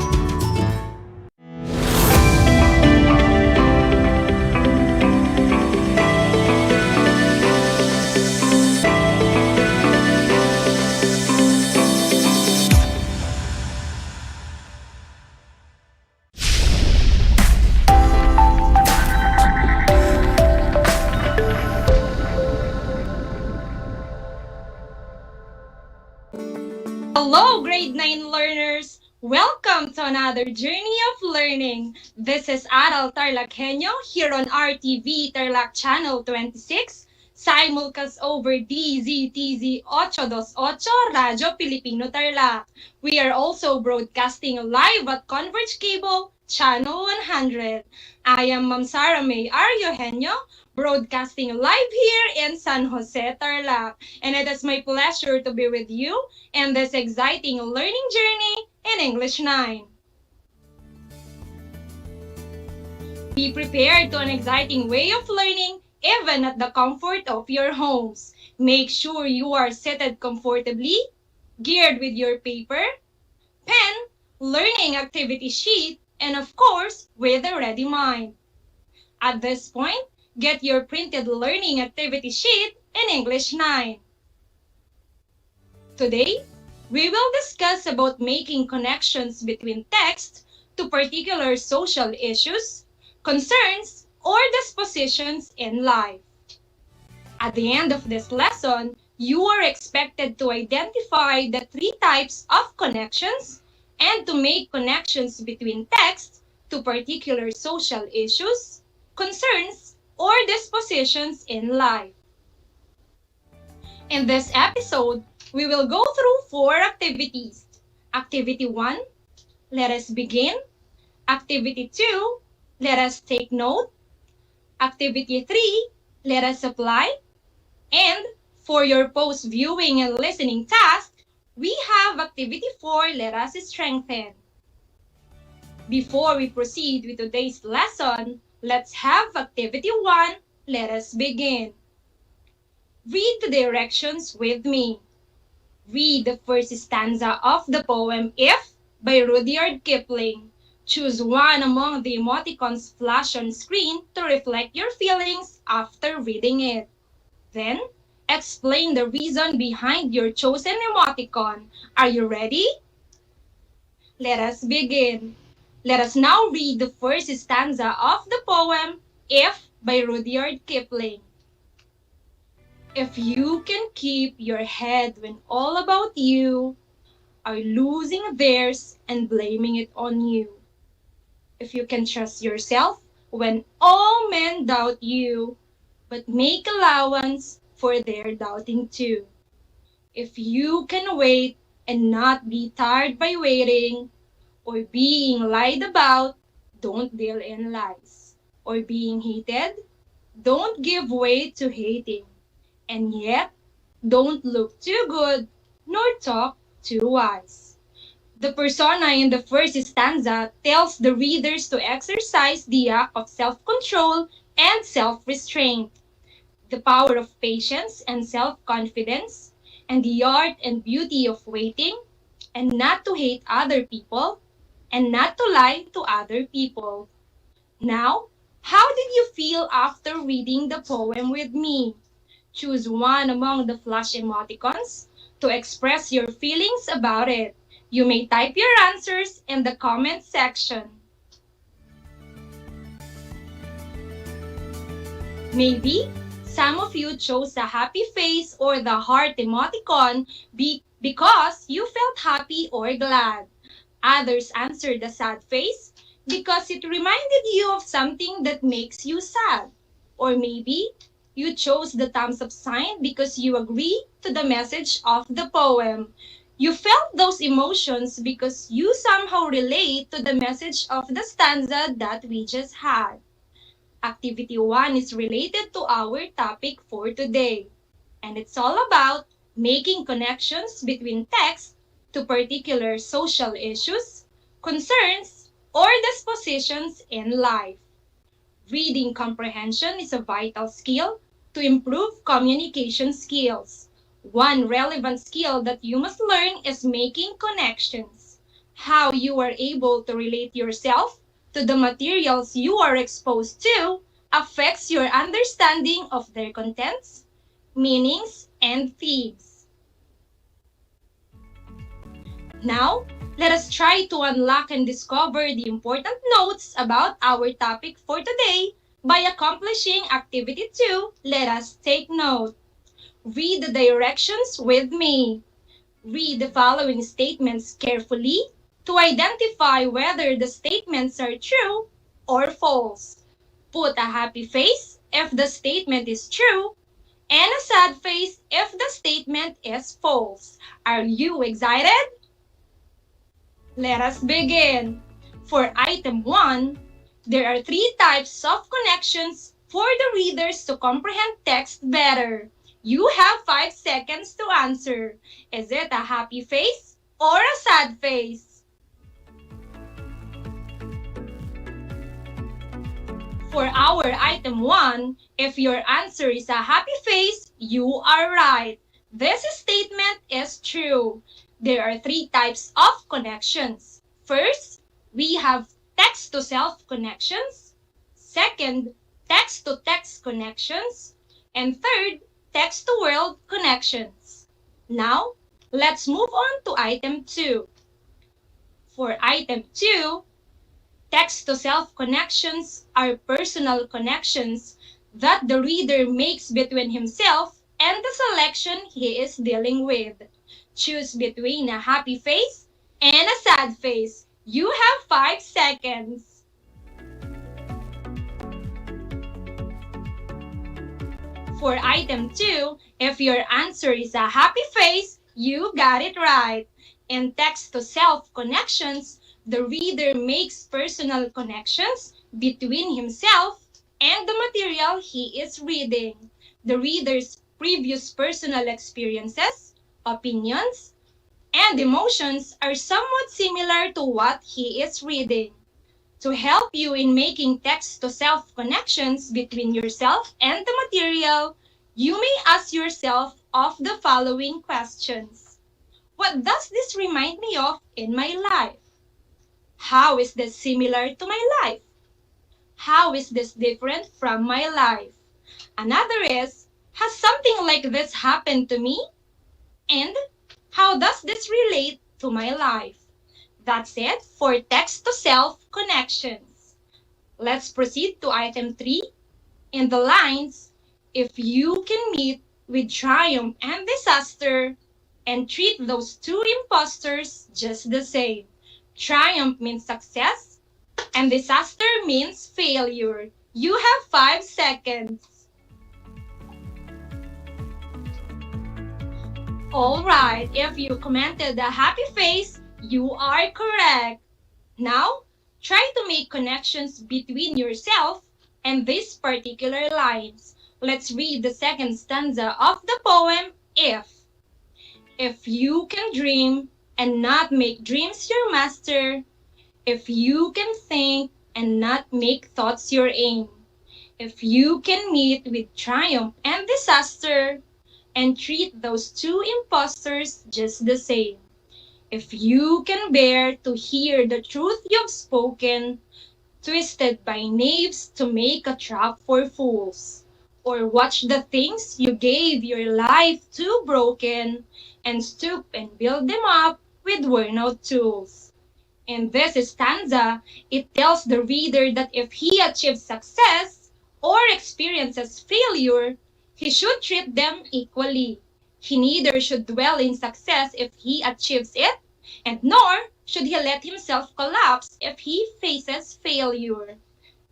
Hello, grade 9 learners! Welcome to another journey of learning. This is Aral TarlakHenyo here on RTV Tarlac Channel 26, simulcast over DZTZ 828 Radio Filipino Tarlac. We are also broadcasting live at Converge Cable Channel 100. I am Ma'am Sara May HENYO, broadcasting live here in San Jose, Tarlac. And it is my pleasure to be with you in this exciting learning journey in English 9. Be prepared to an exciting way of learning even at the comfort of your homes. Make sure you are seated comfortably, geared with your paper, pen, learning activity sheet, and of course, with a ready mind. At this point, get your printed learning activity sheet in English 9. Today, we will discuss about making connections between text to particular social issues, concerns, or dispositions in life. At the end of this lesson, you are expected to identify the 3 types of connections and to make connections between text to particular social issues, concerns, or dispositions in life. In this episode, we will go through 4 activities. Activity 1, let us begin. Activity 2, let us take note. Activity 3, let us apply. And for your post-viewing and listening task, we have Activity 4, let us strengthen. Before we proceed with today's lesson, let's have Activity 1, let us begin. Read the directions with me. Read the first stanza of the poem If by Rudyard Kipling. Choose one among the emoticons flashed on screen to reflect your feelings after reading it. Then, explain the reason behind your chosen emoticon. Are you ready? Let us begin. Let us now read the first stanza of the poem If by Rudyard Kipling. If you can keep your head when all about you are losing theirs and blaming it on you. If you can trust yourself when all men doubt you, but make allowance for their doubting too. If you can wait and not be tired by waiting, or being lied about, don't deal in lies. Or being hated, don't give way to hating. And yet, don't look too good, nor talk too wise. The persona in the first stanza tells the readers to exercise the act of self-control and self-restraint, the power of patience and self-confidence, and the art and beauty of waiting, and not to hate other people, and not to lie to other people. Now, how did you feel after reading the poem with me? Choose one among the flash emoticons to express your feelings about it. You may type your answers in the comment section. Maybe some of you chose a happy face or the heart emoticon because you felt happy or glad. Others answered the sad face because it reminded you of something that makes you sad. Or maybe you chose the thumbs up sign because you agree to the message of the poem. You felt those emotions because you somehow relate to the message of the stanza that we just had. Activity 1 is related to our topic for today, and it's all about making connections between text to particular social issues, concerns, or dispositions in life. Reading comprehension is a vital skill to improve communication skills. One relevant skill that you must learn is making connections. How you are able to relate yourself to the materials you are exposed to affects your understanding of their contents, meanings, and themes. Now, let us try to unlock and discover the important notes about our topic for today by accomplishing Activity 2, let us take note. Read the directions with me. Read the following statements carefully to identify whether the statements are true or false. Put a happy face if the statement is true and a sad face if the statement is false. Are you excited? Let us begin. For item 1, there are 3 types of connections for the readers to comprehend text better. You have 5 seconds to answer. Is it a happy face or a sad face? For our item 1, if your answer is a happy face, you are right. This statement is true. There are 3 types of connections. First, we have text-to-self connections. Second, text-to-text connections. And third, text-to-world connections. Now, let's move on to item 2. For item 2, text-to-self connections are personal connections that the reader makes between himself and the selection he is dealing with. Choose between a happy face and a sad face. You have 5 seconds. For item 2, if your answer is a happy face, you got it right. In text-to-self connections, the reader makes personal connections between himself and the material he is reading. The reader's previous personal experiences, opinions, and emotions are somewhat similar to what he is reading. To help you in making text-to-self connections between yourself and the material, you may ask yourself of the following questions. What does this remind me of in my life? How is this similar to my life? How is this different from my life? Another is, has something like this happened to me? And how does this relate to my life? That's it for text-to-self connections. Let's proceed to item 3. In the lines, if you can meet with triumph and disaster and treat those two imposters just the same. Triumph means success and disaster means failure. You have 5 seconds. Alright, if you commented a happy face, you are correct. Now, try to make connections between yourself and these particular lines. Let's read the second stanza of the poem, If. If you can dream and not make dreams your master, if you can think and not make thoughts your aim, if you can meet with triumph and disaster and treat those two imposters just the same, if you can bear to hear the truth you've spoken, twisted by knaves to make a trap for fools, or watch the things you gave your life to broken, and stoop and build them up with worn-out tools. In this stanza, it tells the reader that if he achieves success or experiences failure, he should treat them equally. He neither should dwell in success if he achieves it, and nor should he let himself collapse if he faces failure.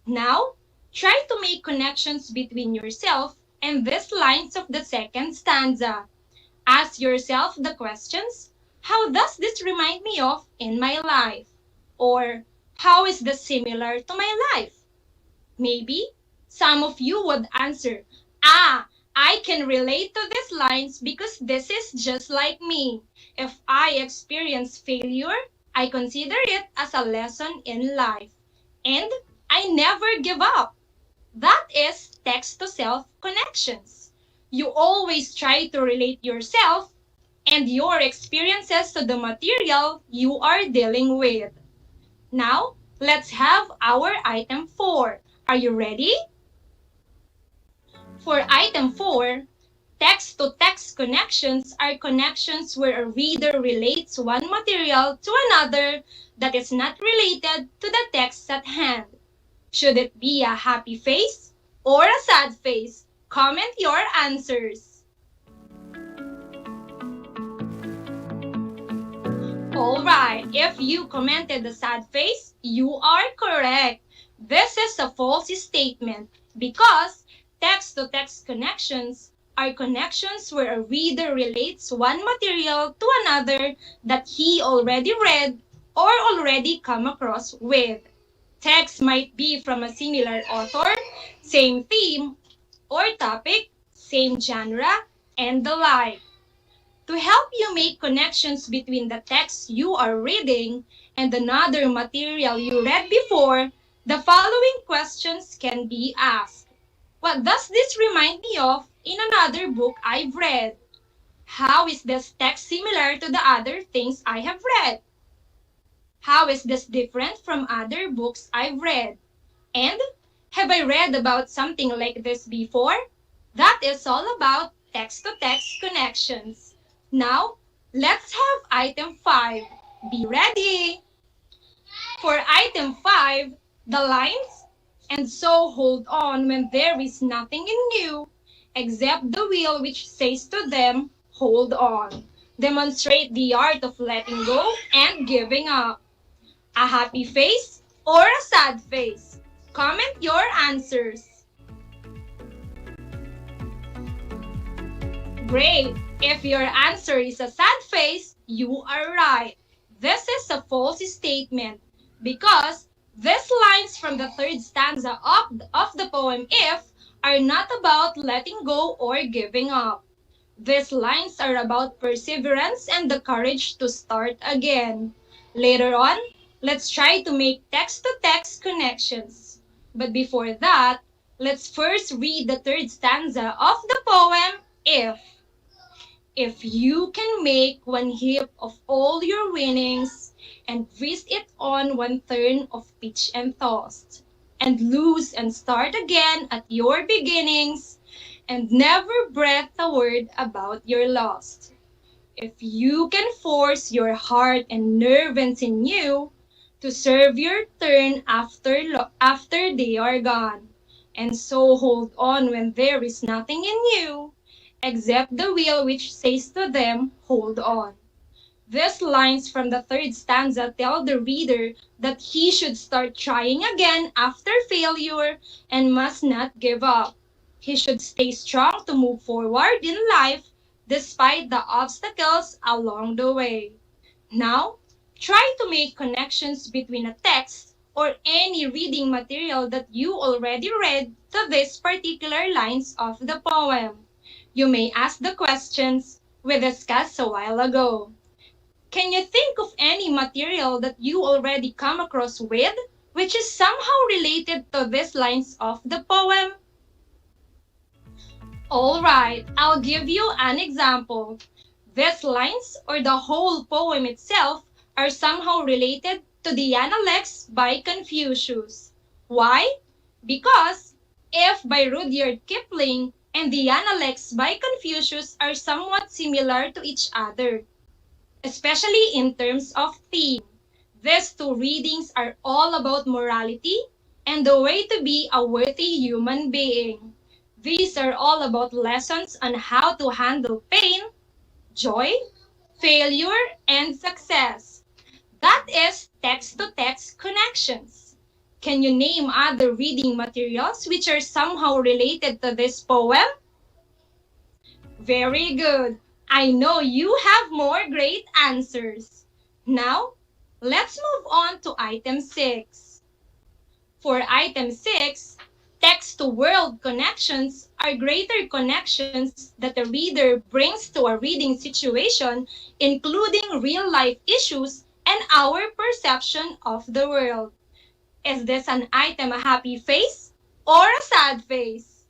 Now, try to make connections between yourself and these lines of the second stanza. Ask yourself the questions, how does this remind me of in my life? Or, how is this similar to my life? Maybe some of you would answer, I can relate to these lines because this is just like me. If I experience failure, I consider it as a lesson in life. And I never give up. That is text-to-self connections. You always try to relate yourself and your experiences to the material you are dealing with. Now, let's have our item 4. Are you ready? For item 4, text-to-text connections are connections where a reader relates one material to another that is not related to the text at hand. Should it be a happy face or a sad face? Comment your answers. Alright, if you commented the sad face, you are correct. This is a false statement because text-to-text connections are connections where a reader relates one material to another that he already read or already come across with. Text might be from a similar author, same theme, or topic, same genre, and the like. To help you make connections between the text you are reading and another material you read before, the following questions can be asked. What does this remind me of in another book I've read? How is this text similar to the other things I have read? How is this different from other books I've read? And have I read about something like this before? That is all about text-to-text connections. Now, let's have item 5. Be ready! For item 5, the lines, and so hold on when there is nothing in you, except the will which says to them, hold on. Demonstrate the art of letting go and giving up. A happy face or a sad face? Comment your answers. Great! If your answer is a sad face, you are right. This is a false statement because these lines from the third stanza of the poem If are not about letting go or giving up. These lines are about perseverance and the courage to start again. Later on, let's try to make text-to-text connections. But before that, let's first read the third stanza of the poem If. If you can make one heap of all your winnings and twist it on one turn of pitch and toss, and lose and start again at your beginnings, and never breath a word about your loss. If you can force your heart and nerve and sinew to serve your turn after they are gone, and so hold on when there is nothing in you, except the will which says to them, hold on. These lines from the third stanza tell the reader that he should start trying again after failure and must not give up. He should stay strong to move forward in life despite the obstacles along the way. Now, try to make connections between a text or any reading material that you already read to these particular lines of the poem. You may ask the questions we discussed a while ago. Can you think of any material that you already come across with, which is somehow related to these lines of the poem? Alright, I'll give you an example. These lines, or the whole poem itself, are somehow related to the Analects by Confucius. Why? Because If by Rudyard Kipling and the Analects by Confucius are somewhat similar to each other, especially in terms of theme. These two readings are all about morality and the way to be a worthy human being. These are all about lessons on how to handle pain, joy, failure, and success. That is text-to-text connections. Can you name other reading materials which are somehow related to this poem? Very good. I know you have more great answers. Now, let's move on to item 6. For item 6, text-to-world connections are greater connections that the reader brings to a reading situation, including real-life issues and our perception of the world. Is this an item a happy face or a sad face?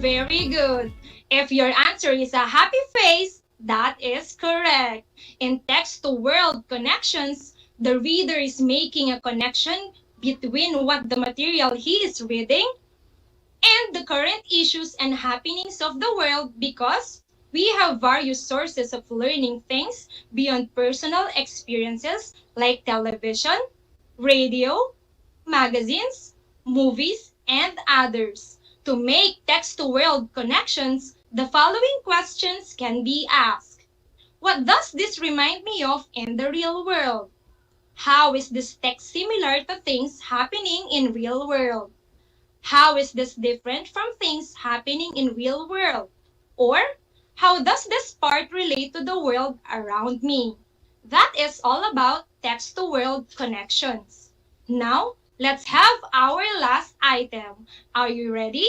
Very good. If your answer is a happy face, that is correct. In text-to-world connections, the reader is making a connection between what the material he is reading and the current issues and happenings of the world, because we have various sources of learning things beyond personal experiences like television, radio, magazines, movies, and others. To make text-to-world connections, the following questions can be asked. What does this remind me of in the real world? How is this text similar to things happening in real world? How is this different from things happening in real world? Or, how does this part relate to the world around me? That is all about text-to-world connections. Now, let's have our last item. Are you ready?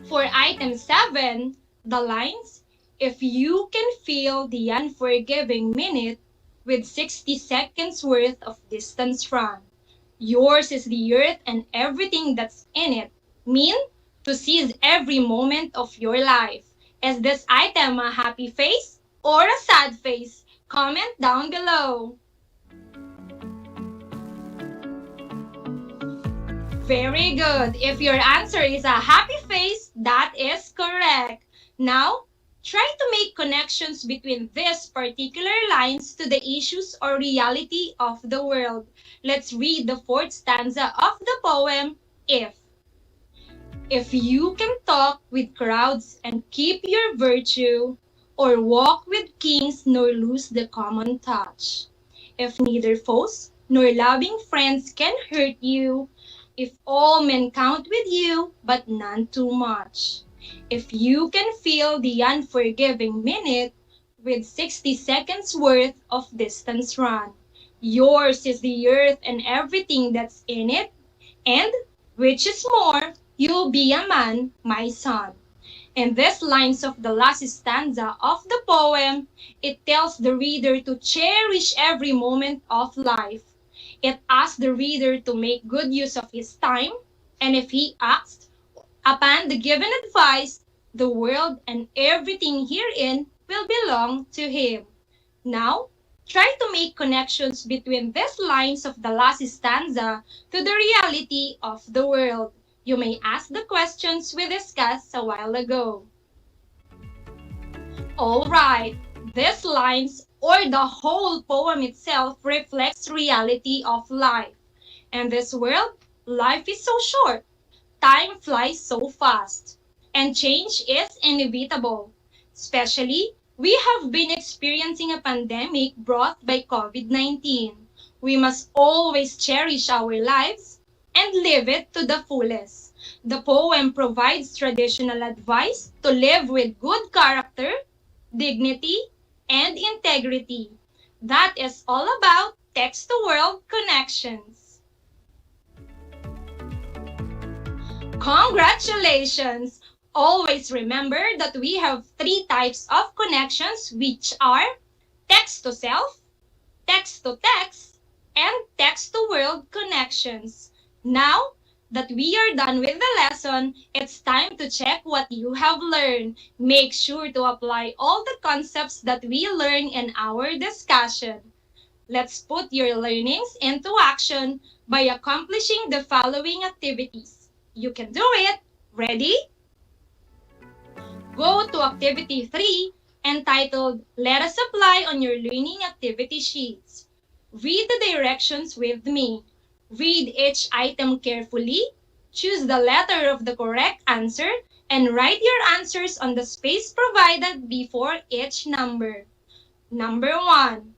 For item 7, the lines, if you can feel the unforgiving minute with 60 seconds worth of distance from, yours is the earth and everything that's in it, mean to seize every moment of your life. Is this item a happy face or a sad face? Comment down below. Very good. If your answer is a happy face, that is correct. Now, try to make connections between these particular lines to the issues or reality of the world. Let's read the fourth stanza of the poem, If. If you can talk with crowds and keep your virtue, or walk with kings nor lose the common touch. If neither foes nor loving friends can hurt you, if all men count with you, but none too much. If you can feel the unforgiving minute with 60 seconds worth of distance run. Yours is the earth and everything that's in it, and, which is more, you'll be a man, my son. In these lines of the last stanza of the poem, it tells the reader to cherish every moment of life. It asks the reader to make good use of his time, and if he acts upon the given advice, the world and everything herein will belong to him. Now, try to make connections between these lines of the last stanza to the reality of the world. You may ask the questions we discussed a while ago. Alright, these lines or the whole poem itself reflects reality of life. In this world, life is so short, time flies so fast, and change is inevitable. Especially, we have been experiencing a pandemic brought by COVID-19. We must always cherish our lives and live it to the fullest. The poem provides traditional advice to live with good character, dignity, and integrity. That is all about text-to-world connections. Congratulations! Always remember that we have 3 types of connections, which are text-to-self, text-to-text, and text-to-world connections. Now that we are done with the lesson, it's time to check what you have learned. Make sure to apply all the concepts that we learned in our discussion. Let's put your learnings into action by accomplishing the following activities. You can do it. Ready? Go to Activity 3 entitled Let Us Apply on Your Learning Activity Sheets. Read the directions with me. Read each item carefully, choose the letter of the correct answer, and write your answers on the space provided before each number. Number 1.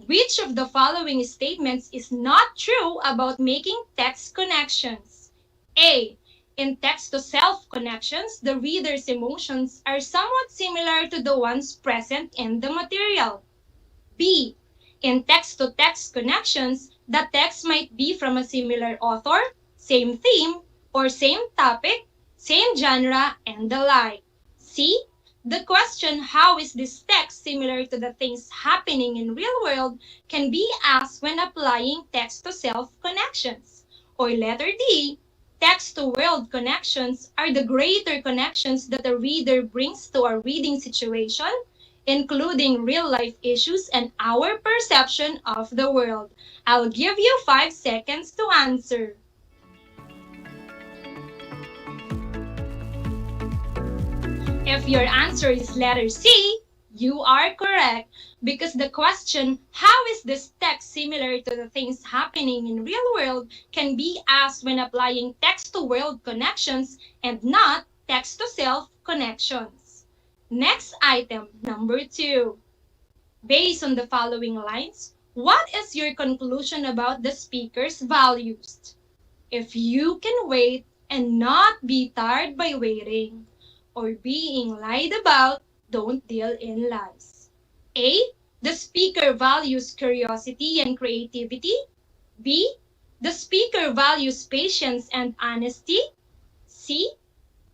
Which of the following statements is not true about making text connections? A. In text-to-self connections, the reader's emotions are somewhat similar to the ones present in the material. B. In text-to-text connections, the text might be from a similar author, same theme, or same topic, same genre, and the like. C. The question, how is this text similar to the things happening in real world, can be asked when applying text-to-self connections. Or letter D. Text-to-world connections are the greater connections that a reader brings to a reading situation, including real-life issues and our perception of the world. I'll give you 5 seconds to answer. If your answer is letter C, you are correct, because the question, how is this text similar to the things happening in real world, can be asked when applying text-to-world connections and not text-to-self connections. Next item, number 2. Based on the following lines, what is your conclusion about the speaker's values? If you can wait and not be tired by waiting, or being lied about, don't deal in lies. A. The speaker values curiosity and creativity. B. The speaker values patience and honesty. C.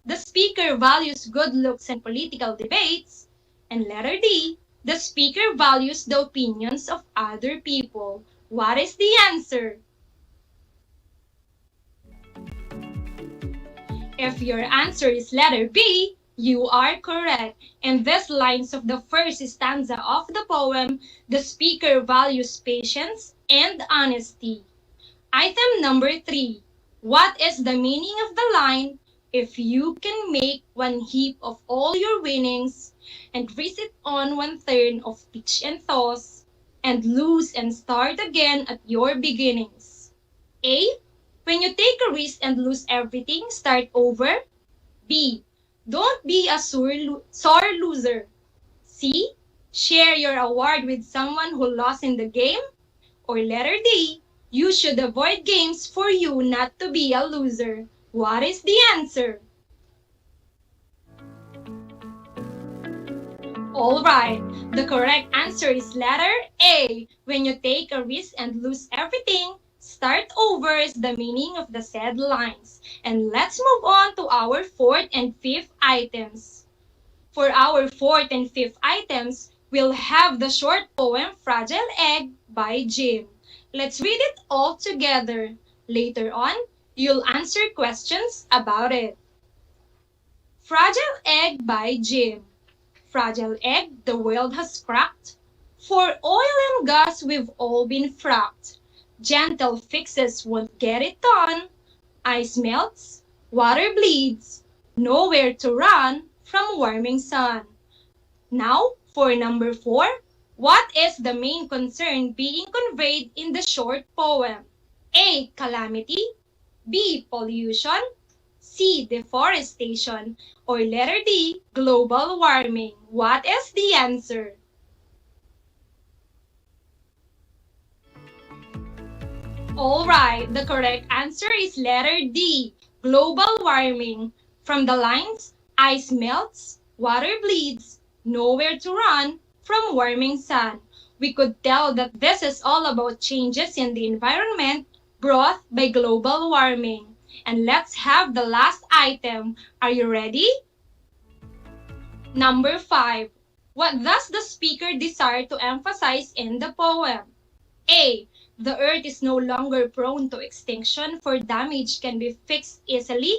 The speaker values good looks and political debates. And letter D. The speaker values the opinions of other people. What is the answer? If your answer is letter B, you are correct. In these lines of the first stanza of the poem, the speaker values patience and honesty. Item number 3. What is the meaning of the line, if you can make one heap of all your winnings, and visit on 1/3 of pitch and toss, and lose and start again at your beginnings? A. When you take a risk and lose everything, start over. B. Don't be a sore loser. C. Share your award with someone who lost in the game. Or letter D. You should avoid games for you not to be a loser. What is the answer? Alright, the correct answer is letter A. When you take a risk and lose everything, start over is the meaning of the said lines. And let's move on to our fourth and fifth items. For our fourth and fifth items, we'll have the short poem Fragile Egg by Jim. Let's read it all together. Later on, you'll answer questions about it. Fragile Egg by Jim. Fragile egg the world has cracked. For oil and gas we've all been fracked. Gentle fixes won't get it done. Ice melts, water bleeds, nowhere to run from warming sun. Now, for number 4, what is the main concern being conveyed in the short poem? A. Calamity. B. Pollution. C. Deforestation. Or letter D. Global warming. What is the answer? Alright, the correct answer is letter D. Global warming. From the lines, ice melts, water bleeds, nowhere to run from warming sun. We could tell that this is all about changes in the environment brought by global warming. And let's have the last item. Are you ready? Number 5. What does the speaker desire to emphasize in the poem? A. The earth is no longer prone to extinction, for damage can be fixed easily.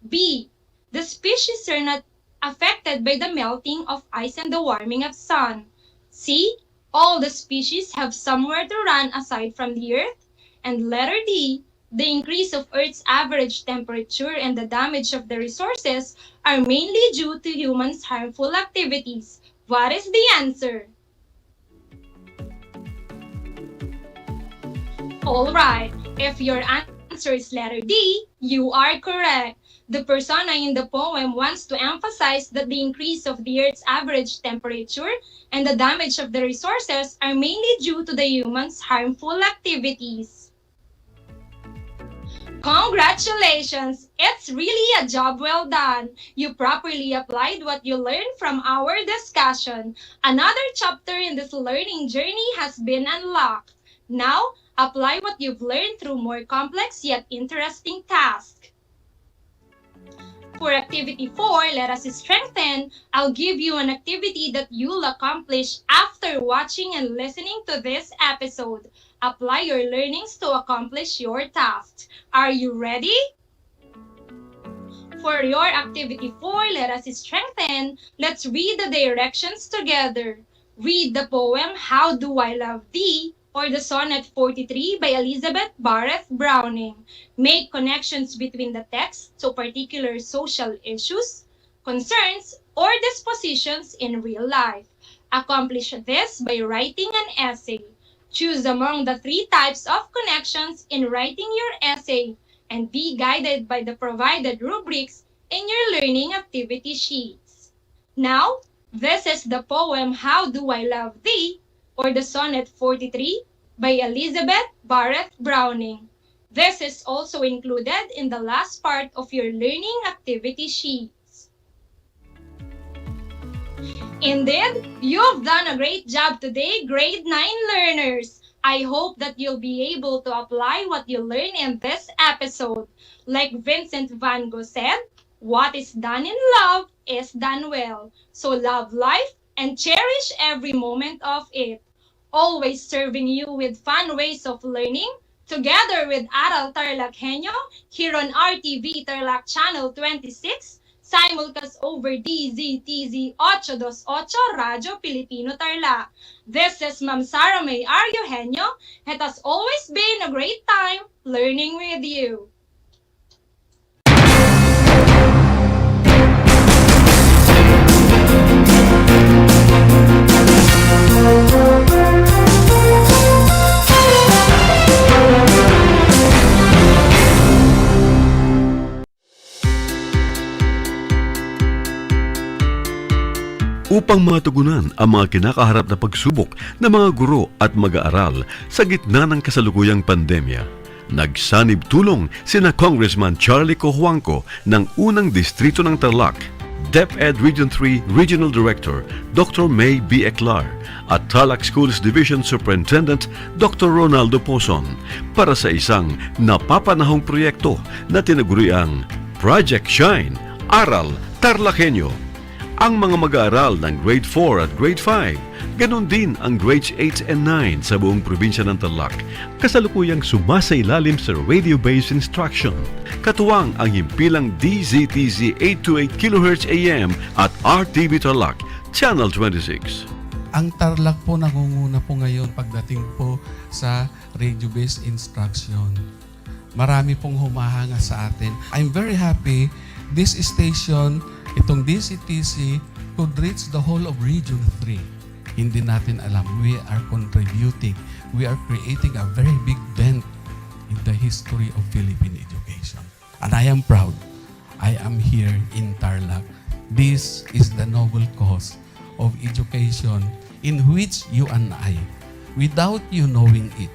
B. The species are not affected by the melting of ice and the warming of sun. C. All the species have somewhere to run aside from the earth. And letter D. The increase of Earth's average temperature and the damage of the resources are mainly due to humans' harmful activities. What is the answer? Alright, if your answer is letter D, you are correct. The persona in the poem wants to emphasize that the increase of the Earth's average temperature and the damage of the resources are mainly due to the humans' harmful activities. Congratulations! It's really a job well done. You properly applied what you learned from our discussion. Another chapter in this learning journey has been unlocked. Now, apply what you've learned through more complex yet interesting tasks. For activity 4, let us strengthen. I'll give you an activity that you'll accomplish after watching and listening to this episode. Apply your learnings to accomplish your task. Are you ready? For your activity 4, let us strengthen. Let's read the directions together. Read the poem How Do I Love Thee? Or the Sonnet 43 by Elizabeth Barrett Browning. Make connections between the text to particular social issues, concerns, or dispositions in real life. Accomplish this by writing an essay. Choose among the 3 types of connections in writing your essay and be guided by the provided rubrics in your learning activity sheets. Now, this is the poem How Do I Love Thee? Or the Sonnet 43 by Elizabeth Barrett Browning. This is also included in the last part of your learning activity sheets. Indeed, you've done a great job today, grade 9 learners. I hope that you'll be able to apply what you learned in this episode. Like Vincent van Gogh said, what is done in love is done well. So love life and cherish every moment of it. Always serving you with fun ways of learning, together with Aral TarlakHenyo here on RTV Tarlac Channel 26, simulcast over DZTZ 828 Radyo Pilipino Tarlac. This is Ma'am Sara May HENYO. It has always been a great time learning with you. Upang matugunan ang mga kinakaharap na pagsubok ng mga guro at mag-aaral sa gitna ng kasalukuyang pandemya, nagsanib tulong sina Congressman Charlie Cojuangco ng unang distrito ng Tarlac, DEPED Region 3 Regional Director Dr. May B. Eclar at Tarlac Schools Division Superintendent Dr. Ronaldo Poson para sa isang napapanahong proyekto na tinaguriang Project Shine, Aral TarlakHenyo. Ang mga mag-aaral ng Grade 4 at Grade 5, ganon din ang Grades 8 and 9 sa buong probinsya ng Tarlac, kasalukuyang sumasailalim sa radio-based instruction. Katuwang ang himpilang DZTZ 828 kHz AM at RTV Tarlac, Channel 26. Ang Tarlac po nangunguna po ngayon pagdating po sa radio-based instruction. Marami pong humahanga sa atin. I'm very happy this station, itong DCTC, could reach the whole of Region 3. Hindi natin alam, we are contributing. We are creating a very big dent in the history of Philippine education. And I am proud. I am here in Tarlac. This is the noble cause of education in which you and I, without you knowing it,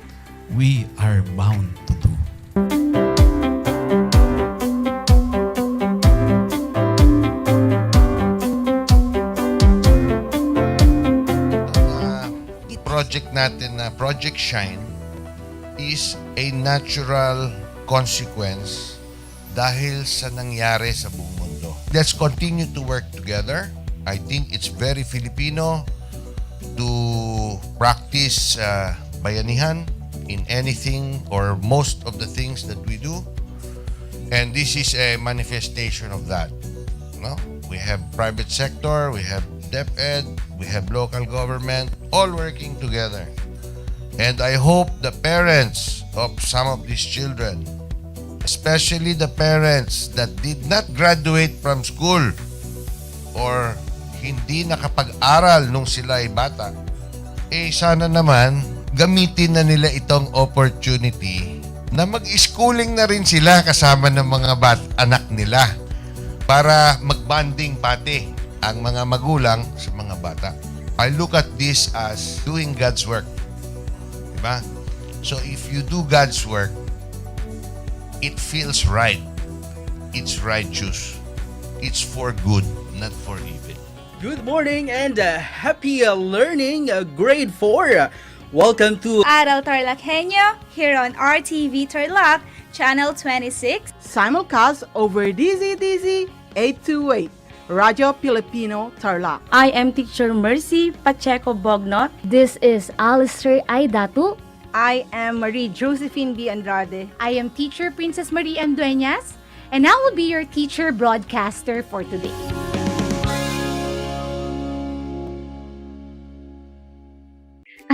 we are bound to do. Project natin na Project Shine is a natural consequence dahil sa nangyari sa buong mundo. Let's continue to work together. I think it's very Filipino to practice bayanihan in anything or most of the things that we do. And this is a manifestation of that. No? We have private sector, we have DEPED, we have local government, all working together. And I hope the parents of some of these children, especially the parents that did not graduate from school or hindi nakapag-aral nung sila ay bata, sana naman gamitin na nila itong opportunity na mag-schooling na rin sila kasama ng mga anak nila para mag-bonding pati ang mga magulang sa mga bata. I look at this as doing God's work. Diba? So if you do God's work, it feels right. It's righteous. It's for good, not for evil. Good morning and happy learning, grade 4. Welcome to Aral TarlakHenyo here on RTV Tarlac, Channel 26. Simulcast over DZTZ 828. Radyo Pilipino Tarlac. I am Teacher Mercy Pacheco Bognot. This is Alistair Aidatu. I am Marie Josephine B. Andrade. I am Teacher Princess Marie M. Dueñas, and I will be your teacher broadcaster for today.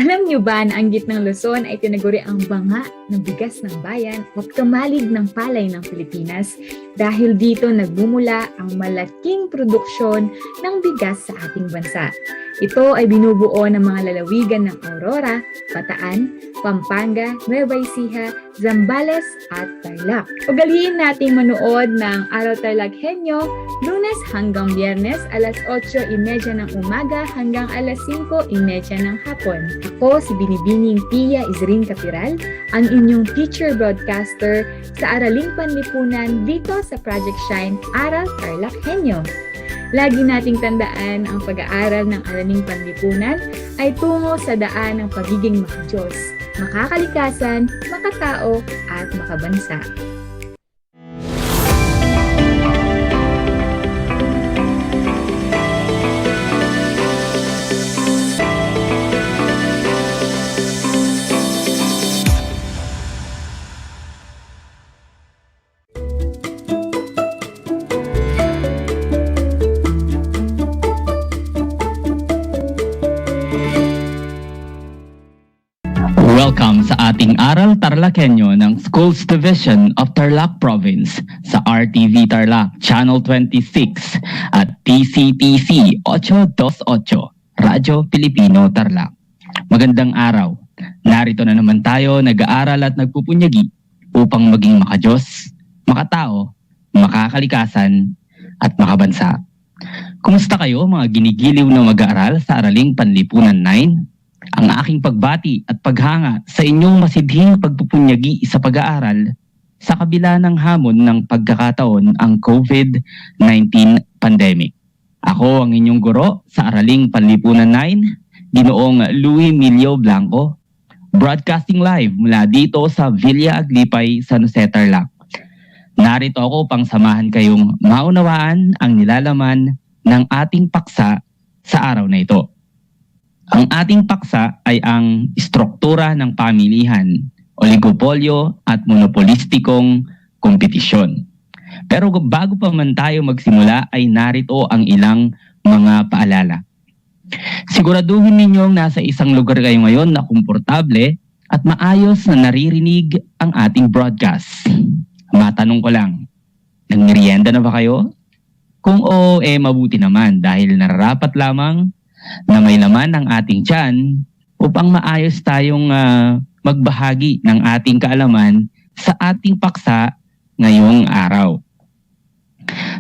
Alam niyo ba na ang gitnang Luzon ay tinaguri ang banga ng bigas ng bayan o kamalig ng palay ng Pilipinas dahil dito nagmumula ang malaking produksyon ng bigas sa ating bansa. Ito ay binubuo ng mga lalawigan ng Aurora, Bataan, Pampanga, Nueva Ecija, Zambales at Tarlac. Ugaliin nating manood ng Aral TarlakHenyo Lunes hanggang Biyernes alas 8:30 ng umaga hanggang alas 5:30 ng hapon. Ako si Binibining Pia Isrin Capiral, ang inyong teacher broadcaster sa Araling Panlipunan dito sa Project Shine Aral TarlakHenyo. Lagi nating tandaan ang pag-aaral ng Araling Panlipunan ay tungo sa daan ng pagiging makadiyos, makakalikasan, makatao at makabansa. Welcome sa ating Aral TarlakHenyo ng Schools Division of Tarlac Province sa RTV Tarlac Channel 26 at TCTC 828 Radyo Pilipino Tarlac. Magandang araw. Narito na naman tayo nag-aaral at nagpupunyagi upang maging makadiyos, makatao, makakalikasan at makabansa. Kumusta kayo mga ginigiliw na mag-aaral sa Araling Panlipunan 9? Ang aking pagbati at paghanga sa inyong masidhing pagpupunyagi sa pag-aaral sa kabila ng hamon ng pagkakataon ang COVID-19 pandemic. Ako ang inyong guro sa Araling Panlipunan 9, Ginoong Louie Milio Blanco, broadcasting live mula dito sa Villa Aglipay, San Jose, Tarlac. Narito ako pang samahan kayong maunawaan ang nilalaman ng ating paksa sa araw na ito. Ang ating paksa ay ang struktura ng pamilihan, oligopolyo at monopolistikong kompetisyon. Pero bago pa man tayo magsimula ay narito ang ilang mga paalala. Siguraduhin ninyong nasa isang lugar kayo ngayon na komportable at maayos na naririnig ang ating broadcast. Matanong ko lang, nagmerienda na ba kayo? Kung oo, mabuti naman dahil nararapat lamang na may laman ang ating tiyan upang maayos tayong magbahagi ng ating kaalaman sa ating paksa ngayong araw.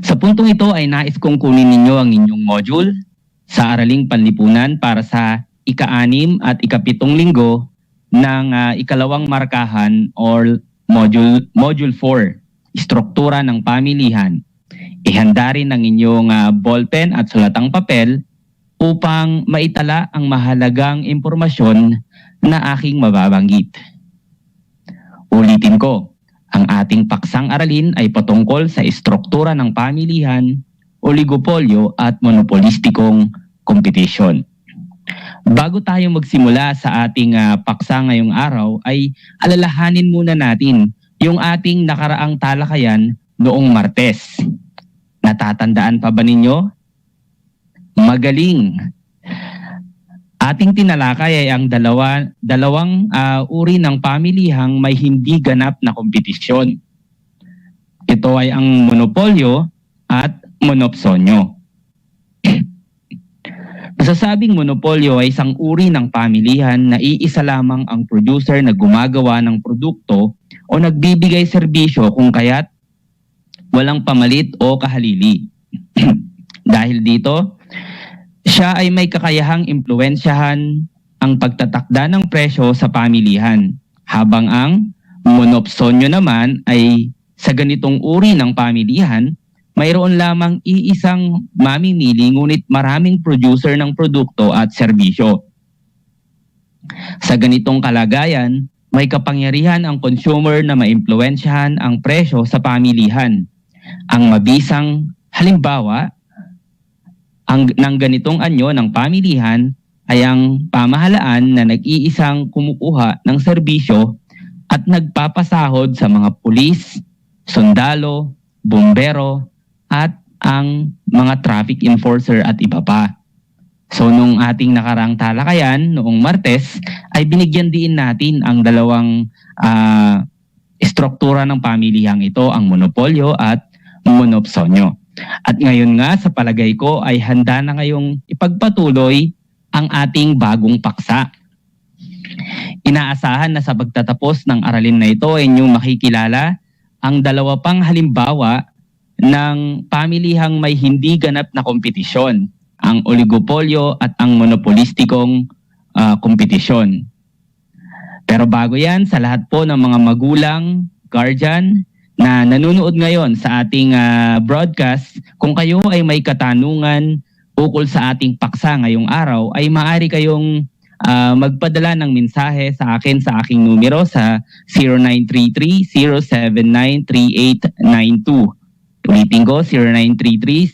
Sa puntong ito ay nais kong kunin ninyo ang inyong module sa Araling Panlipunan para sa ika-6 at ika-7 linggo ng ikalawang markahan or module 4, struktura ng pamilihan. Ihanda rin ang inyong ballpen at sulatang papel upang maitala ang mahalagang impormasyon na aking mababanggit. Ulitin ko, ang ating paksang aralin ay patungkol sa struktura ng pamilihan, oligopolyo at monopolistikong kompetisyon. Bago tayo magsimula sa ating paksa ngayong araw ay alalahanin muna natin yung ating nakaraang talakayan noong Martes. Natatandaan pa ba ninyo? Magaling. Ating tinalakay ay ang dalawang uri ng pamilihang may hindi ganap na kompetisyon. Ito ay ang monopolyo at monopsonyo. Masasabing monopolyo ay isang uri ng pamilihan na iisa lamang ang producer na gumagawa ng produkto o nagbibigay serbisyo kung kaya't walang pamalit o kahalili. Dahil dito, siya ay may kakayahang impluwensyahan ang pagtatakda ng presyo sa pamilihan, habang ang monopsonyo naman ay sa ganitong uri ng pamilihan, mayroon lamang iisang mamimili ngunit maraming producer ng produkto at serbisyo. Sa ganitong kalagayan, may kapangyarihan ang consumer na maimpluwensyahan ang presyo sa pamilihan. Ang mabisang halimbawa ng ganitong anyo ng pamilihan ay ang pamahalaan na nag-iisang kumukuha ng serbisyo at nagpapasahod sa mga pulis, sundalo, bumbero, at ang mga traffic enforcer at iba pa. So nung ating nakarang talakayan noong Martes ay binigyan din natin ang dalawang struktura ng pamilihang ito, ang monopolyo at monopsonyo. At ngayon nga sa palagay ko ay handa na ngayong ipagpatuloy ang ating bagong paksa. Inaasahan na sa pagtatapos ng aralin na ito ay inyong makikilala ang dalawa pang halimbawa ng pamilihang may hindi ganap na kompetisyon, ang oligopolyo at ang monopolistikong kompetisyon. Pero bago yan, sa lahat po ng mga magulang, guardian, na nanonood ngayon sa ating broadcast, kung kayo ay may katanungan ukol sa ating paksa ngayong araw, ay maaari kayong magpadala ng mensahe sa akin sa aking numero sa 0933-079-3892. Ulitin ko,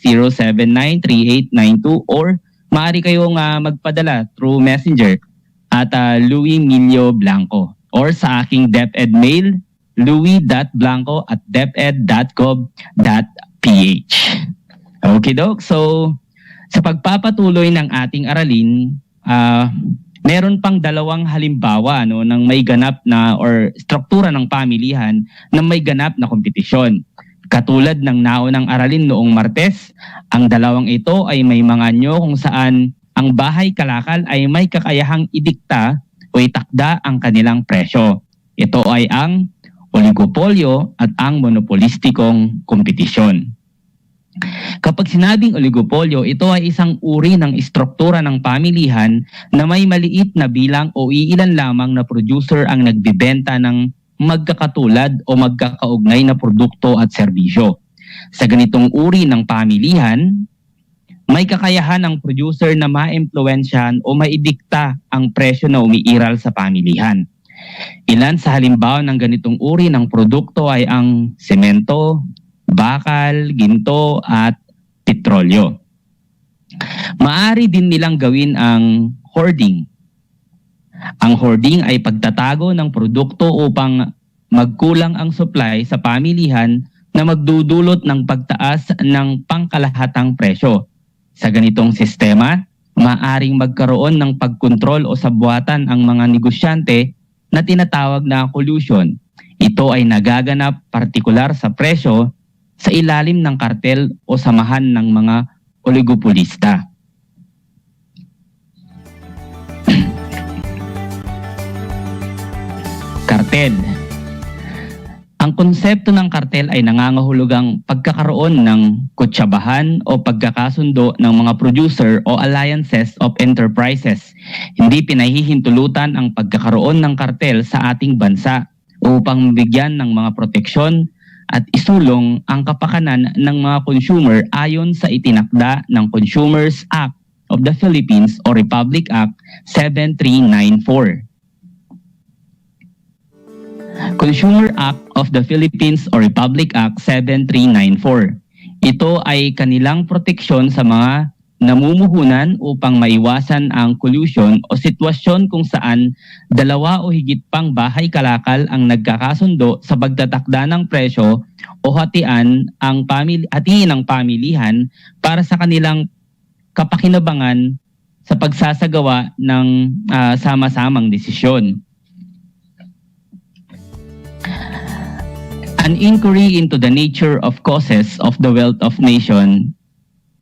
0933-079-3892 or maaari kayong magpadala through Messenger at Louie Milio Blanco or sa aking DEPED mail, louie.blanco@deped.gov.ph. Okay, Doc. So, sa pagpapatuloy ng ating aralin, meron pang dalawang halimbawa ng may ganap na or struktura ng pamilihan na may ganap na kompetisyon. Katulad ng naunang aralin noong Martes, ang dalawang ito ay may mga anyo kung saan ang bahay kalakal ay may kakayahang idikta o itakda ang kanilang presyo. Ito ay ang oligopolyo at ang monopolistikong kompetisyon. Kapag sinabing oligopolyo, ito ay isang uri ng istruktura ng pamilihan na may maliit na bilang o iilan lamang na producer ang nagbibenta ng magkakatulad o magkakaugnay na produkto at serbisyo. Sa ganitong uri ng pamilihan, May kakayahan ang producer na maimpluwensyahan o maidikta ang presyo na umiiral sa pamilihan. Ilan sa halimbawa ng ganitong uri ng produkto ay ang semento, bakal, ginto at petrolyo. Maaari din nilang gawin ang hoarding. Ang hoarding ay pagtatago ng produkto upang magkulang ang supply sa pamilihan na magdudulot ng pagtaas ng pangkalahatang presyo. Sa ganitong sistema, maaaring magkaroon ng pagkontrol o sabwatan ang mga negosyante na tinatawag na collusion. Ito ay nagaganap partikular sa presyo sa ilalim ng kartel o samahan ng mga oligopolista. Kartel. Ang konsepto ng kartel ay nangangahulugang pagkakaroon ng kutsabahan o pagkakasundo ng mga producer o alliances of enterprises. Hindi pinahihintulutan ang pagkakaroon ng kartel sa ating bansa upang mabigyan ng mga proteksyon at isulong ang kapakanan ng mga consumer ayon sa itinakda ng Consumers Act of the Philippines o Republic Act 7394. Consumer Act of the Philippines o Republic Act 7394. Ito ay kanilang proteksyon sa mga namumuhunan upang maiwasan ang collusion o sitwasyon kung saan dalawa o higit pang bahay kalakal ang nagkakasundo sa pagtatakda ng presyo o hatiin ng pamilihan para sa kanilang kapakinabangan sa pagsasagawa ng sama-samang desisyon. An Inquiry into the Nature of Causes of the Wealth of Nation,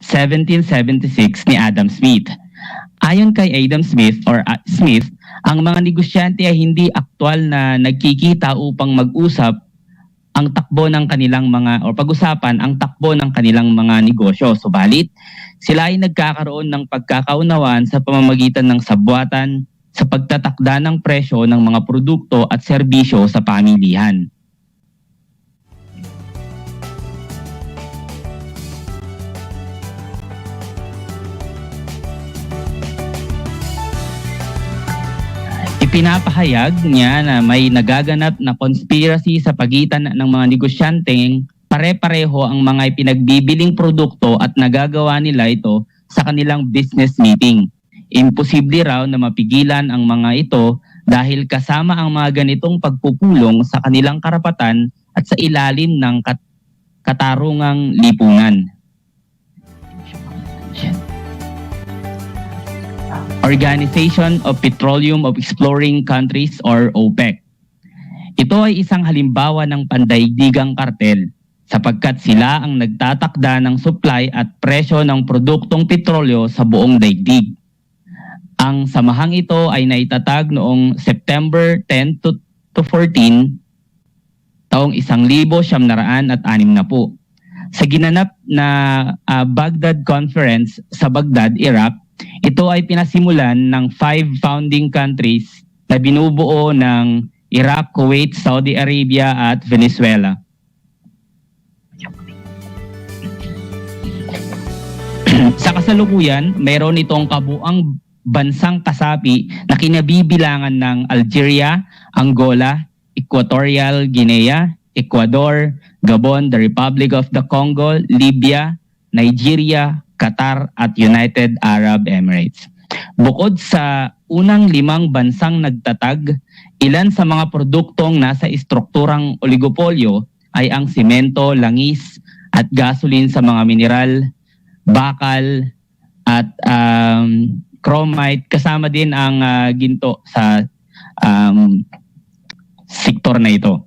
1776 ni Adam Smith. Ayon kay Adam Smith ang mga negosyante ay hindi aktwal na nagkikita upang mag-usap ang takbo ng kanilang pag-usapan ang takbo ng kanilang mga negosyo. Subalit, sila ay nagkakaroon ng pagkakaunawaan sa pamamagitan ng sabwatan sa pagtatakda ng presyo ng mga produkto at serbisyo sa pamilihan. Ipinapahayag niya na may nagaganap na conspiracy sa pagitan ng mga negosyanteng pare-pareho ang mga ipinagbibiling produkto at nagagawa nila ito sa kanilang business meeting. Imposible raw na mapigilan ang mga ito dahil kasama ang mga ganitong pagpupulong sa kanilang karapatan at sa ilalim ng katarungang lipunan. Organization of Petroleum of Exploring Countries or OPEC. Ito ay isang halimbawa ng pandaigdigang kartel sapagkat sila ang nagtatakda ng supply at presyo ng produktong petrolyo sa buong daigdig. Ang samahang ito ay naitatag noong September 10 to 14 taong 1960. Sa ginanap na Baghdad Conference sa Baghdad, Iraq, ito ay pinasimulan ng 5 founding countries na binubuo ng Iraq, Kuwait, Saudi Arabia at Venezuela. Sa kasalukuyan, mayroon itong kabuang bansang kasapi na kinabibilangan ng Algeria, Angola, Equatorial Guinea, Ecuador, Gabon, the Republic of the Congo, Libya, Nigeria, Qatar at United Arab Emirates. Bukod sa unang 5 bansang nagtatag, ilan sa mga produktong nasa estrukturang oligopolyo ay ang simento, langis at gasoline sa mga mineral, bakal at chromite, kasama din ang ginto sa sektor na ito.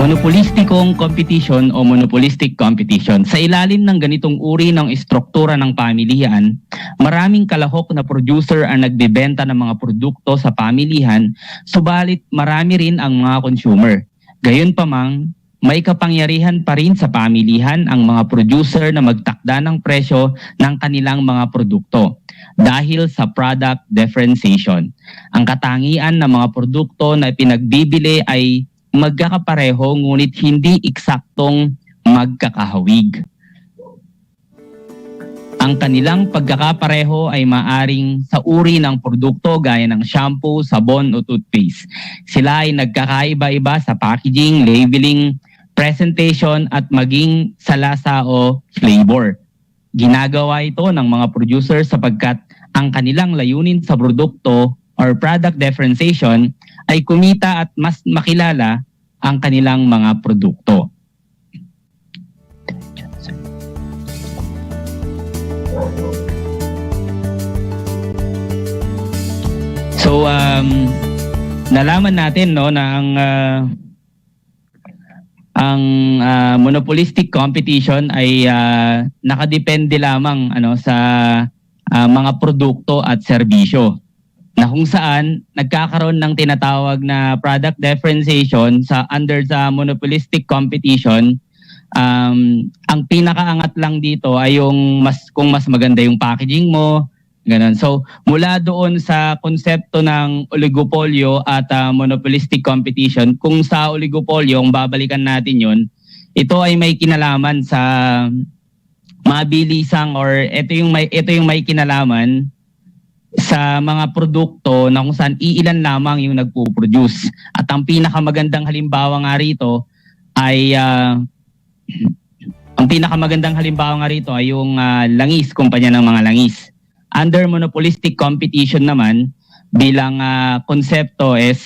Monopolistikong competition o monopolistic competition. Sa ilalim ng ganitong uri ng istruktura ng pamilihan, maraming kalahok na producer ang nagbebenta ng mga produkto sa pamilihan, subalit marami rin ang mga consumer. Gayunpamang, may kapangyarihan pa rin sa pamilihan ang mga producer na magtakda ng presyo ng kanilang mga produkto dahil sa product differentiation. Ang katangian ng mga produkto na pinagbibili ay magkakapareho ngunit hindi eksaktong magkakahawig. Ang kanilang pagkakapareho ay maaring sa uri ng produkto gaya ng shampoo, sabon o toothpaste. Sila ay nagkakaiba-iba sa packaging, labeling, presentation at maging sa lasa o flavor. Ginagawa ito ng mga producer sapagkat ang kanilang layunin sa produkto or product differentiation ay kumita at mas makilala ang kanilang mga produkto. So nalaman natin no na ang monopolistic competition ay nakadepende lamang sa mga produkto at serbisyo na kung saan nagkakaroon ng tinatawag na product differentiation under sa monopolistic competition. Ang pinakaangat lang dito ay yung kung mas maganda yung packaging mo, ganun. So mula doon sa konsepto ng oligopolyo at monopolistic competition, kung sa oligopolyo, kung babalikan natin yun, ito ay may kinalaman sa mabilisang or ito yung may kinalaman sa mga produkto na kung saan iilan lamang yung nagpo-produce. At ang pinakamagandang halimbawa nga rito ay yung langis, kumpanya ng mga langis. Under monopolistic competition naman, bilang konsepto is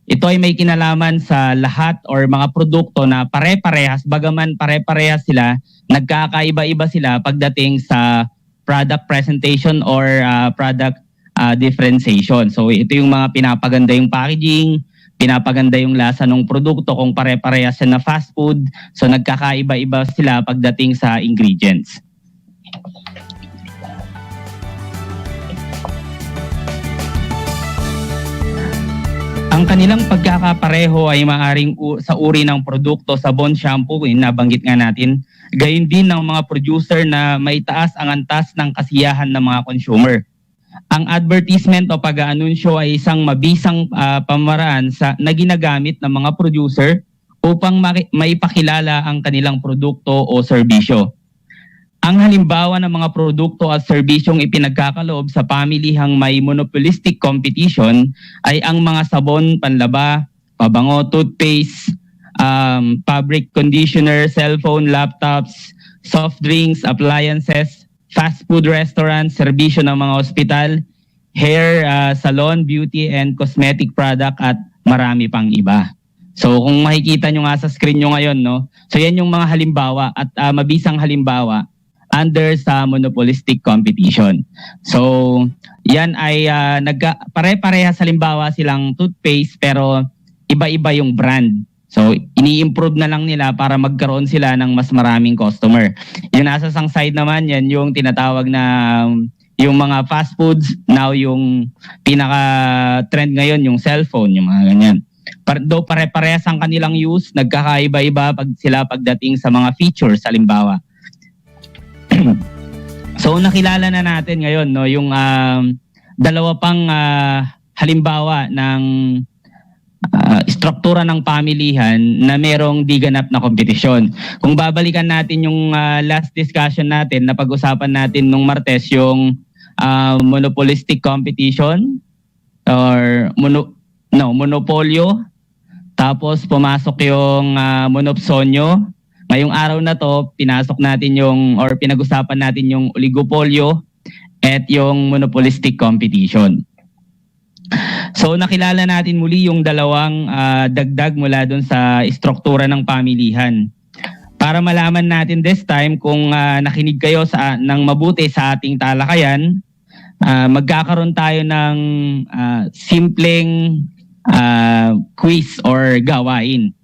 ito ay may kinalaman sa lahat or mga produkto na pare-parehas, bagaman pare-parehas sila, nagkakaiba-iba sila pagdating sa product presentation or product differentiation. So ito yung mga pinapaganda yung packaging, pinapaganda yung lasa ng produkto kung pare-parehas na fast food. So nagkakaiba-iba sila pagdating sa ingredients. Ang kanilang pagkakapareho ay maaring sa uri ng produkto, sabon, shampoo, nabanggit nga natin. Gayun din ng mga producer na may taas ang antas ng kasiyahan ng mga consumer. Ang advertisement o pag-aanunsyo ay isang mabisang pamaraan na ginagamit ng mga producer upang maipakilala ang kanilang produkto o serbisyo. Ang halimbawa ng mga produkto at serbisyong ipinagkakaloob sa pamilihang may monopolistic competition ay ang mga sabon, panlaba, pabango, toothpaste, fabric conditioner, cellphone, laptops, soft drinks, appliances, fast food restaurants, serbisyo ng mga ospital, hair, salon, beauty and cosmetic product at marami pang iba. So kung makikita nyo nga sa screen nyo ngayon, no? So yan yung mga halimbawa at mabisang halimbawa under sa monopolistic competition. So yan ay pare-parehas halimbawa silang toothpaste pero iba-iba yung brand. So ini-improve na lang nila para magkaroon sila ng mas maraming customer. Yung nasa sang side naman yan yung tinatawag na yung mga fast foods, now yung pinaka-trend ngayon yung cellphone, yung mga ganyan. Though pare-parehas ang kanilang use, nagkakaiba-iba pagdating sa mga features halimbawa. So nakilala na natin ngayon no yung dalawa pang halimbawa ng struktura ng pamilihan na merong di ganap na kompetisyon. Kung babalikan natin yung last discussion natin, na pag-usapan natin nung Martes yung monopolistic competition or monopolyo, tapos pumasok yung monopsonyo. Ngayong araw na to, pinasok natin pinag-usapan natin yung oligopolyo at yung monopolistic competition. So nakilala natin muli yung dalawang dagdag mula dun sa struktura ng pamilihan. Para malaman natin this time kung nakinig kayo ng mabuti sa ating talakayan, magkakaroon tayo ng simpleng quiz or gawain.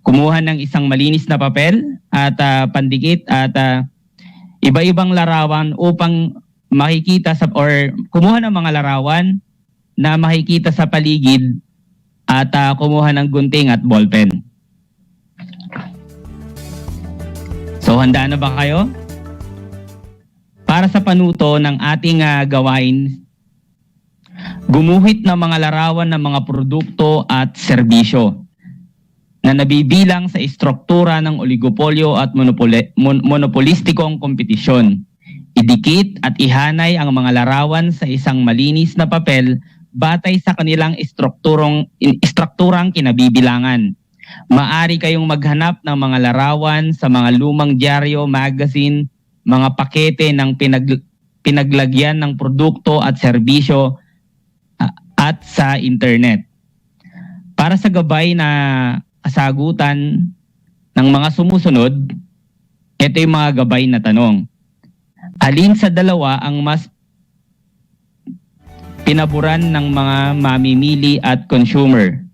Kumuha ng isang malinis na papel at pandikit at iba-ibang larawan upang makikita or kumuha ng mga larawan na makikita sa paligid at kumuha ng gunting at ballpen. So handa na ba kayo? Para sa panuto ng ating gawain, gumuhit ng mga larawan ng mga produkto at serbisyo na nabibilang sa istruktura ng oligopolyo at monopolistikong kompetisyon. Idikit at ihanay ang mga larawan sa isang malinis na papel batay sa kanilang istrukturang kinabibilangan. Maari kayong maghanap ng mga larawan sa mga lumang dyaryo, magazine, mga pakete ng pinaglagyan ng produkto at serbisyo at sa internet. Para sa gabay na kasagutan ng mga sumusunod, ito yung mga gabay na tanong. Alin sa dalawa ang mas pinaboran ng mga mamimili at consumer?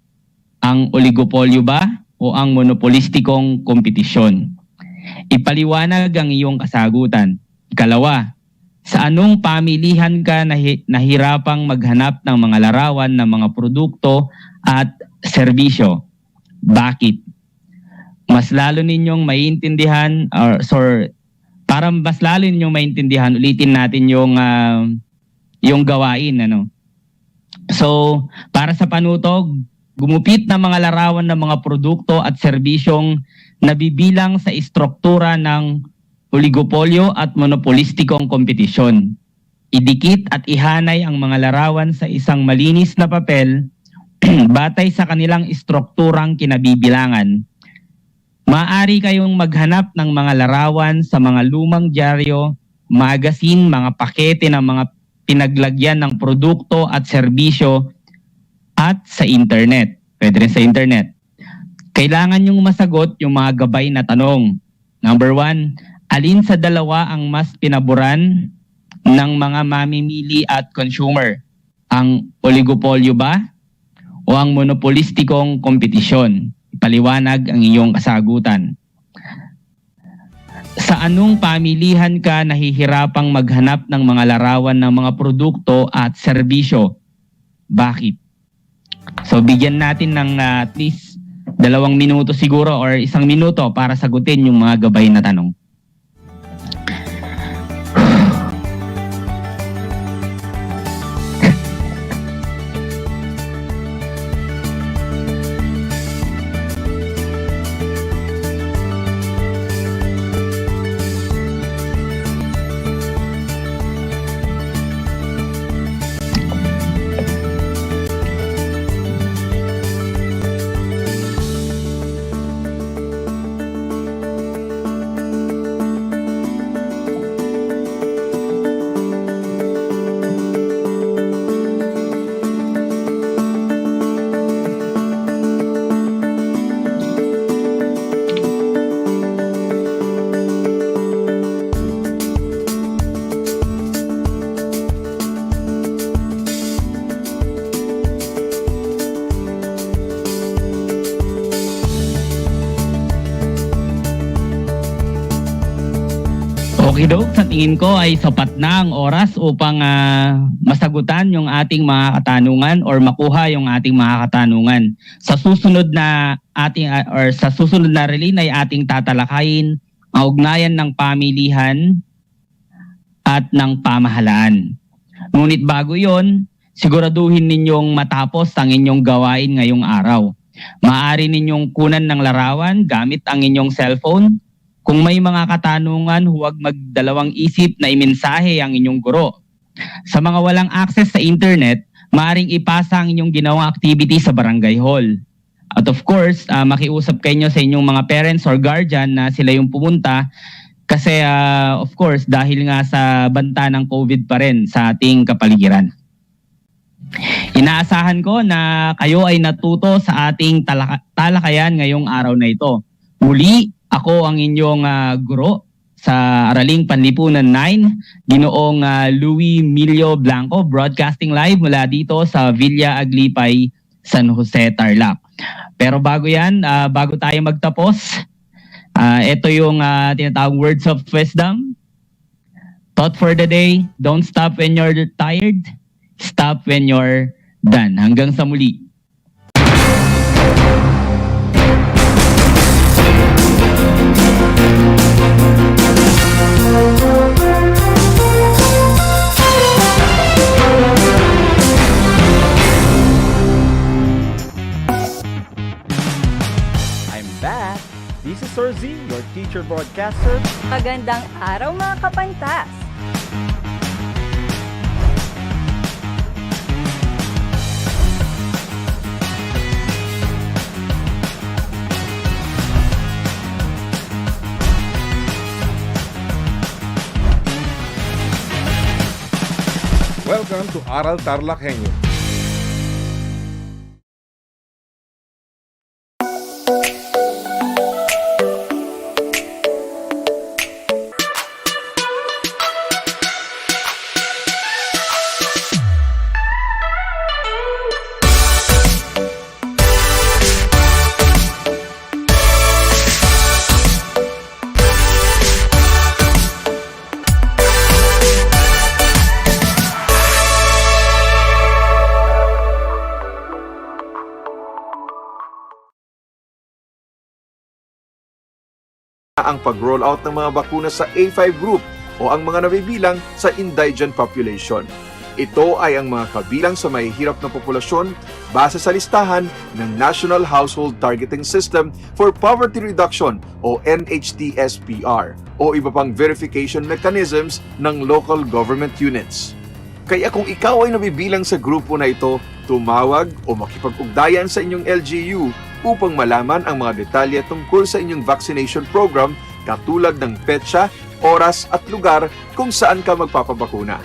Ang oligopolyo ba o ang monopolistikong kompetisyon? Ipaliwanag ang iyong kasagutan. Ikalawa, sa anong pamilihan ka nahirapang maghanap ng mga larawan ng mga produkto at serbisyo? Bakit? Mas lalo ninyong maiintindihan para mas lalo ninyong maintindihan, ulitin natin yung gawain, ano. So, para sa panutog, gumupit ng mga larawan ng mga produkto at serbisyong nabibilang sa istruktura ng oligopolyo at monopolistikong kompetisyon. Idikit at ihanay ang mga larawan sa isang malinis na papel batay sa kanilang istrukturang kinabibilangan. Maaari kayong maghanap ng mga larawan sa mga lumang dyaryo, magazine, mga pakete ng mga pinaglagyan ng produkto at serbisyo at sa internet. Pwede rin sa internet. Kailangan yung masagot yung mga gabay na tanong. Number 1, alin sa dalawa ang mas pinaboran ng mga mamimili at consumer? Ang oligopolyo ba o ang monopolistikong kompetisyon? Ipaliwanag ang iyong kasagutan. Sa anong pamilihan ka nahihirapang maghanap ng mga larawan ng mga produkto at serbisyo? Bakit? So bigyan natin ng at least 2 minuto siguro or 1 minuto para sagutin yung mga gabay na tanong. Okay, Dok, sa tingin ko ay sapat na ang oras upang masagutan yung ating mga katanungan or makuha yung ating mga katanungan. Sa susunod na relay ay ating tatalakayin ang ugnayan ng pamilihan at ng pamahalaan. Ngunit bago yon, siguraduhin ninyong matapos ang inyong gawain ngayong araw. Maaari ninyong kunan ng larawan gamit ang inyong cellphone. Kung may mga katanungan, huwag magdalawang isip na imensahe ang inyong guro. Sa mga walang access sa internet, maaaring ipasa ang inyong ginawang activity sa barangay hall. At of course, makiusap kayo sa inyong mga parents or guardian na sila yung pumunta kasi of course, dahil nga sa banta ng COVID pa rin sa ating kapaligiran. Inaasahan ko na kayo ay natuto sa ating talakayan ngayong araw na ito. Muli, ako ang inyong guro sa Araling Panlipunan 9, Ginoong Louis Milio Blanco, broadcasting live mula dito sa Villa Aglipay, San Jose, Tarlac. Pero bago yan, bago tayo magtapos, ito yung tinatawag words of wisdom. Thought for the day, don't stop when you're tired, stop when you're done. Hanggang sa muli. teacher broadcaster. Magandang araw mga kapantas! Welcome to Aral TarlakHenyo. Ang pag-roll out ng mga bakuna sa A5 group o ang mga nabibilang sa indigent population. Ito ay ang mga kabilang sa mahihirap na populasyon base sa listahan ng National Household Targeting System for Poverty Reduction o NHTSPR o iba pang verification mechanisms ng local government units. Kaya kung ikaw ay nabibilang sa grupo na ito, tumawag o makipag-ugnayan sa inyong LGU upang malaman ang mga detalye tungkol sa inyong vaccination program katulad ng petsa, oras at lugar kung saan ka magpapabakuna.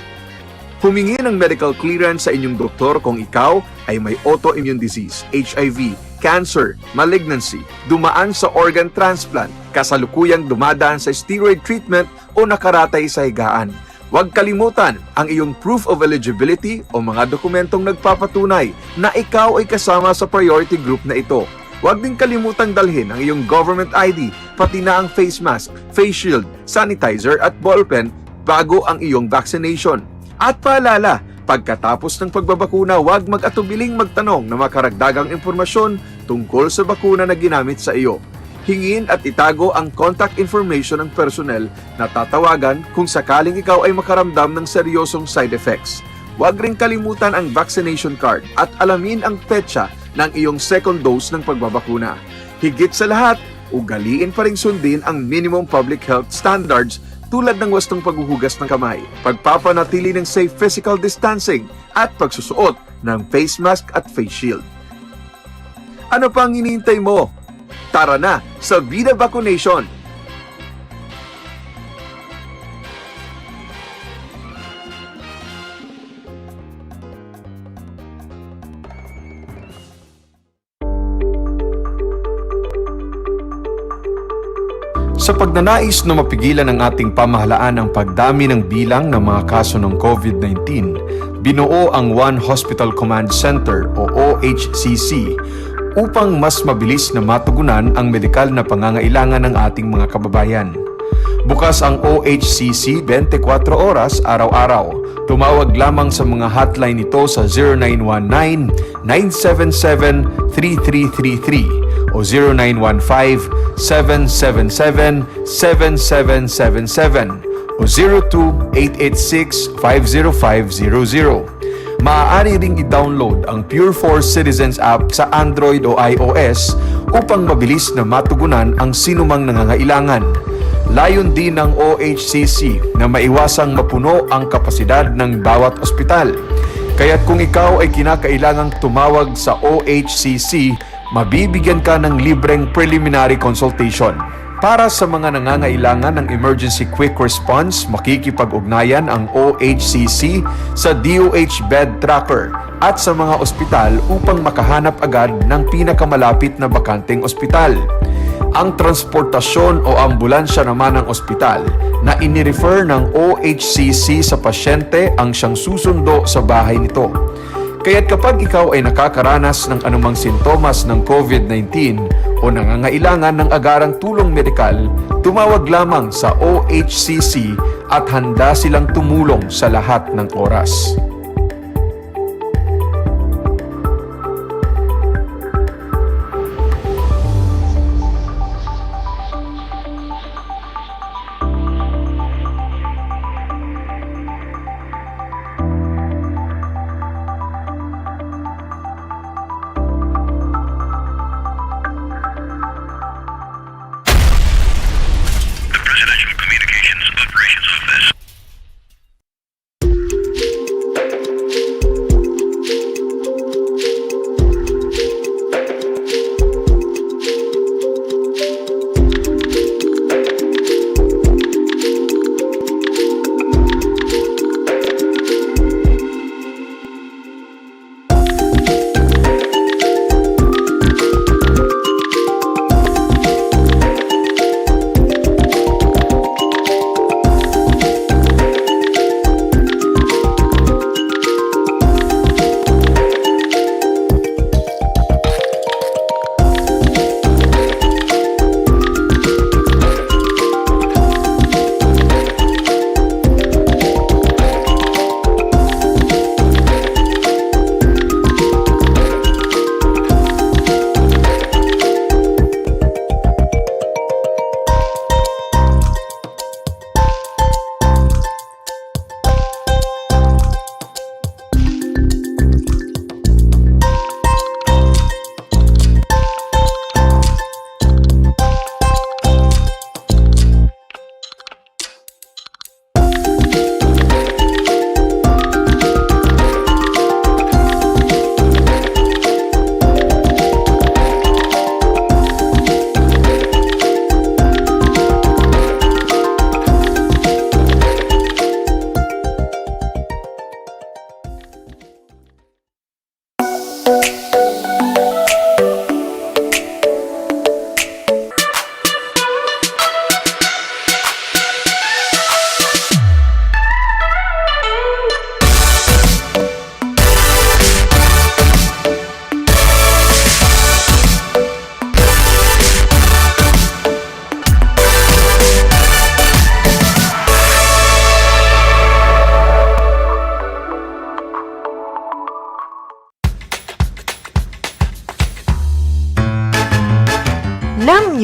Humingi ng medical clearance sa inyong doktor kung ikaw ay may autoimmune disease, HIV, cancer, malignancy, dumaan sa organ transplant, kasalukuyang dumadaan sa steroid treatment o nakaratay sa higaan. Huwag kalimutan ang iyong proof of eligibility o mga dokumentong nagpapatunay na ikaw ay kasama sa priority group na ito. Huwag din kalimutang dalhin ang iyong government ID, pati na ang face mask, face shield, sanitizer at ballpen bago ang iyong vaccination. At paalala, pagkatapos ng pagbabakuna, huwag mag-atubiling magtanong na makaragdagang impormasyon tungkol sa bakuna na ginamit sa iyo. Hingin at itago ang contact information ng personnel na tatawagan kung sakaling ikaw ay makaramdam ng seryosong side effects. Huwag rin kalimutan ang vaccination card at alamin ang petsa ng iyong second dose ng pagbabakuna. Higit sa lahat, ugaliin pa rin sundin ang minimum public health standards tulad ng wastong paghuhugas ng kamay, pagpapanatili ng safe physical distancing at pagsusuot ng face mask at face shield. Ano pang hinihintay mo? Tara na sa Vida Vaccination! Sa pagnanais na mapigilan ng ating pamahalaan ang pagdami ng bilang ng mga kaso ng COVID-19, binuo ang One Hospital Command Center o OHCC upang mas mabilis na matugunan ang medikal na pangangailangan ng ating mga kababayan. Bukas ang OHCC 24 oras araw-araw. Tumawag lamang sa mga hotline nito sa 0919-977-3333 o 0915-777-7777 o 02-886-50500. Maaari ring i-download ang Pure Force Citizens app sa Android o iOS upang mabilis na matugunan ang sinumang nangangailangan. Layon din ng OHCC na maiwasang mapuno ang kapasidad ng bawat ospital. Kaya't kung ikaw ay kinakailangang tumawag sa OHCC, mabibigyan ka ng libreng preliminary consultation. Para sa mga nangangailangan ng emergency quick response, makikipag-ugnayan ang OHCC sa DOH Bed Tracker at sa mga ospital upang makahanap agad ng pinakamalapit na bakanteng ospital. Ang transportasyon o ambulansya naman ng ospital na inirefer ng OHCC sa pasyente ang siyang susundo sa bahay nito. Kaya't kapag ikaw ay nakakaranas ng anumang sintomas ng COVID-19 o nangangailangan ng agarang tulong medikal, tumawag lamang sa OHCC at handa silang tumulong sa lahat ng oras.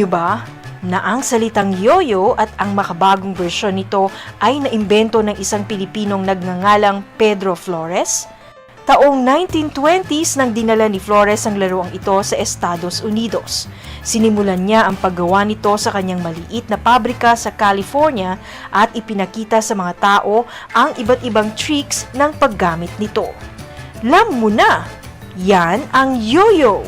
niyo ba na ang salitang yoyo at ang makabagong bersyon nito ay naimbento ng isang Pilipinong nagngangalang Pedro Flores? Taong 1920s nang dinala ni Flores ang laruang ito sa Estados Unidos. Sinimulan niya ang paggawa nito sa kanyang maliit na pabrika sa California at ipinakita sa mga tao ang iba't ibang tricks ng paggamit nito. Alam mo na, yan ang yoyo!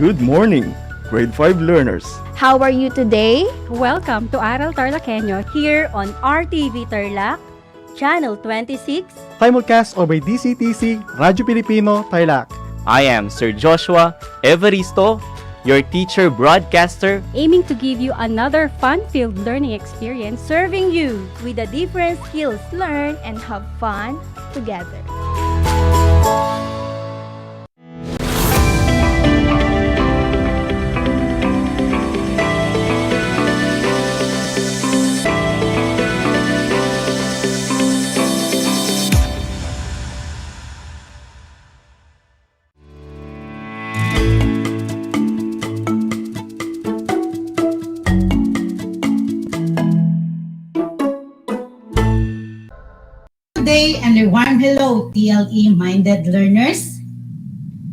Good morning, grade 5 learners. How are you today? Welcome to Aral TarlakHenyo here on RTV Tarlac, Channel 26. Simulcast over DCTC, Radyo Pilipino, Tarlac. I am Sir Joshua Evaristo, your teacher broadcaster, Aiming to give you another fun-filled learning experience, serving you with the different skills learned and have fun together. Good day and a warm hello, TLE-minded learners.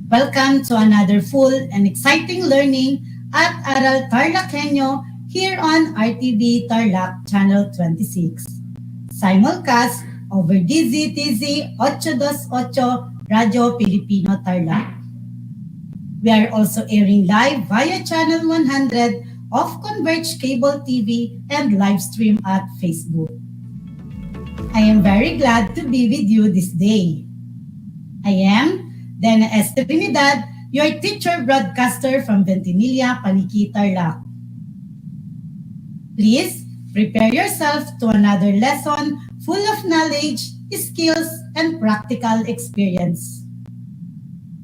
Welcome to another full and exciting learning at Aral TarlakHenyo here on RTV Tarlac Channel 26. Simulcast over DZTZ 828 Radio Pilipino Tarlac. We are also airing live via Channel 100 of Converge Cable TV and live stream at Facebook. I am very glad to be with you this day. I am Dena Esther Trinidad, your teacher broadcaster from Ventimiglia, Paniki, Tarlac. Please prepare yourself to another lesson full of knowledge, skills, and practical experience.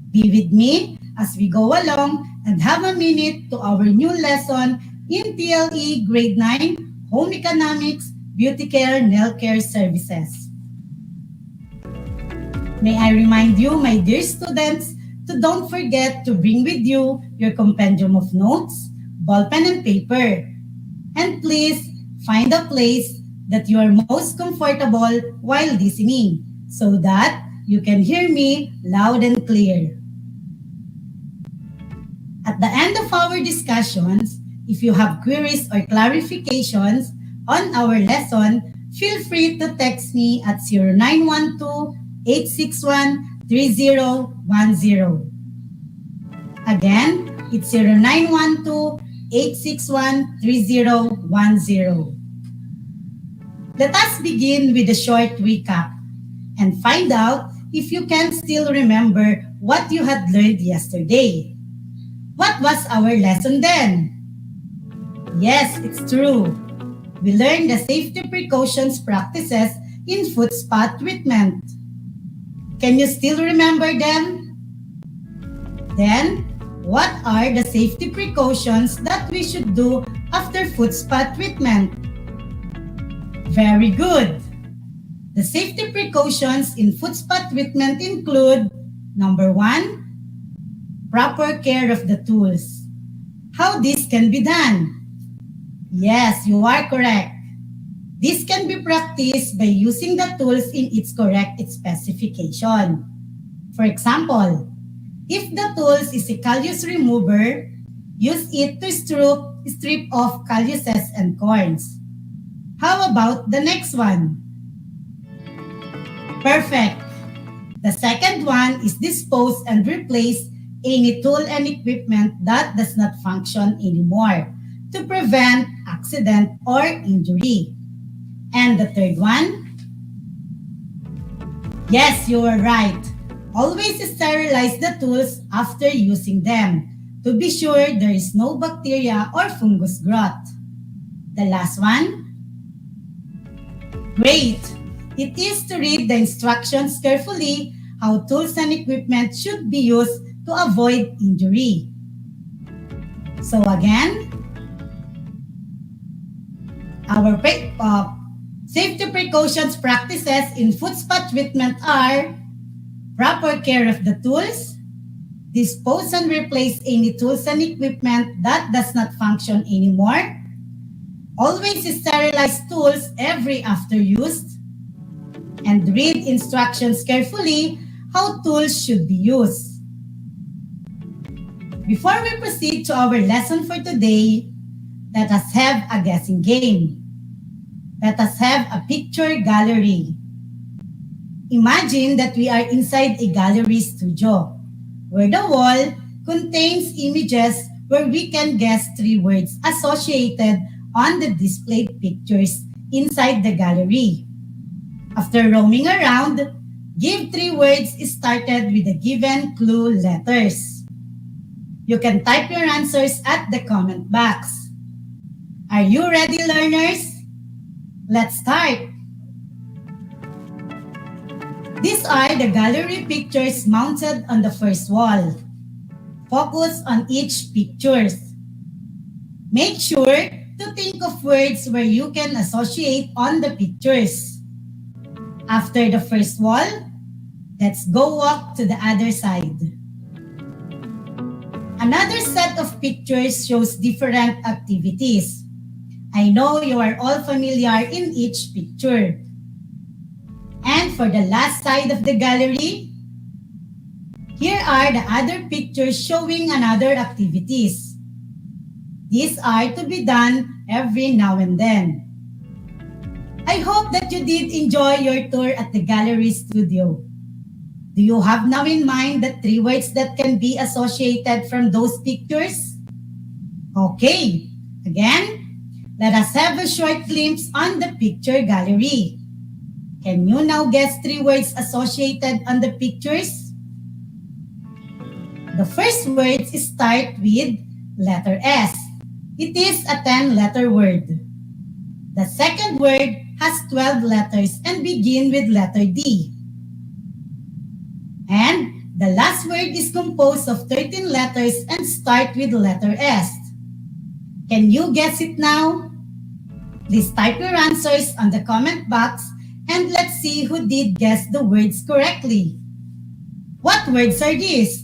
Be with me as we go along and have a minute to our new lesson in TLE Grade 9, Home Economics, Beauty Care, Nail Care Services. May I remind you, my dear students, to don't forget to bring with you your compendium of notes, ballpen and paper. And please find a place that you are most comfortable while listening so that you can hear me loud and clear. At the end of our discussions, if you have queries or clarifications on our lesson, feel free to text me at 0912-861-3010. Again, it's 0912-861-3010. Let us begin with a short recap and find out if you can still remember what you had learned yesterday. What was our lesson then? Yes, it's true. We learned the safety precautions practices in foot spot treatment. Can you still remember them? Then, what are the safety precautions that we should do after foot spot treatment? Very good. The safety precautions in foot spot treatment include, number 1, proper care of the tools. How this can be done? Yes, you are correct. This can be practiced by using the tools in its correct specification. For example, if the tools is a callus remover, use it to strip off calluses and corns. How about the next one? Perfect. The second one is dispose and replace any tool and equipment that does not function anymore to prevent accident or injury. And the third one? Yes, you are right. Always sterilize the tools after using them to be sure there is no bacteria or fungus growth. The last one? Great! It is to read the instructions carefully how tools and equipment should be used to avoid injury. So again, our safety precautions practices in foot spot treatment are proper care of the tools, dispose and replace any tools and equipment that does not function anymore, always sterilize tools every after use, and read instructions carefully how tools should be used. Before we proceed to our lesson for today, let us have a guessing game. Let us have a picture gallery. Imagine that we are inside a gallery studio, where the wall contains images where we can guess 3 words associated on the displayed pictures inside the gallery. After roaming around, give 3 words started with the given clue letters. You can type your answers at the comment box. Are you ready, learners? Let's start. These are the gallery pictures mounted on the first wall. Focus on each picture. Make sure to think of words where you can associate on the pictures. After the first wall, let's go walk to the other side. Another set of pictures shows different activities. I know you are all familiar in each picture. And for the last side of the gallery, here are the other pictures showing another activities. These are to be done every now and then. I hope that you did enjoy your tour at the gallery studio. Do you have now in mind the 3 words that can be associated from those pictures? Okay, again, let us have a short glimpse on the picture gallery. Can you now guess 3 words associated on the pictures? The first words start with letter S. It is a 10-letter word. The second word has 12 letters and begin with letter D. And the last word is composed of 13 letters and start with letter S. Can you guess it now? Please type your answers on the comment box and let's see who did guess the words correctly. What words are these?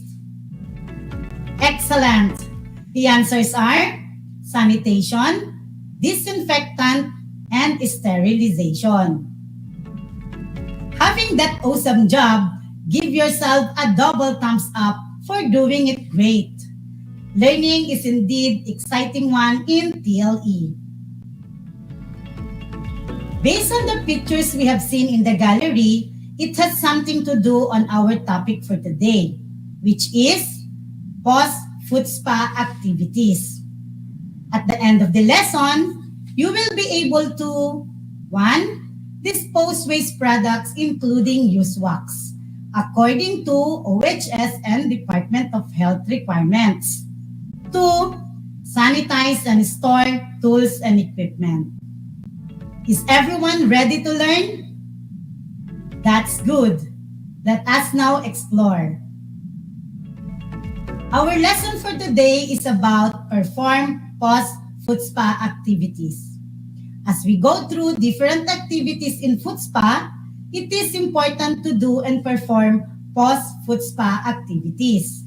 Excellent! The answers are sanitation, disinfectant, and sterilization. Having that awesome job, give yourself a double thumbs up for doing it great. Learning is indeed exciting one in TLE. Based on the pictures we have seen in the gallery, it has something to do on our topic for today, which is post-food spa activities. At the end of the lesson, you will be able to 1. Dispose waste products including used wax, according to OHS and Department of Health requirements. 2. Sanitize and store tools and equipment. Is everyone ready to learn? That's good. Let us now explore. Our lesson for today is about perform post-food spa activities. As we go through different activities in food spa, it is important to do and perform post-food spa activities.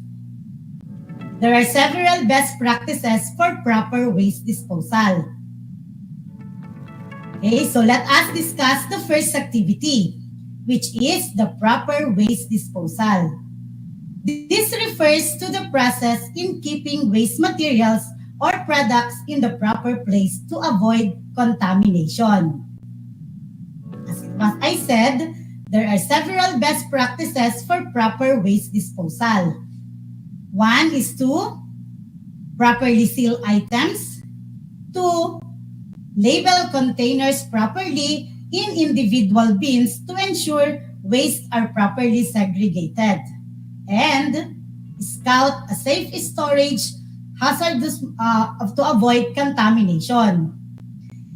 There are several best practices for proper waste disposal. Okay, so let us discuss the first activity, which is the proper waste disposal. This refers to the process in keeping waste materials or products in the proper place to avoid contamination. As I said, there are several best practices for proper waste disposal. 1 is to properly seal items. 2, label containers properly in individual bins to ensure waste are properly segregated. And scout a safe storage hazardous to avoid contamination.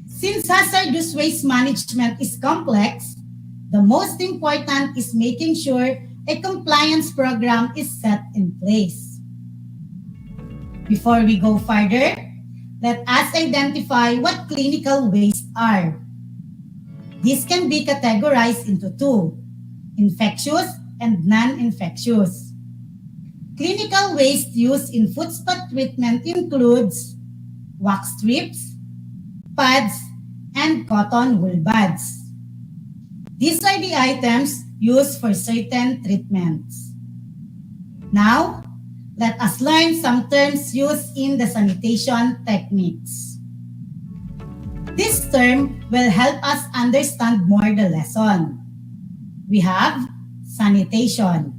Since hazardous waste management is complex, the most important is making sure a compliance program is set in place. Before we go further, let us identify what clinical wastes are. These can be categorized into 2, infectious and non-infectious. Clinical waste used in foot spa treatment includes wax strips, pads, and cotton wool buds. These are the items used for certain treatments. Now, let us learn some terms used in the sanitation techniques. This term will help us understand more the lesson. We have sanitation,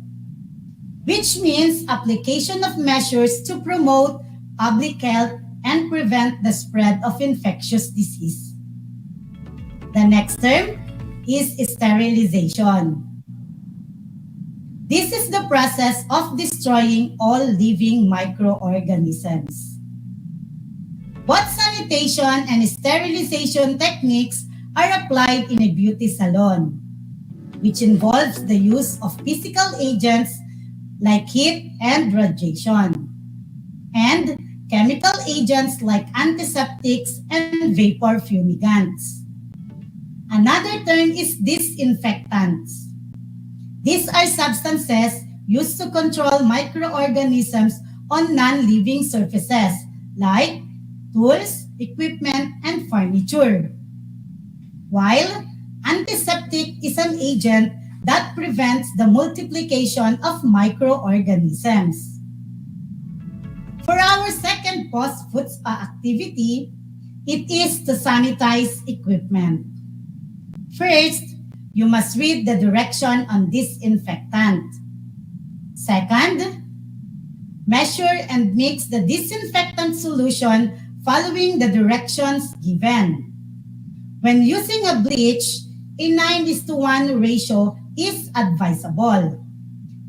which means application of measures to promote public health and prevent the spread of infectious disease. The next term is sterilization. This is the process of destroying all living microorganisms. Both sanitation and sterilization techniques are applied in a beauty salon, which involves the use of physical agents like heat and radiation, and chemical agents like antiseptics and vapor fumigants. Another term is disinfectants. These are substances used to control microorganisms on non-living surfaces like tools, equipment, and furniture. While antiseptic is an agent that prevents the multiplication of microorganisms. For our second post-foot spa activity, it is to sanitize equipment. First, you must read the direction on disinfectant. Second, measure and mix the disinfectant solution following the directions given. When using a bleach, a 9:1 ratio is advisable.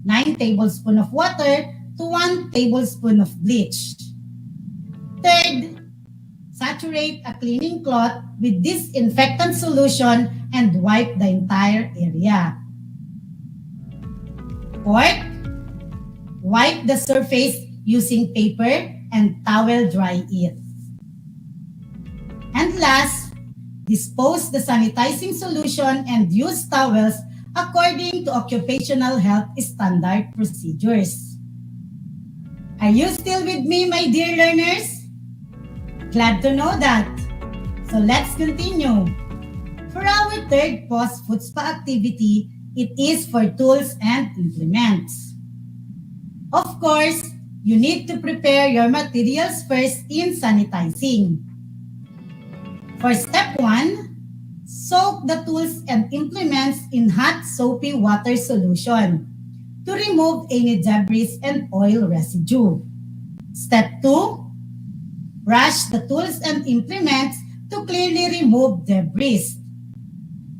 9 tablespoons of water to 1 tablespoon of bleach. Third, saturate a cleaning cloth with disinfectant solution and wipe the entire area. Fourth, wipe the surface using paper and towel dry it. And last, dispose the sanitizing solution and use towels according to occupational health standard procedures. Are you still with me, my dear learners? Glad to know that. So let's continue. For our third post-foot spa activity, it is for tools and implements. Of course, you need to prepare your materials first in sanitizing. For step 1, soak the tools and implements in hot soapy water solution to remove any debris and oil residue. Step 2, brush the tools and implements to clearly remove debris.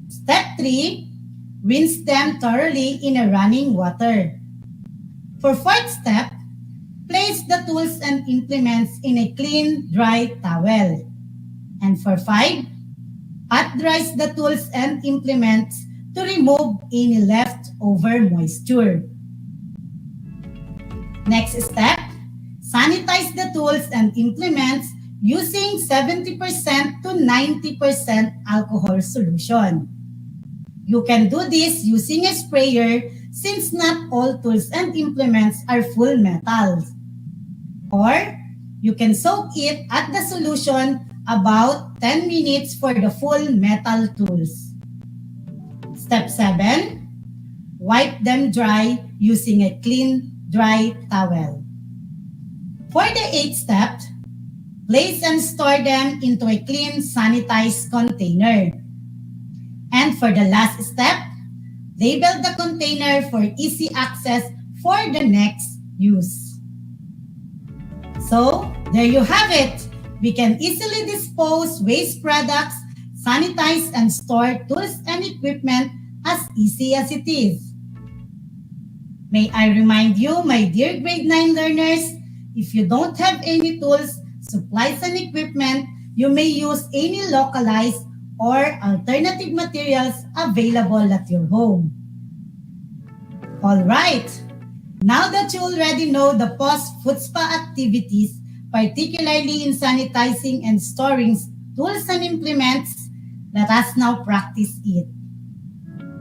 Step 3, rinse them thoroughly in a running water. For fourth step, place the tools and implements in a clean, dry towel. And for 5, pat dries the tools and implements to remove any leftover moisture. Next step, sanitize the tools and implements using 70% to 90% alcohol solution. You can do this using a sprayer since not all tools and implements are full metals. Or you can soak it at the solution about 10 minutes for the full metal tools. Step 7, wipe them dry using a clean, dry towel. For the 8th step, place and store them into a clean, sanitized container. And for the last step, label the container for easy access for the next use. So, there you have it. We can easily dispose waste products, sanitize and store tools and equipment as easy as it is. May I remind you, my dear grade 9 learners, if you don't have any tools, supplies and equipment, you may use any localized or alternative materials available at your home. All right, now that you already know the post-foot spa activities, particularly in sanitizing and storing tools and implements, let us now practice it.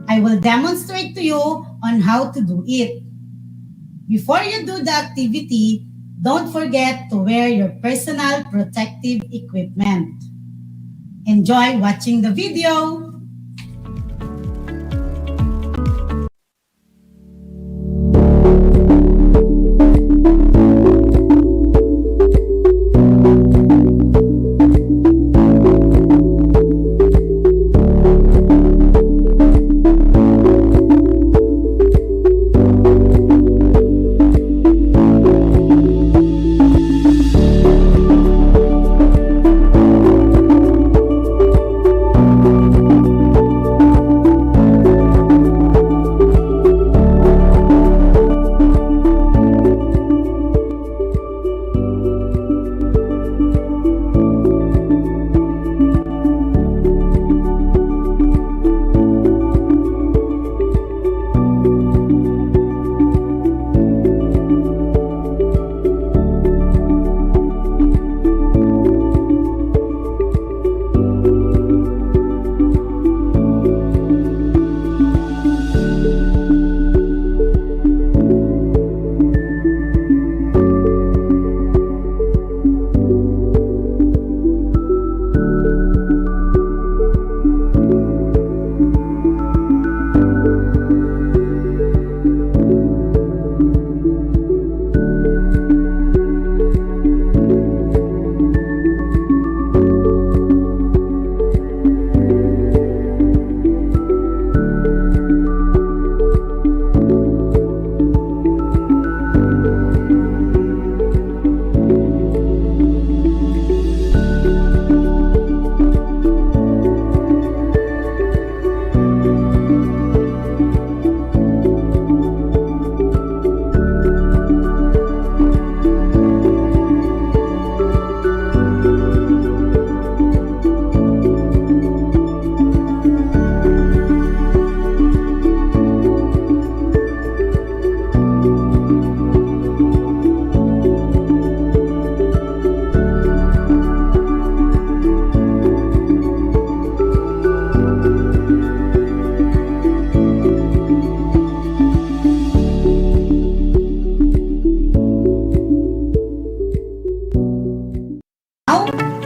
I will demonstrate to you on how to do it. Before you do the activity, don't forget to wear your personal protective equipment. Enjoy watching the video!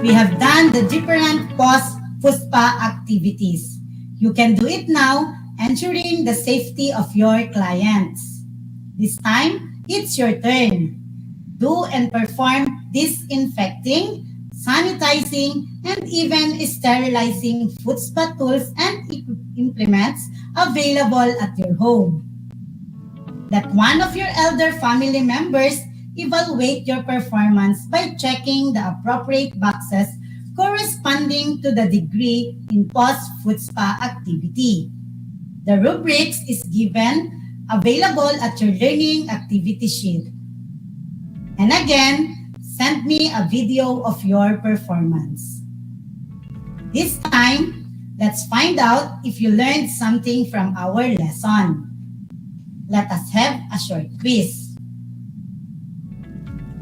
We have done the different post-FUSPA activities. You can do it now, ensuring the safety of your clients. This time, it's your turn. Do and perform disinfecting, sanitizing, and even sterilizing FUSPA tools and implements available at your home. Let one of your elder family members evaluate your performance by checking the appropriate boxes corresponding to the degree in post-FUSPA activity. The rubrics is given available at your learning activity sheet. And again, send me a video of your performance. This time, let's find out if you learned something from our lesson. Let us have a short quiz.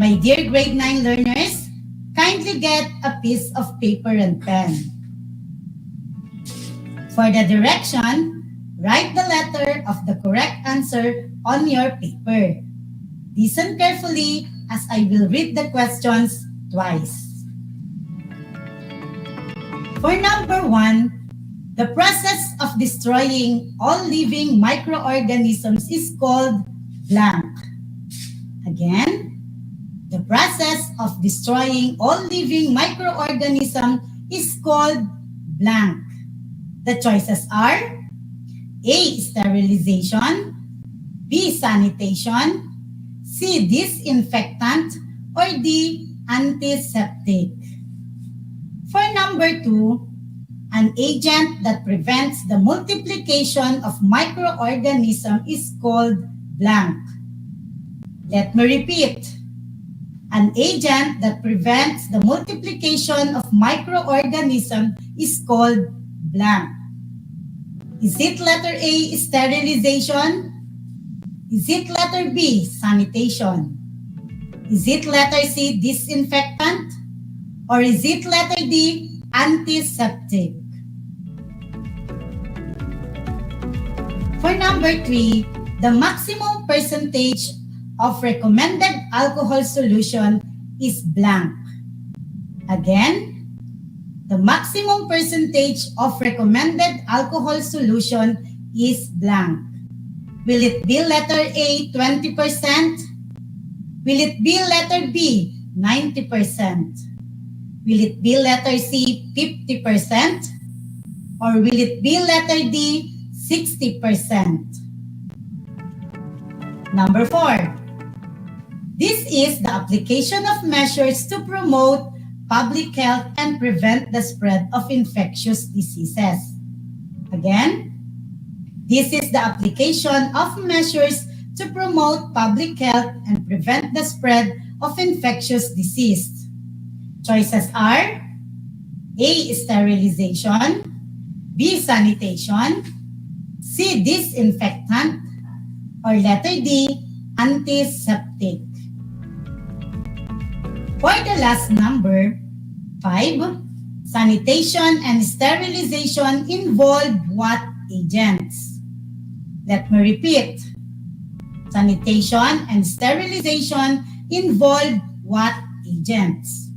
My dear grade 9 learners, kindly get a piece of paper and pen. For the direction, write the letter of the correct answer on your paper. Listen carefully as I will read the questions twice. For number 1, the process of destroying all living microorganisms is called blank. Again, the process of destroying all living microorganisms is called blank. The choices are A. Sterilization, B. Sanitation, C. Disinfectant, or D. Antiseptic. For number 2, an agent that prevents the multiplication of microorganisms is called blank. Let me repeat. An agent that prevents the multiplication of microorganisms is called blank. Is it letter A, sterilization? Is it letter B, sanitation? Is it letter C, disinfectant? Or is it letter D, antiseptic? For number 3, the maximum percentage of recommended alcohol solution is blank. Again, the maximum percentage of recommended alcohol solution is blank. Will it be letter A, 20%? Will it be letter B, 90%? Will it be letter C, 50%? Or will it be letter D, 60%? Number 4. This is the application of measures to promote public health and prevent the spread of infectious diseases. Again, this is the application of measures to promote public health and prevent the spread of infectious disease. Choices are A. Sterilization, B. Sanitation, C. Disinfectant, or letter D. Antiseptic. For the last number, 5, sanitation and sterilization involve what agents? Let me repeat. Sanitation and sterilization involve what agents?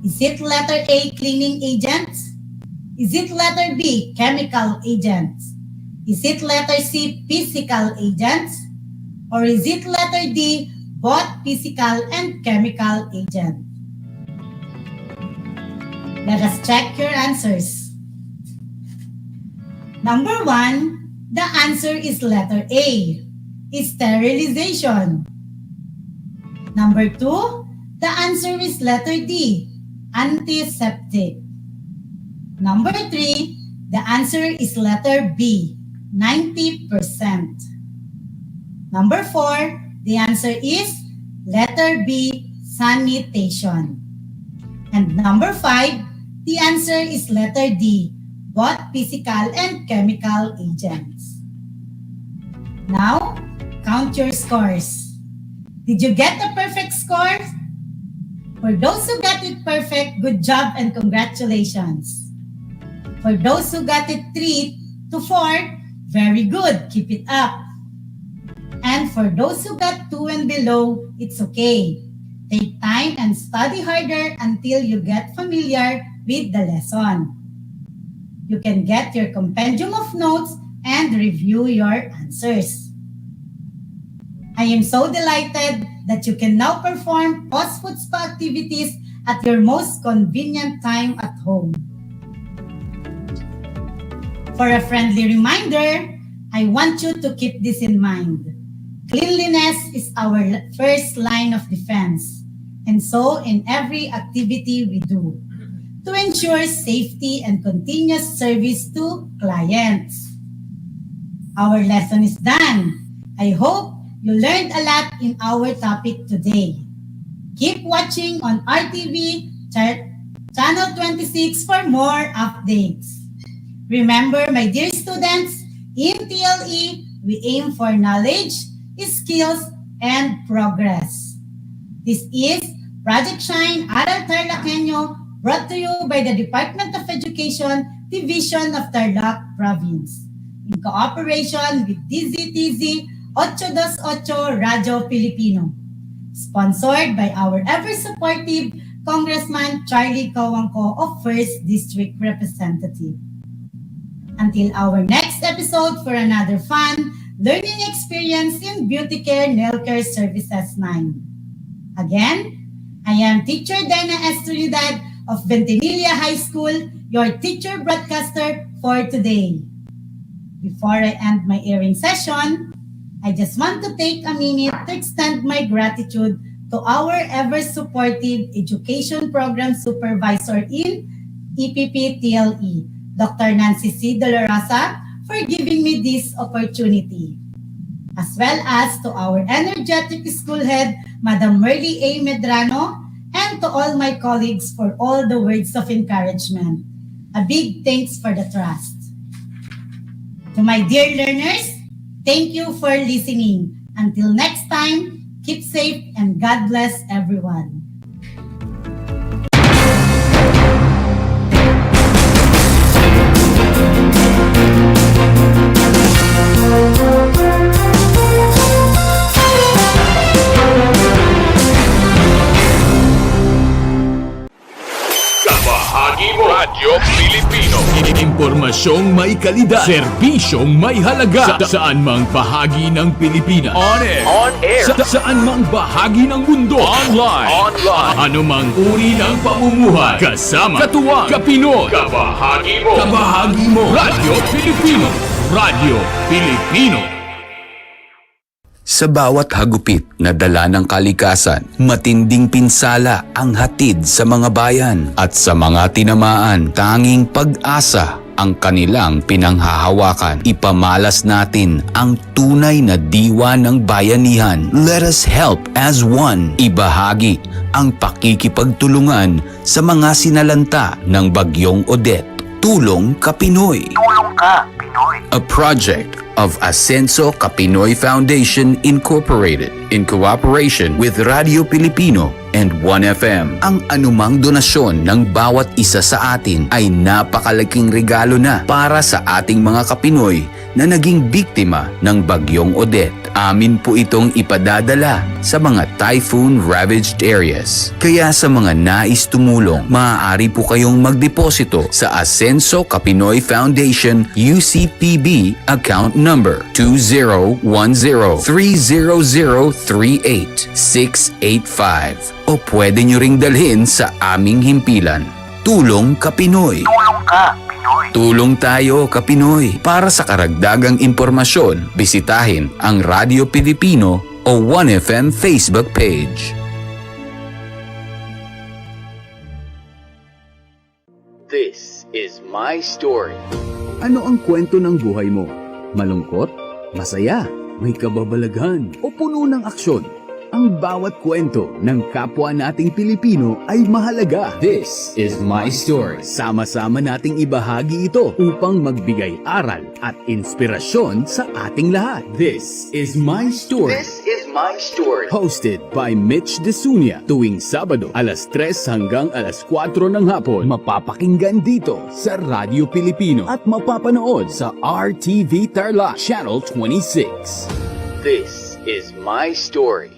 Is it letter A, cleaning agents? Is it letter B, chemical agents? Is it letter C, physical agents? Or is it letter D, both physical and chemical agents? Let us check your answers. Number 1, the answer is letter A, sterilization. Number 2, the answer is letter D, antiseptic. Number 3, the answer is letter B, 90%. Number 4, the answer is letter B, sanitation. And number 5, the answer is letter D, both physical and chemical agents. Now, count your scores. Did you get a perfect score? For those who got it perfect, good job and congratulations. For those who got it 3 to 4, very good, keep it up. And for those who got 2 and below, it's okay. Take time and study harder until you get familiar with the lesson. You can get your compendium of notes and review your answers. I am so delighted that you can now perform post-food spa activities at your most convenient time at home. For a friendly reminder, I want you to keep this in mind. Cleanliness is our first line of defense, and so in every activity we do, to ensure safety and continuous service to clients. Our lesson is done. I hope you learned a lot in our topic today. Keep watching on RTV Channel 26 for more updates. Remember, my dear students, in TLE, we aim for knowledge, skills, and progress. This is Project Shine Aral TarlakHenyo, brought to you by the Department of Education, Division of Tarlac Province, in cooperation with DZTZ 828 Radio Filipino, sponsored by our ever-supportive Congressman Charlie Coangco of 1st District Representative. Until our next episode for another fun learning experience in Beauty Care Nail Care Services 9. Again, I am Teacher Dana S. Trinidad of Ventimiglia High School, your teacher broadcaster for today. Before I end my airing session, I just want to take a minute to extend my gratitude to our ever-supportive Education Program Supervisor in EPP TLE, Dr. Nancy C. Dolorosa, for giving me this opportunity, as well as to our energetic school head, Madam Merly A. Medrano, and to all my colleagues for all the words of encouragement. A big thanks for the trust. To my dear learners, thank you for listening. Until next time, keep safe and God bless everyone. Impormasyong may kalidad, serbisyong may halaga, saan mang bahagi ng Pilipinas. On air. Saan mang bahagi ng mundo. Online. Anumang uri ng pamumuhay. Kasama, katuwang, kapinoy, kabahagi mo. Radyo Pilipino. Radyo Pilipino. Sa bawat hagupit na dala ng kalikasan, matinding pinsala ang hatid sa mga bayan. At sa mga tinamaan, tanging pag-asa ang kanilang pinanghahawakan. Ipamalas natin ang tunay na diwa ng bayanihan. Let us help as one. Ibahagi ang pakikipagtulungan sa mga sinalanta ng Bagyong Odette. Tulong ka Pinoy. Tulong ka Pinoy. A project of Ascenso Kapinoy Foundation Incorporated in cooperation with Radio Pilipino and 1FM. Ang anumang donasyon ng bawat isa sa atin ay napakalaking regalo na para sa ating mga Kapinoy na naging biktima ng Bagyong Odette. Amin po itong ipadadala sa mga typhoon-ravaged areas. Kaya sa mga nais tumulong, maaari po kayong magdeposito sa Ascenso Kapinoy Foundation UCPB account number 2010-30038-685 o pwede nyo ring dalhin sa aming himpilan. Tulong ka Pinoy. Tulong ka Pinoy. Tulong tayo ka Pinoy. Para sa karagdagang impormasyon, bisitahin ang Radio Pilipino o 1FM Facebook page. This is my story. Ano ang kwento ng buhay mo? Malungkot? Masaya? May kababalaghan? O puno ng aksyon? Ang bawat kwento ng kapwa nating Pilipino ay mahalaga. This is my story. Sama-sama nating ibahagi ito upang magbigay aral at inspirasyon sa ating lahat. This is my story. This is my story. Hosted by Mitch Desunia tuwing Sabado alas 3 hanggang alas 4 ng hapon. Mapapakinggan dito sa Radio Pilipino at mapapanood sa RTV Tarlac Channel 26. This is my story.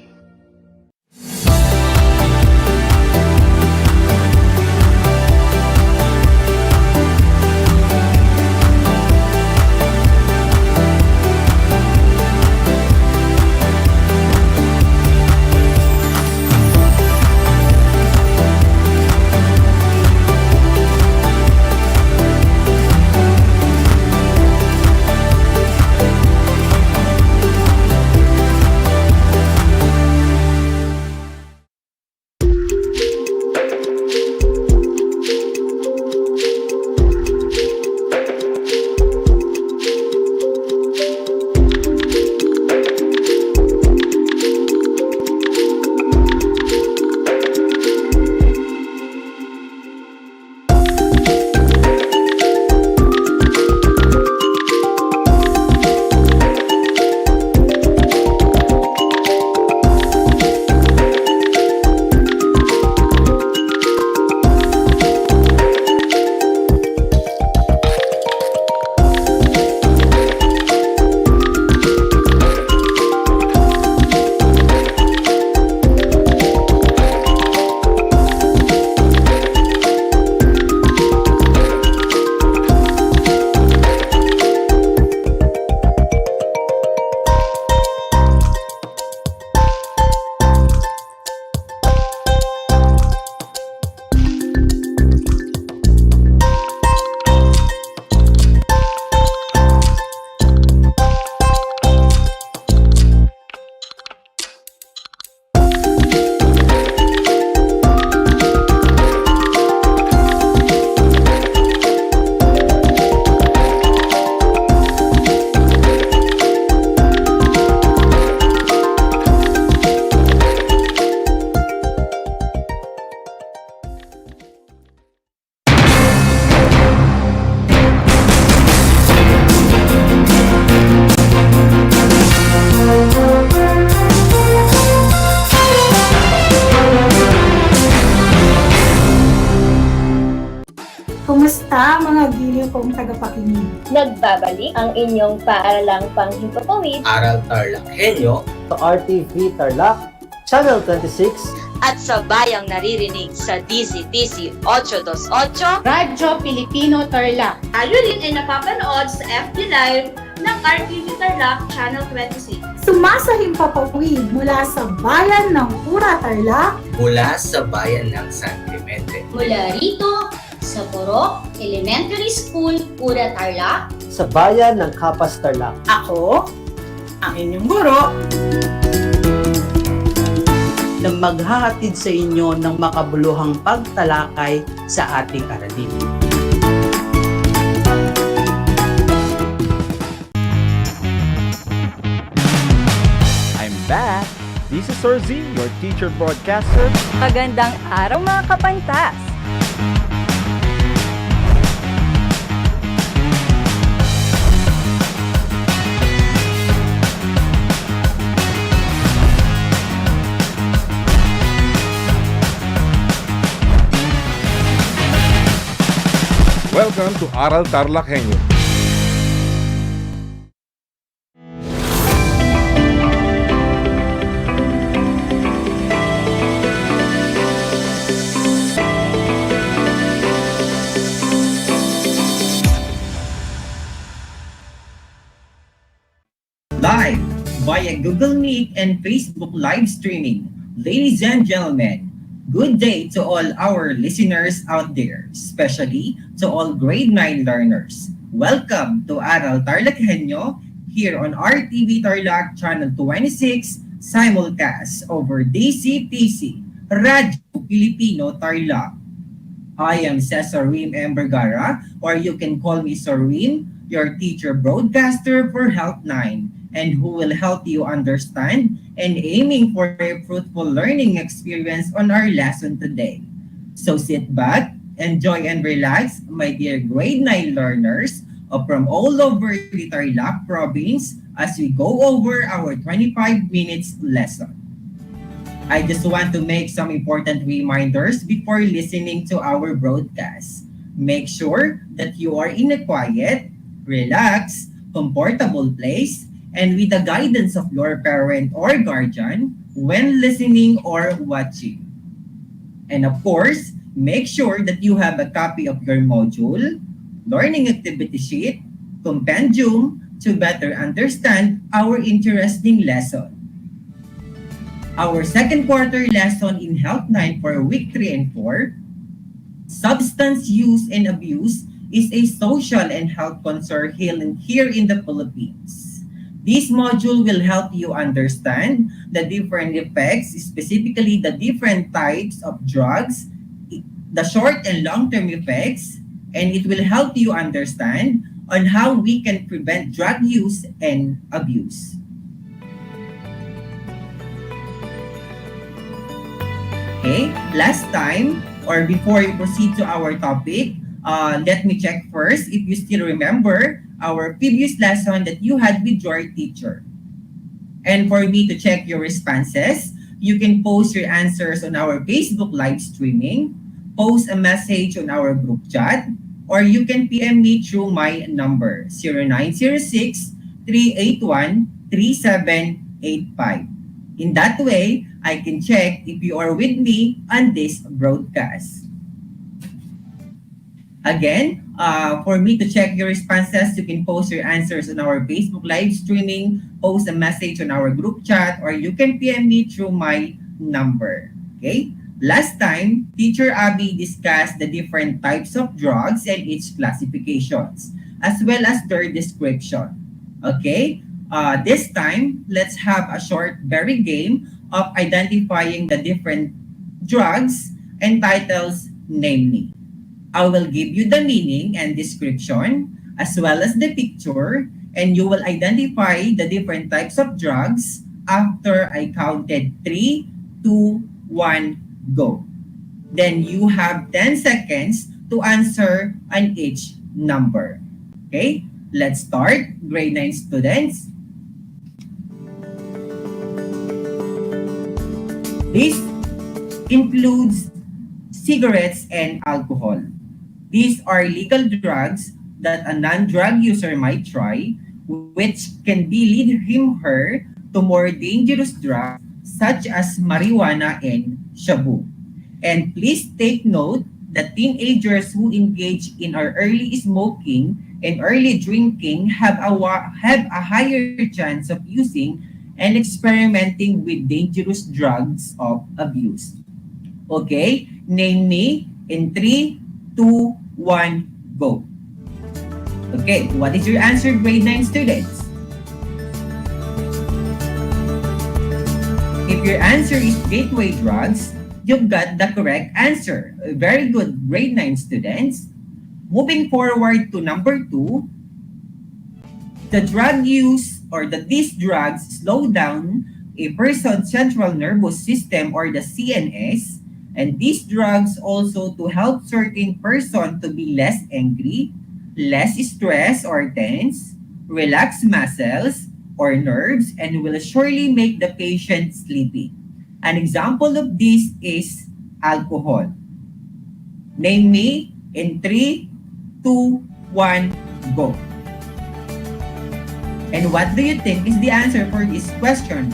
Kumusta mga giliw kong tagapakinig? Nagbabalik ang inyong paaralang panghimpapawid, Aral TarlakHenyo, RTV Tarlac, Channel 26, at sabayang naririnig sa DCTC 828 Radyo Pilipino Tarlac. Tayo rin ay napapanood sa FB Live ng RTV Tarlac Channel 26. Sumasahimpapawid mula sa bayan ng Pura Tarlac, mula sa bayan ng San Clemente, mula rito sa Porok Elementary School, Pura Tarlac, sa bayan ng Kapas Tarlac. Ako, ang inyong guro, na maghahatid sa inyo ng makabuluhang pagtalakay sa ating aralin. I'm back! This is Sir Z, your teacher broadcaster. Magandang araw mga kapantas! Welcome to Aral TarlakHenyo. Live via Google Meet and Facebook live streaming. Ladies and gentlemen, good day to all our listeners out there, especially to all grade 9 learners. Welcome to Aral TarlakHenyo here on RTV Tarlac Channel 26 simulcast over DCTC Radyo Pilipino Tarlac. I am Cesar Wim M. Vergara, or you can call me Sir Wim, your teacher broadcaster for Health 9, and who will help you understand and aiming for a fruitful learning experience on our lesson today. So sit back, enjoy and relax, my dear grade 9 learners from all over the Tarlac province as we go over our 25 minutes lesson. I just want to make some important reminders before listening to our broadcast. Make sure that you are in a quiet, relaxed, comfortable place and with the guidance of your parent or guardian when listening or watching. And of course, make sure that you have a copy of your module, learning activity sheet, compendium to better understand our interesting lesson. Our second quarter lesson in Health 9 for week 3 and 4, substance use and abuse is a social and health concern here in the Philippines. This module will help you understand the different effects, specifically the different types of drugs, the short and long-term effects, and it will help you understand on how we can prevent drug use and abuse. Okay, last time, or before we proceed to our topic, let me check first if you still remember our previous lesson that you had with your teacher. And for me to check your responses, you can post your answers on our Facebook live streaming, post a message on our group chat, or you can PM me through my number, 0906-381-3785. In that way, I can check if you are with me on this broadcast. Again, for me to check your responses, you can post your answers on our Facebook live streaming, post a message on our group chat, or you can PM me through my number. Okay? Last time, Teacher Abby discussed the different types of drugs and its classifications, as well as their description. Okay? This time, let's have a short very game of identifying the different drugs and titles, namely. I will give you the meaning and description as well as the picture, and you will identify the different types of drugs after I counted 3, 2, 1, go. Then you have 10 seconds to answer on each number. Okay, let's start. Grade 9 students. This includes cigarettes and alcohol. These are legal drugs that a non-drug user might try, which can lead him or her to more dangerous drugs such as marijuana and shabu. And please take note that teenagers who engage in our early smoking and early drinking have a higher chance of using and experimenting with dangerous drugs of abuse. Okay, name me in 3, 2, 1, go. Okay, what is your answer, grade 9 students? If your answer is gateway drugs, you've got the correct answer. Very good, grade 9 students. Moving forward to number 2, the drug use or these drugs slow down a person's central nervous system or the CNS, and these drugs also to help certain person to be less angry, less stressed or tense, relax muscles or nerves, and will surely make the patient sleepy. An example of this is alcohol. Name me in 3, 2, 1, go. And what do you think is the answer for this question?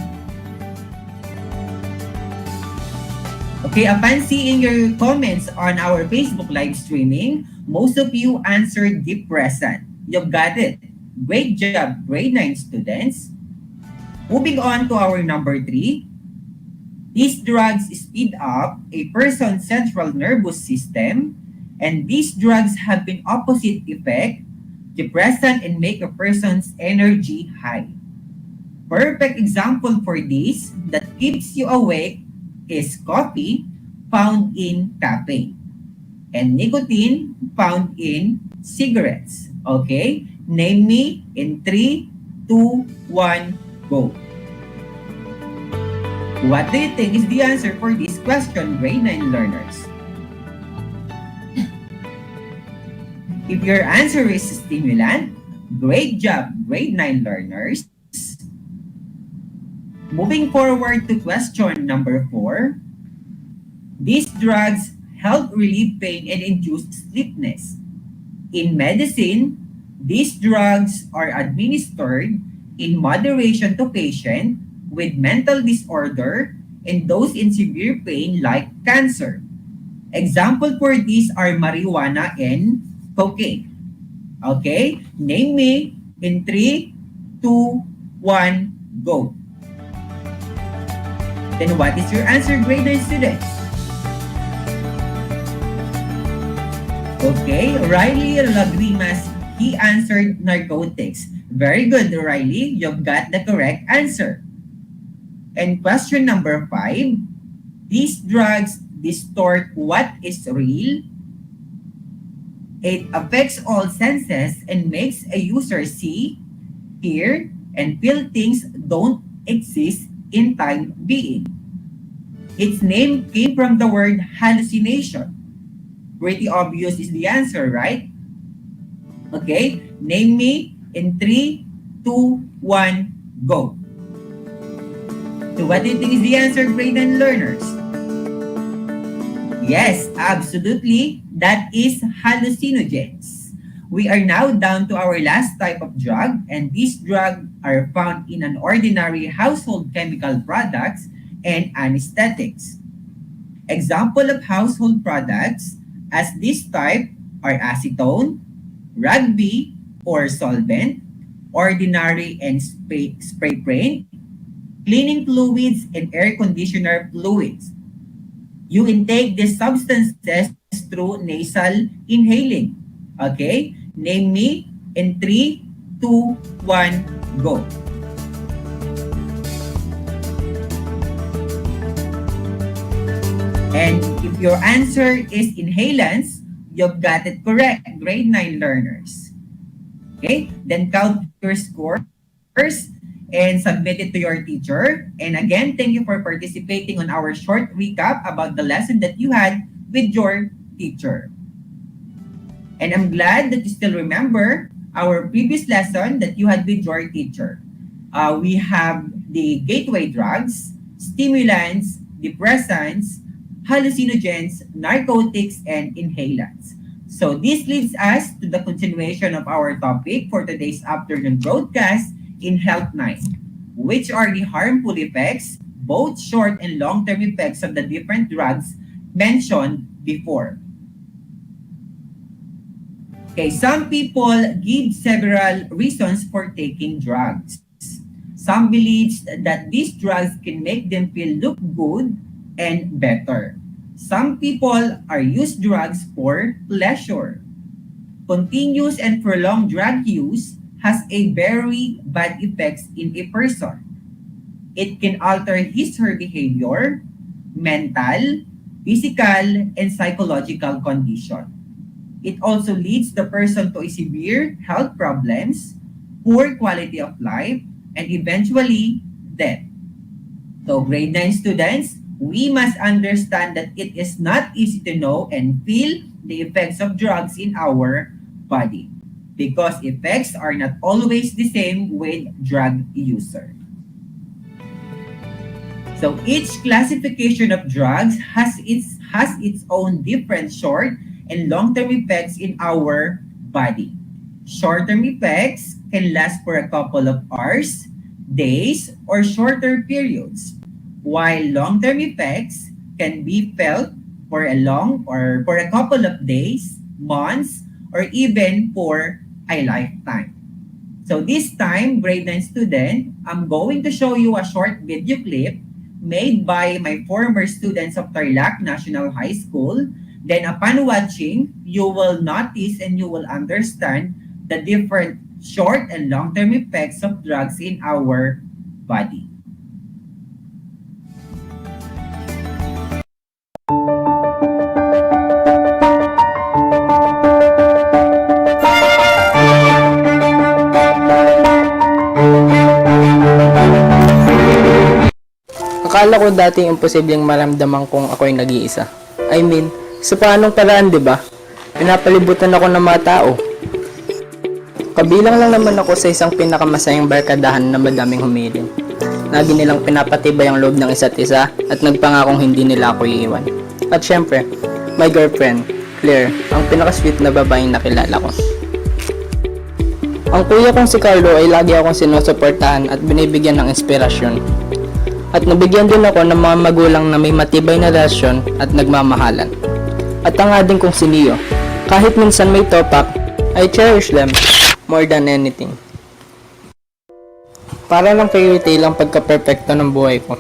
Okay, upon seeing your comments on our Facebook live streaming, most of you answered depressant. You've got it. Great job, grade 9 students. Moving on to our number 3. These drugs speed up a person's central nervous system, and these drugs have an opposite effect, depressant, and make a person's energy high. Perfect example for this that keeps you awake is coffee, found in caffeine, and nicotine, found in cigarettes. Okay? Name me in 3, 2, 1, go. What do you think is the answer for this question, grade 9 learners? If your answer is stimulant, great job, grade 9 learners. Moving forward to question number 4. These drugs help relieve pain and induce sleepiness. In medicine, these drugs are administered in moderation to patients with mental disorder and those in severe pain like cancer. Example for these are marijuana and cocaine. Okay? Name me in 3, 2, 1, go. Then what is your answer, grade 9 students? Okay, Riley Lagrimas, he answered narcotics. Very good, Riley. You've got the correct answer. And question number 5. These drugs distort what is real. It affects all senses and makes a user see, hear, and feel things don't exist in time being. Its name came from the word hallucination. Pretty obvious is the answer, right? Okay, name me in 3, 2, 1, go. So what do you think is the answer, grade 9 learners? Yes, absolutely. That is hallucinogens. We are now down to our last type of drug, and these drugs are found in an ordinary household chemical products and anesthetics. Example of household products as this type are acetone, rugby or solvent, ordinary and spray paint, cleaning fluids, and air conditioner fluids. You intake these substances through nasal inhaling. Okay? Name me in 3, 2, 1, go. And if your answer is inhalants, you've got it correct, grade 9 learners. Okay? Then count your scores and submit it to your teacher. And again, thank you for participating on our short recap about the lesson that you had with your teacher. And I'm glad that you still remember our previous lesson that you had with your teacher. We have the gateway drugs, stimulants, depressants, hallucinogens, narcotics, and inhalants. So this leads us to the continuation of our topic for today's afternoon broadcast in Health 9, which are the harmful effects both short and long-term effects of the different drugs mentioned before. Okay, some people give several reasons for taking drugs. Some believe that these drugs can make them feel look good and better. Some people are use drugs for pleasure. Continuous and prolonged drug use has a very bad effects in a person. It can alter his or her behavior, mental, physical, and psychological condition. It also leads the person to a severe health problems, poor quality of life, and eventually death. So grade 9 students, we must understand that it is not easy to know and feel the effects of drugs in our body because effects are not always the same with drug user. So each classification of drugs has its own different short and long-term effects in our body. Short-term effects can last for a couple of hours, days, or shorter periods, while long-term effects can be felt for a couple of days, months, or even for a lifetime. So this time, grade 9 student, I'm going to show you a short video clip made by my former students of Tarlac National High School. Then upon watching, you will notice and you will understand the different short and long-term effects of drugs in our body. Akala ko dati imposibleng maramdaman kung ako'y nag-iisa. I mean, sa paanong paraan, di ba? Pinapalibutan ako ng mga tao. Kabilang lang naman ako sa isang pinakamasayang barkadahan na madaming humiling. Lagi nilang pinapatibay ang loob ng isa't isa at nagpangakong hindi nila ako iiwan. At syempre, my girlfriend, Claire, ang pinaka-sweet na babaeng nakilala ko. Ang kuya kong si Carlo ay lagi akong sinusuportahan at binibigyan ng inspirasyon. At nabigyan din ako ng mga magulang na may matibay na relasyon at nagmamahalan. At ang ading kong si Leo, kahit minsan may topak, I cherish them more than anything. Para lang fairy tale ang pagka-perfecto ng buhay ko.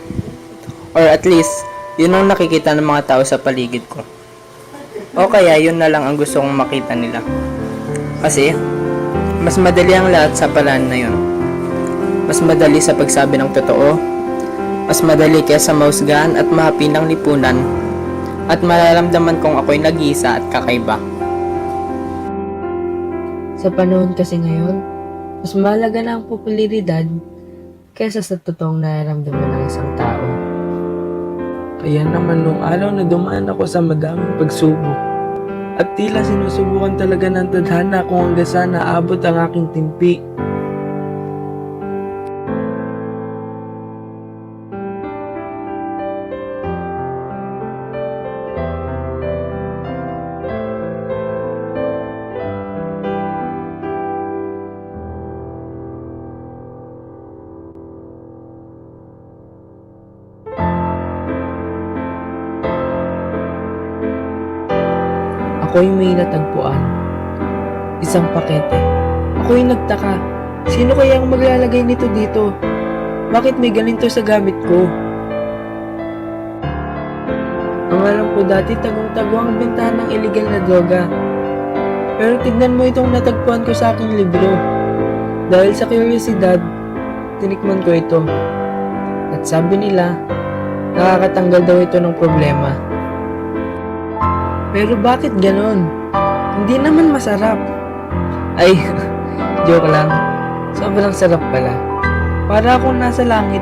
Or at least, yun ang nakikita ng mga tao sa paligid ko. O kaya yun na lang ang gusto kong makita nila. Kasi, mas madali ang lahat sa paraan na yun. Mas madali sa pagsabi ng totoo, mas madali kaysa mahusgahan at mahapi ng lipunan, at mararamdaman kong ako'y nag-iisa at kakaiba. Sa panahon kasi ngayon, mas mahalaga na ang popularidad kaysa sa totoong nararamdaman ng isang tao. Kaya naman nung araw na dumaan ako sa madaming pagsubok, at tila sinusubukan talaga ng tadhana kung hanggang saan naabot ang aking timpi. Ako'y may natagpuan. Isang pakete. Ako'y nagtaka. Sino kaya ang maglalagay nito dito? Bakit may ganito sa gamit ko? Ang alam ko dati tagong-tago ang bentahan ng illegal na droga. Pero tignan mo itong natagpuan ko sa aking libro. Dahil sa kuryosidad, tinikman ko ito. At sabi nila, nakakatanggal daw ito ng problema. Pero bakit ganon? Hindi naman masarap. Ay, joke lang. Sobrang sarap pala. Para akong nasa langit.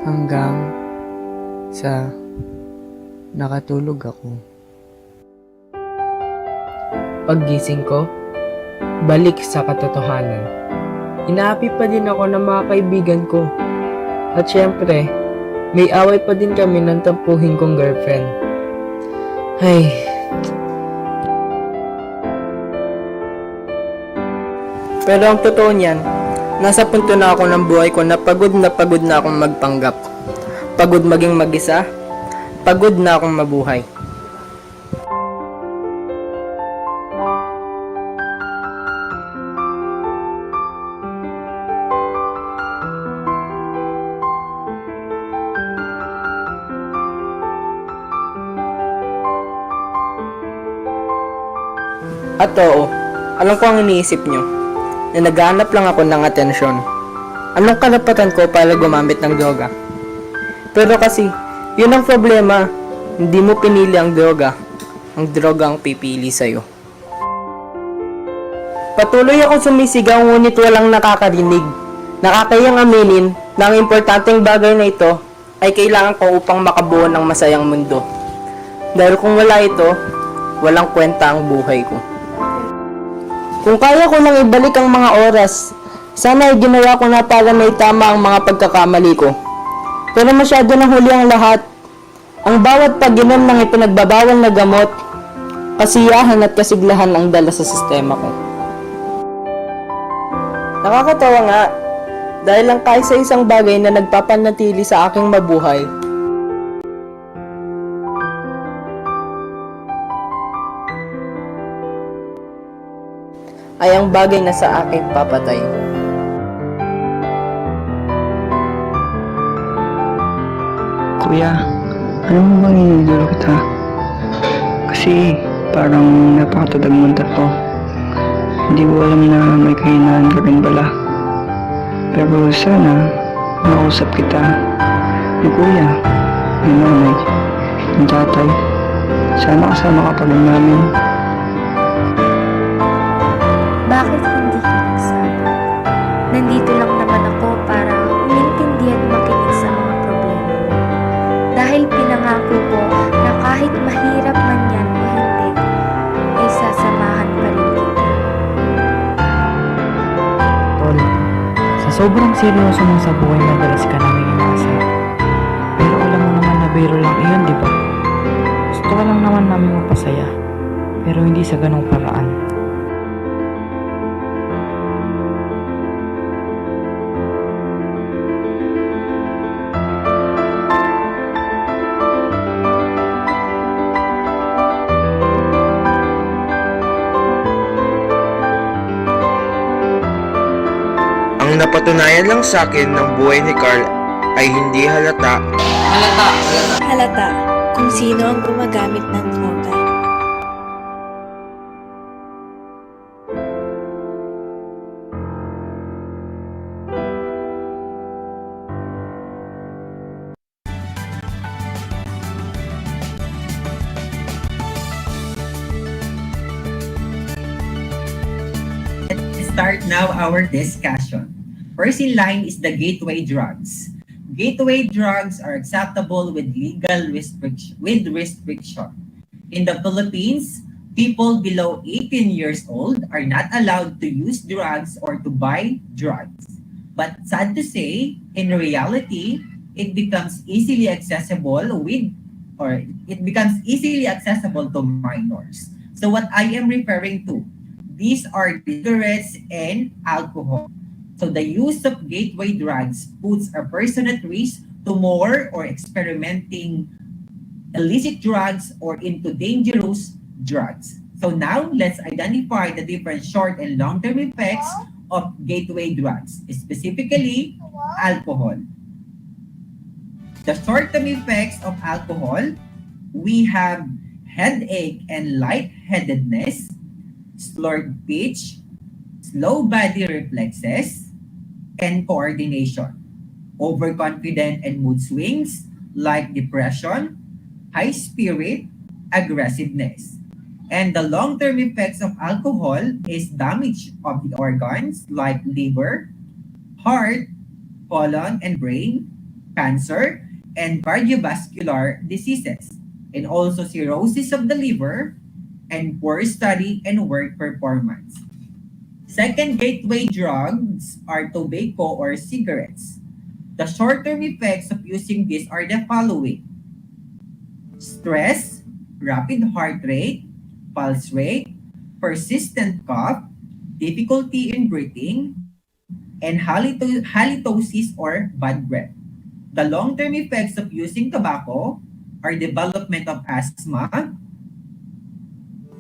Hanggang sa nakatulog ako. Paggising ko, balik sa katotohanan. Inaapi pa din ako ng mga kaibigan ko. At syempre, may away pa din kami ng tampuhin kong girlfriend. Ay, Pero ang totoo niyan, nasa punto na ako ng buhay ko na pagod na akong magpanggap. Pagod maging mag-isa, pagod na akong mabuhay. At oo, alam ko ang iniisip nyo, na naghahanap lang ako ng atensyon. Anong karapatan ko para gumamit ng droga? Pero kasi, yun ang problema, hindi mo pinili ang droga ang pipili sa'yo. Patuloy akong sumisigaw ngunit walang nakakarinig. Nakakayang aminin na ang importanteng bagay na ito ay kailangan ko upang makabuo ng masayang mundo. Dahil kung wala ito, walang kwenta ang buhay ko. Kung kaya ko lang ibalik ang mga oras, sana ay ginawa ko na para may tama ang mga pagkakamali ko. Pero masyado na huli ang lahat. Ang bawat pag-inom ng ipinagbabawal na gamot, kasiyahan at kasiglahan ang dala sa sistema ko. Nakakatawa nga, dahil lang kahit sa isang bagay na nagpapanatili sa aking mabuhay, ay ang bagay na sa aking papatay. Kuya, alam mo bang inidolo kita? Kasi parang napakatadag mong tao. Hindi ko alam na may kahinaan ka rin pala. Pero sana makausap kita ni kuya, ni nanay, ni tatay. Sana kasama ka pa rin namin. Bakit hindi ka nagsabi? Nandito lang naman ako para umintindi at makinig sa mga problema mo. Dahil pinangako ko na kahit mahirap man yan o hindi, ay sasamahan pa rin kita. Tol, sa sobrang seryoso mo sa buhay madalas ka namin inaasar. Pero alam mo naman na biro lang iyon, di ba? Gusto ka lang naman namin mapasaya, pero hindi sa ganong paraan. Ang napatunayan lang sa akin ng buhay ni Carl ay hindi halata. Halata kung sino ang gumagamit ng droga. Let's start now our discussion. First in line is the gateway drugs. Gateway drugs are acceptable with legal restriction. In the Philippines, people below 18 years old are not allowed to use drugs or to buy drugs. But sad to say, in reality, it becomes easily accessible to minors. So what I am referring to, these are cigarettes and alcohol. So the use of gateway drugs puts a person at risk to more or experimenting illicit drugs or into dangerous drugs. So now let's identify the different short and long-term effects of gateway drugs, specifically alcohol. The short-term effects of alcohol, we have headache and lightheadedness, slurred speech, slow body reflexes, and coordination, overconfident and mood swings like depression, high spirit, aggressiveness. And the long-term effects of alcohol is damage of the organs like liver, heart, colon and brain, cancer, and cardiovascular diseases, and also cirrhosis of the liver, and poor study and work performance. Second gateway drugs are tobacco or cigarettes. The short-term effects of using this are the following: stress, rapid heart rate, pulse rate, persistent cough, difficulty in breathing, and halitosis or bad breath. The long-term effects of using tobacco are development of asthma,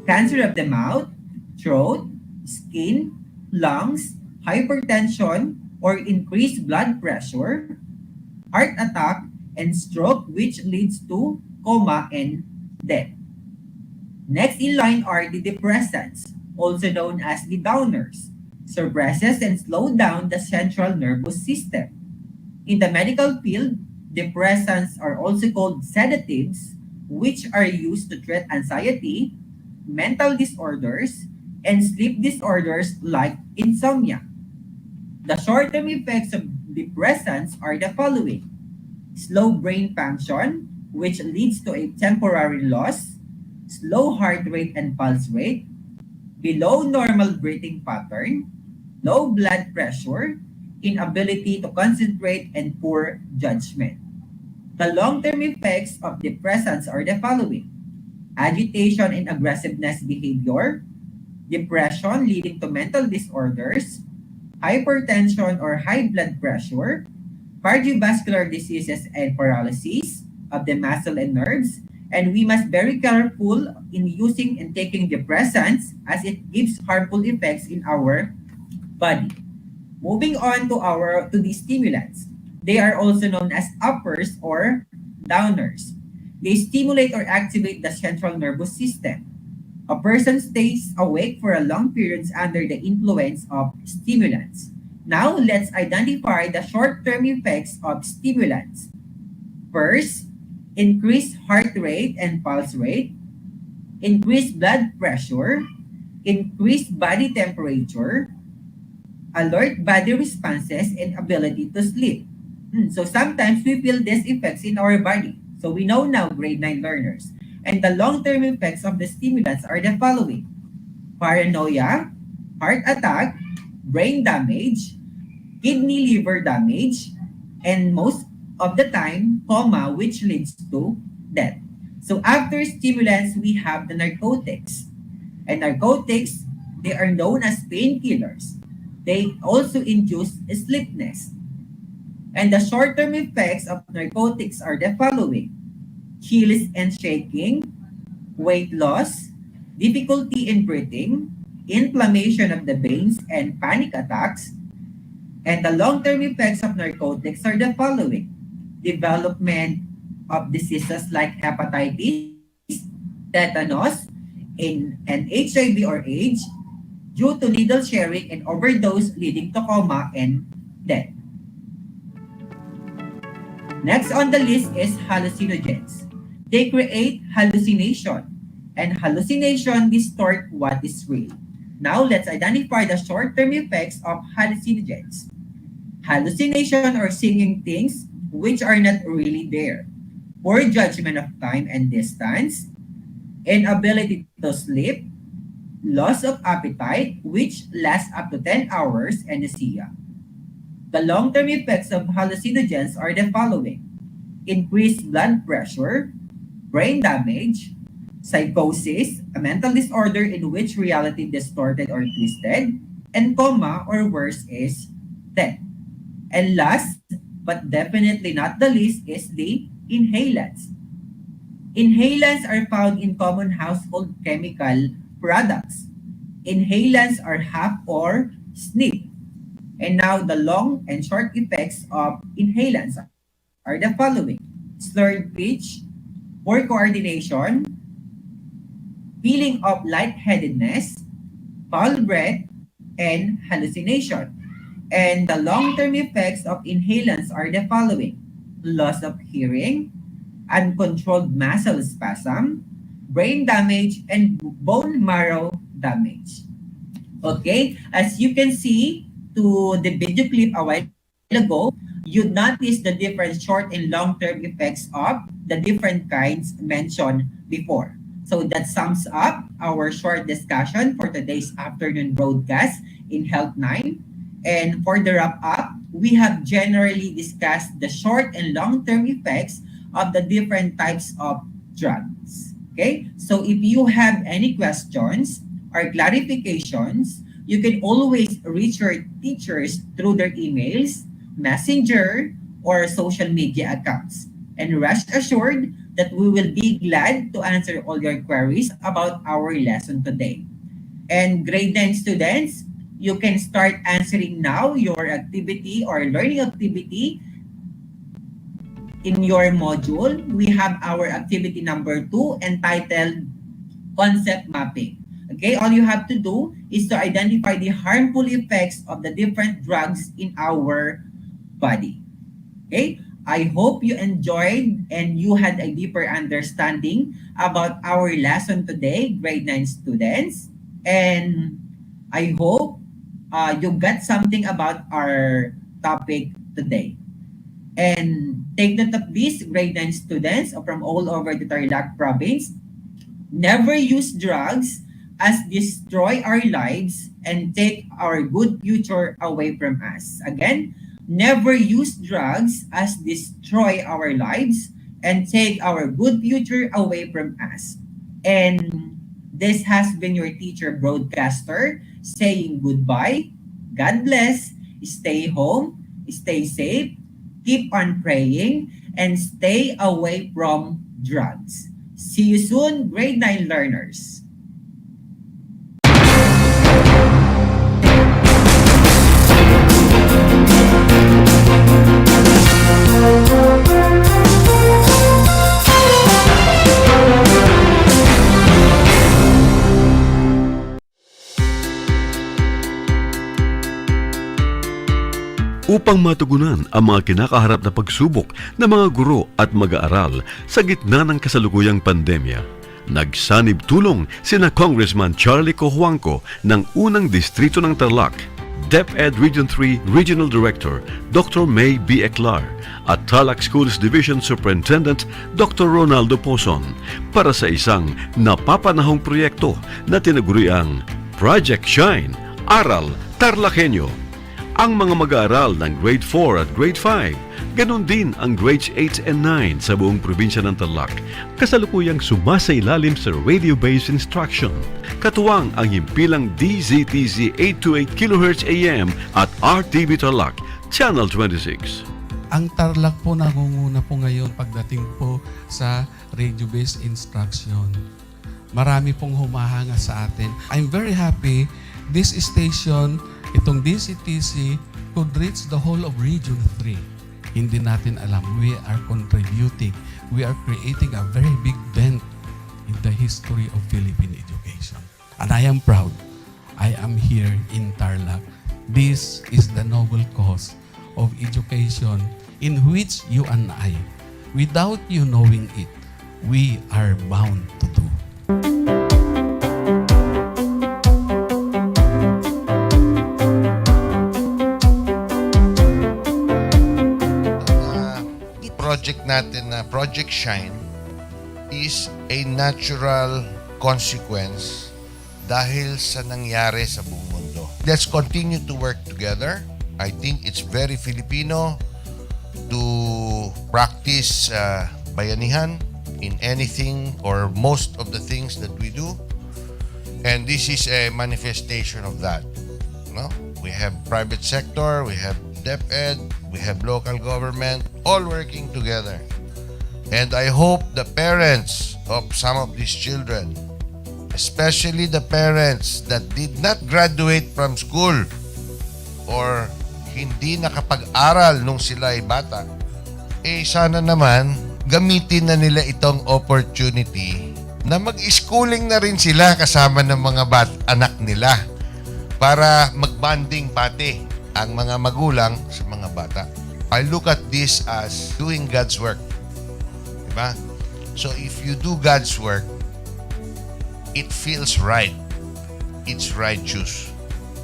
cancer of the mouth, throat, skin, lungs, hypertension, or increased blood pressure, heart attack, and stroke, which leads to coma and death. Next in line are the depressants, also known as the downers, suppresses and slow down the central nervous system. In the medical field, depressants are also called sedatives, which are used to treat anxiety, mental disorders, and sleep disorders like insomnia. The short-term effects of depressants are the following: slow brain function, which leads to a temporary loss, slow heart rate and pulse rate, below normal breathing pattern, low blood pressure, inability to concentrate, and poor judgment. The long-term effects of depressants are the following: agitation and aggressiveness behavior, depression leading to mental disorders, hypertension or high blood pressure, cardiovascular diseases and paralysis of the muscle and nerves, and we must be very careful in using and taking depressants as it gives harmful effects in our body. Moving on to the stimulants. They are also known as uppers or downers. They stimulate or activate the central nervous system. A person stays awake for a long periods under the influence of stimulants. Now, let's identify the short-term effects of stimulants. First, increased heart rate and pulse rate, increased blood pressure, increased body temperature, alert body responses, and ability to sleep. So sometimes we feel these effects in our body. So we know now, grade 9 learners. And the long-term effects of the stimulants are the following: paranoia, heart attack, brain damage, kidney liver damage, and most of the time, coma, which leads to death. So after stimulants, we have the narcotics. And narcotics, they are known as painkillers. They also induce sleepiness. And the short-term effects of narcotics are the following: chills and shaking, weight loss, difficulty in breathing, inflammation of the veins, and panic attacks. And the long-term effects of narcotics are the following: development of diseases like hepatitis, tetanus, and HIV or AIDS due to needle sharing and overdose leading to coma and death. Next on the list is hallucinogens. They create hallucination, and hallucination distort what is real. Now let's identify the short-term effects of hallucinogens. Hallucination or seeing things which are not really there, poor judgment of time and distance, inability to sleep, loss of appetite, which lasts up to 10 hours, and anesthesia. The long-term effects of hallucinogens are the following: increased blood pressure, brain damage, psychosis, a mental disorder in which reality distorted or twisted, and coma or worse is death. And last, but definitely not the least, is the inhalants. Inhalants are found in common household chemical products. Inhalants are HAP or SNF. And now the long and short effects of inhalants are the following: slurred speech, poor coordination, feeling of lightheadedness, foul breath, and hallucination. And the long-term effects of inhalants are the following: loss of hearing, uncontrolled muscle spasm, brain damage, and bone marrow damage. Okay, as you can see to the video clip a while ago, you notice the different short and long-term effects of the different kinds mentioned before. So that sums up our short discussion for today's afternoon broadcast in Health 9. And for the wrap-up, we have generally discussed the short and long-term effects of the different types of drugs. Okay? So if you have any questions or clarifications, you can always reach your teachers through their emails, messenger, or social media accounts. And rest assured that we will be glad to answer all your queries about our lesson today. And grade 9 students, you can start answering now your activity or learning activity in your module. We have our activity number 2 entitled Concept Mapping. Okay, all you have to do is to identify the harmful effects of the different drugs in our body. Okay, I hope you enjoyed and you had a deeper understanding about our lesson today, grade 9 students. And I hope you got something about our topic today. And take note of this, grade 9 students from all over the Tarlac province. Never use drugs as destroy our lives and take our good future away from us. Again, never use drugs as destroy our lives and take our good future away from us. And this has been your teacher broadcaster saying goodbye. God bless. Stay home. Stay safe. Keep on praying and stay away from drugs. See you soon, grade 9 learners. Upang matugunan ang mga kinakaharap na pagsubok ng mga guro at mag-aaral sa gitna ng kasalukuyang pandemya, nagsanib tulong sina Congressman Charlie Cojuangco ng unang distrito ng Tarlac, DEPED Region 3 Regional Director Dr. May B. Eclar at Tarlac Schools Division Superintendent Dr. Ronaldo Pozon para sa isang napapanahong proyekto na tinaguriang Project Shine, Aral TarlakHenyo. Ang mga mag-aaral ng Grade 4 at Grade 5, ganun din ang Grades 8 and 9 sa buong probinsya ng Tarlac, kasalukuyang sumasailalim sa radio-based instruction. Katuwang ang himpilang DZTZ 828 kHz AM at RTV Tarlac, Channel 26. Ang Tarlac po nangunguna po ngayon pagdating po sa radio-based instruction. Marami pong humahanga sa atin. I'm very happy this station, itong DCTC, could reach the whole of Region 3. Hindi natin alam. We are contributing. We are creating a very big dent in the history of Philippine education. And I am proud. I am here in Tarlac. This is the noble cause of education in which you and I, without you knowing it, we are bound to do. Project natin na Project Shine is a natural consequence dahil sa nangyari sa buong mundo. Let's continue to work together. I think it's very Filipino to practice bayanihan in anything or most of the things that we do. And this is a manifestation of that. No? We have private sector, we have DEPED, we have local government, all working together. And I hope the parents of some of these children, especially the parents that did not graduate from school or hindi nakapag-aral nung sila ay bata, sana naman gamitin na nila itong opportunity na mag-schooling na rin sila kasama ng mga anak nila para mag-bonding pati ang mga magulang sa mga bata. I look at this as doing God's work. Diba? So if you do God's work, it feels right. It's righteous.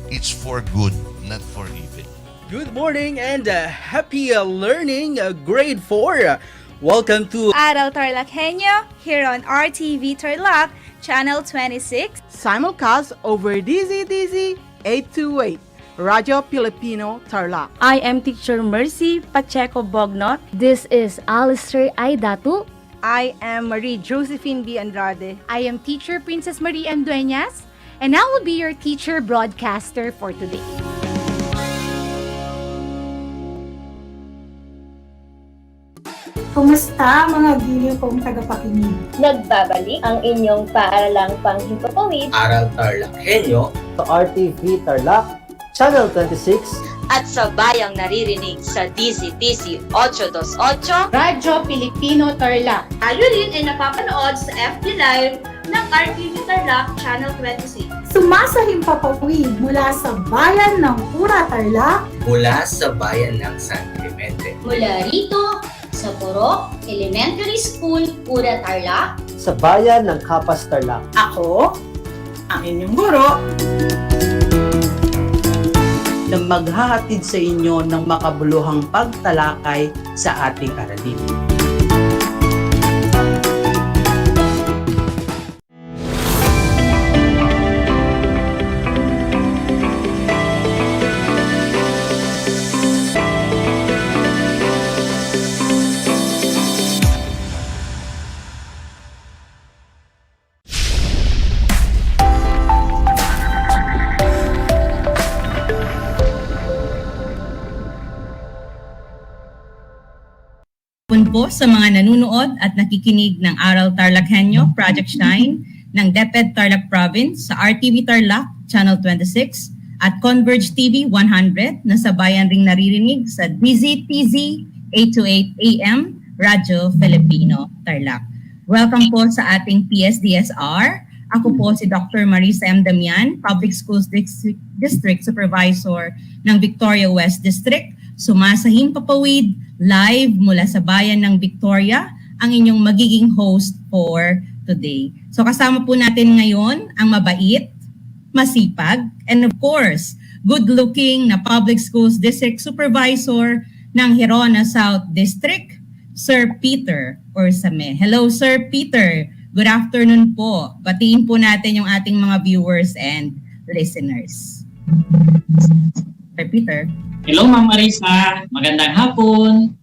It's for good, not for evil. Good morning and happy learning, grade 4. Welcome to Aral TarlakHenyo here on RTV Tarlac, Channel 26. Simulcast over DZTZ 828, Radio Filipino Tarlac. I am Teacher Mercy Pacheco Bognot. This is Alistair Aidatu. I am Marie Josephine B. Andrade. I am Teacher Princess Marie Andueñas. and I will be your teacher broadcaster for today. Kumusta mga giliw kong tagapakinig? Nagbabalik ang inyong paaralang panghimpapawid, Aral TarlakHenyo, sa RTV Tarlac, Channel 26, at sa bayang naririnig sa DZTC 828, Radyo Pilipino Tarlac. Tayo rin ay napapanood sa FB Live ng RTV Tarlac Channel 26. Sumasahim papawid mula sa bayan ng Pura Tarlac, mula sa bayan ng San Clemente, Mula rito sa Purok Elementary School, Pura Tarlac, sa bayan ng Kapas Tarlac. Ako, ang inyong guro, na maghahatid sa inyo ng makabuluhang pagtalakay sa ating aralin. Po sa mga nanunood at nakikinig ng Aral TarlakHenyo Project Shine ng DEPED Tarlac Province sa RTV Tarlac Channel 26 at Converge TV 100 na sa bayan ring naririnig sa DZTZ 828 AM Radyo Filipino Tarlac. Welcome po sa ating PSDSR. Ako po si Dr. Marisa M. Damian, Public Schools District Supervisor ng Victoria West District. Sumasahim papawid live mula sa bayan ng Victoria, ang inyong magiging host for today. So kasama po natin ngayon ang mabait, masipag, and of course, good-looking na Public Schools District Supervisor ng Hirona South District, Sir Peter Orsame. Hello, Sir Peter. Good afternoon po. Batiin po natin yung ating mga viewers and listeners. Sir Peter. Hello, Ma'am Marisa. Magandang hapon.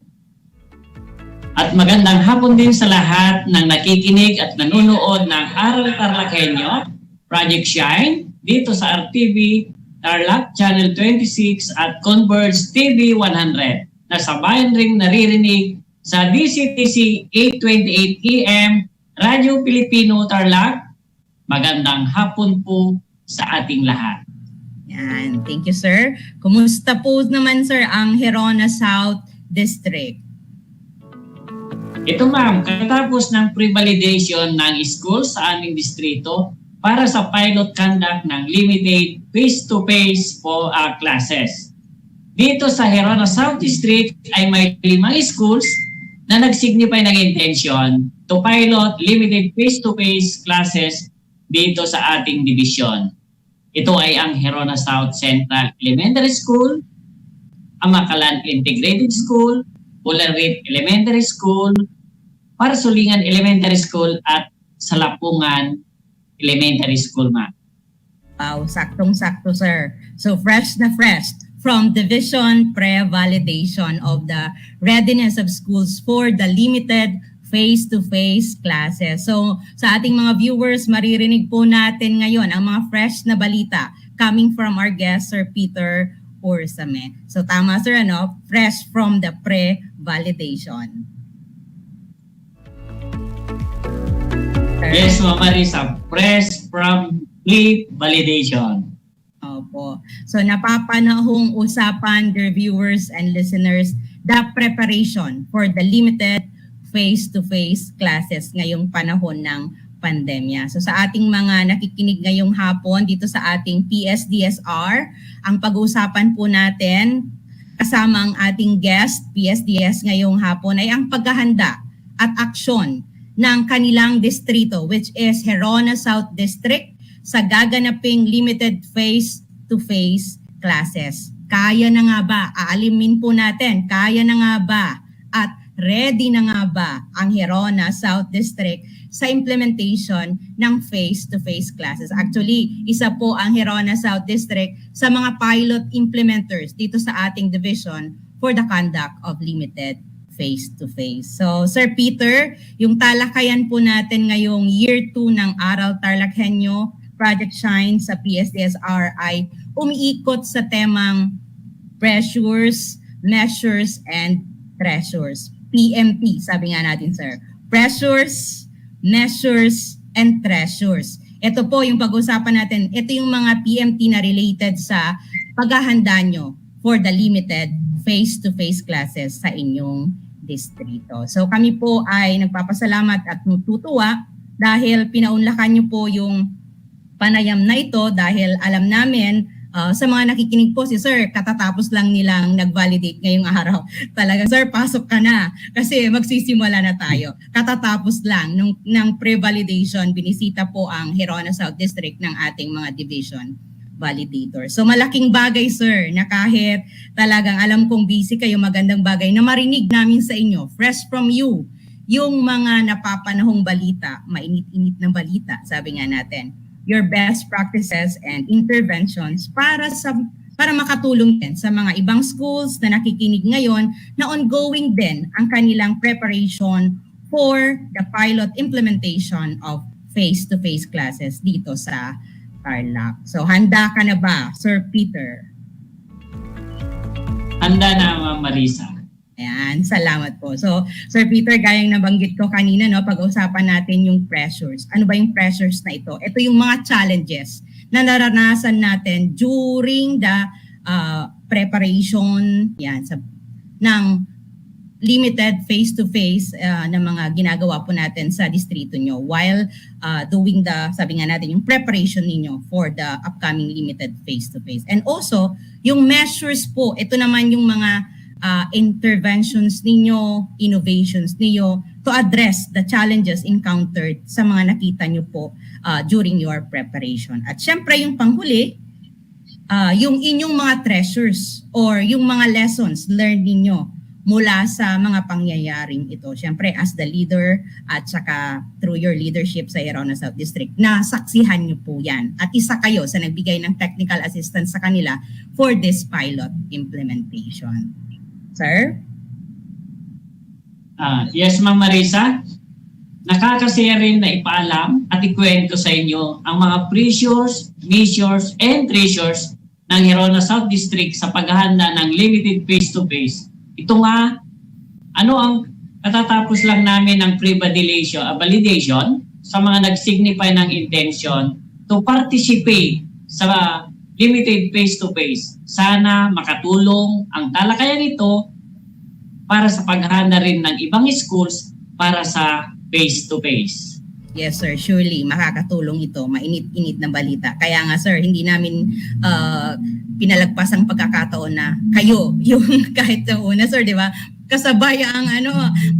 At magandang hapon din sa lahat ng nakikinig at nanonood ng Aral TarlakHenyo, Project Shine, dito sa RTV Tarlac Channel 26 at Converge TV 100 na sa bayan ring naririnig sa DCTC 828 AM, Radyo Pilipino Tarlac. Magandang hapon po sa ating lahat. Yan. Thank you, sir. Kumusta po naman, sir, ang Hirona South District? Ito, ma'am, katapos ng pre-validation ng school sa aming distrito para sa pilot conduct ng limited face-to-face po classes. Dito sa Hirona South District ay may 5 schools na nag-signify ng intention to pilot limited face-to-face classes dito sa ating division. Ito ay ang Hirona South Central Elementary School, Amakalan Integrated School, Pularit Elementary School, Parsulingan Elementary School at Salapungan Elementary School, ma'am. Wow, saktong-sakto, sir. So fresh na fresh from division pre-validation of the readiness of schools for the limited face-to-face classes. So sa ating mga viewers, maririnig po natin ngayon ang mga fresh na balita coming from our guest, Sir Peter Orsame. So tama, sir, ano? Fresh from the pre-validation. Yes, Ma'am Marisa, fresh from pre-validation. Opo. So napapanahong usapan, dear viewers and listeners, the preparation for the limited face-to-face classes ngayong panahon ng pandemya. So sa ating mga nakikinig ngayong hapon dito sa ating PSDSR, ang pag-uusapan po natin kasama ang ating guest, PSDS ngayong hapon ay ang paghahanda at aksyon ng kanilang distrito, which is Hirona South District, sa gaganaping limited face-to-face classes. Kaya na nga ba? Aalimin po natin, kaya na nga ba? At ready na nga ba ang Hirona South District sa implementation ng face-to-face classes? Actually, isa po ang Hirona South District sa mga pilot implementers dito sa ating division for the conduct of limited face-to-face. So, Sir Peter, yung talakayan po natin ngayong year 2 ng Aral TarlakHenyo Project Shine sa PSDSR ay umiikot sa temang pressures, measures, and treasures. PMT, sabi nga natin, sir. Pressures, measures, and treasures. Ito po yung pag-usapan natin. Ito yung mga PMT na related sa paghahanda nyo for the limited face-to-face classes sa inyong distrito. So kami po ay nagpapasalamat at natutuwa dahil pinaunlakan nyo po yung panayam na ito dahil alam namin sa mga nakikinig po si Sir, katatapos lang nilang nag-validate ngayong araw. Talaga, Sir, pasok ka na kasi magsisimula na tayo. Katatapos lang ng pre-validation, binisita po ang Hirona South District ng ating mga division validator. So malaking bagay, Sir, na kahit talagang alam kong busy kayo, magandang bagay na marinig namin sa inyo, fresh from you, yung mga napapanahong balita, mainit-init na balita, sabi nga natin, your best practices and interventions para makatulong din sa mga ibang schools na nakikinig ngayon na ongoing din ang kanilang preparation for the pilot implementation of face-to-face classes dito sa Tarlac. So handa ka na ba, Sir Peter? Handa na, Ma'am Marisa. Ayan, salamat po. So, Sir Peter, gayang nabanggit ko kanina, no, pag-usapan natin yung pressures. Ano ba yung pressures na ito? Ito yung mga challenges na naranasan natin during the preparation ng limited face-to-face na mga ginagawa po natin sa distrito nyo while doing sabi nga natin, yung preparation ninyo for the upcoming limited face-to-face. And also, yung measures po, ito naman yung mga interventions ninyo, innovations ninyo to address the challenges encountered sa mga nakita nyo po during your preparation. At syempre yung panghuli, yung inyong mga treasures or yung mga lessons learned ninyo mula sa mga pangyayaring ito. Syempre as the leader at saka through your leadership sa Hirona South District, nasaksihan nyo po yan. At isa kayo sa nagbigay ng technical assistance sa kanila for this pilot implementation. Sir? Yes, Ma'am Marisa. Nakakasaya rin na ipaalam at ikwento sa inyo ang mga pressures, measures, and treasures ng Hirona South District sa paghahanda ng limited face-to-face. Ito nga, ano ang katatapos lang namin ng pre-validation sa mga nag-signify ng intention to participate sa limited face-to-face. Sana makatulong ang talakayan ito para sa paghahanda rin ng ibang schools para sa face-to-face. Yes, sir. Surely, makakatulong ito. Mainit-init na balita. Kaya nga, sir, hindi namin pinalagpas ang pagkakataon na kayo yung kahit sa una, sir, di ba? Kasabay ang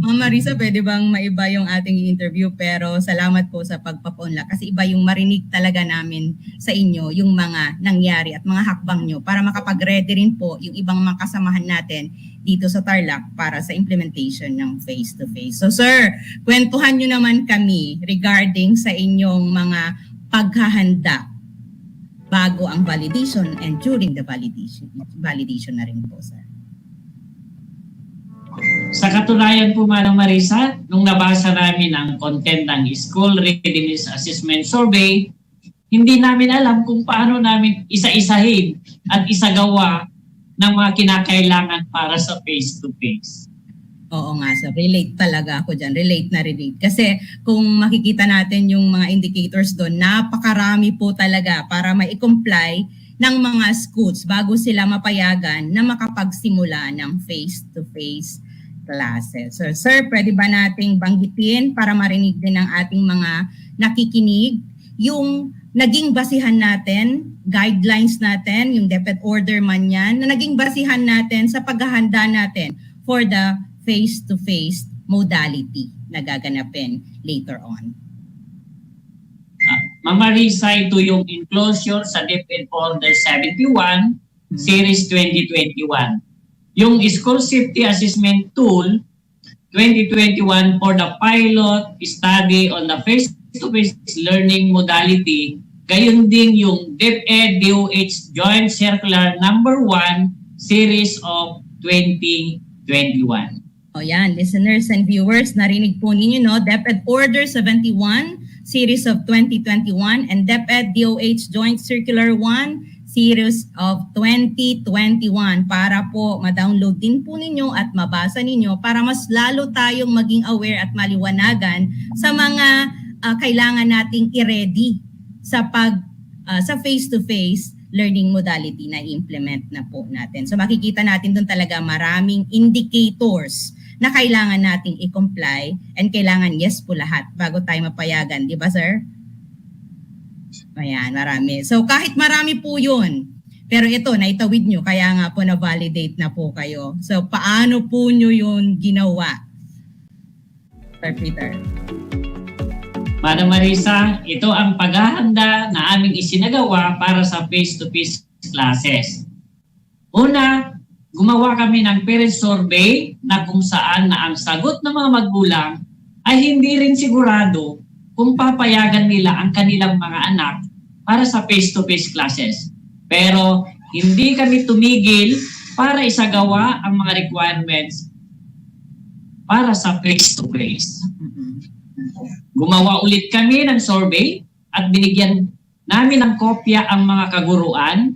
Ma'am Marisa, pwede bang maiba yung ating interview? Pero salamat po sa pagpapaunlak kasi iba yung marinig talaga namin sa inyo yung mga nangyari at mga hakbang nyo para makapag-ready rin po yung ibang mga kasamahan natin dito sa Tarlac para sa implementation ng face-to-face. So sir, kwentuhan nyo naman kami regarding sa inyong mga paghahanda bago ang validation and during the validation na rin po, sir. Sa katunayan po, Madam Marisa, nung nabasa namin ang content ng School Readiness Assessment Survey, hindi namin alam kung paano namin isa-isahin at isagawa ng mga kinakailangan para sa face-to-face. Oo nga, sir. Relate talaga ako dyan. Relate na relate. Kasi kung makikita natin yung mga indicators doon, napakarami po talaga para ma-comply ng mga schools bago sila mapayagan na makapagsimula ng face-to-face classes. So, sir, pwede ba nating banggitin para marinig din ng ating mga nakikinig yung naging basihan natin, guidelines natin, yung DEPED order man yan, na naging basihan natin sa paghahanda natin for the face-to-face modality na gaganapin later on? Ma'am Marisa, ito yung enclosure sa DEPED Order 71, Series 2021. Yung School Safety Assessment Tool 2021 for the pilot study on the face-to-face learning modality, gayon din yung DEPED DOH Joint Circular number 1 Series of 2021. O yan, listeners and viewers, narinig po ninyo, no? DEPED Order 71 Series of 2021 and DEPED DOH Joint Circular 1 Series of 2021 para po ma-download din po ninyo at mabasa ninyo para mas lalo tayong maging aware at maliwanagan sa mga kailangan nating i-ready sa sa face-to-face learning modality na i-implement na po natin. So makikita natin doon talaga maraming indicators na kailangan nating i-comply and kailangan yes po lahat bago tayo mapayagan. Di ba, sir? Ayan, marami. So kahit marami po yun, pero ito, naitawid nyo, kaya nga po na-validate na po kayo. So paano po nyo yun ginawa? Sir Peter. Madam Marisa, ito ang paghahanda na aming isinagawa para sa face-to-face classes. Una, gumawa kami ng parent survey na kung saan na ang sagot ng mga magulang ay hindi rin sigurado kung papayagan nila ang kanilang mga anak para sa face-to-face classes. Pero hindi kami tumigil para isagawa ang mga requirements para sa face-to-face. Gumawa ulit kami ng survey at binigyan namin ng kopya ang mga kaguruan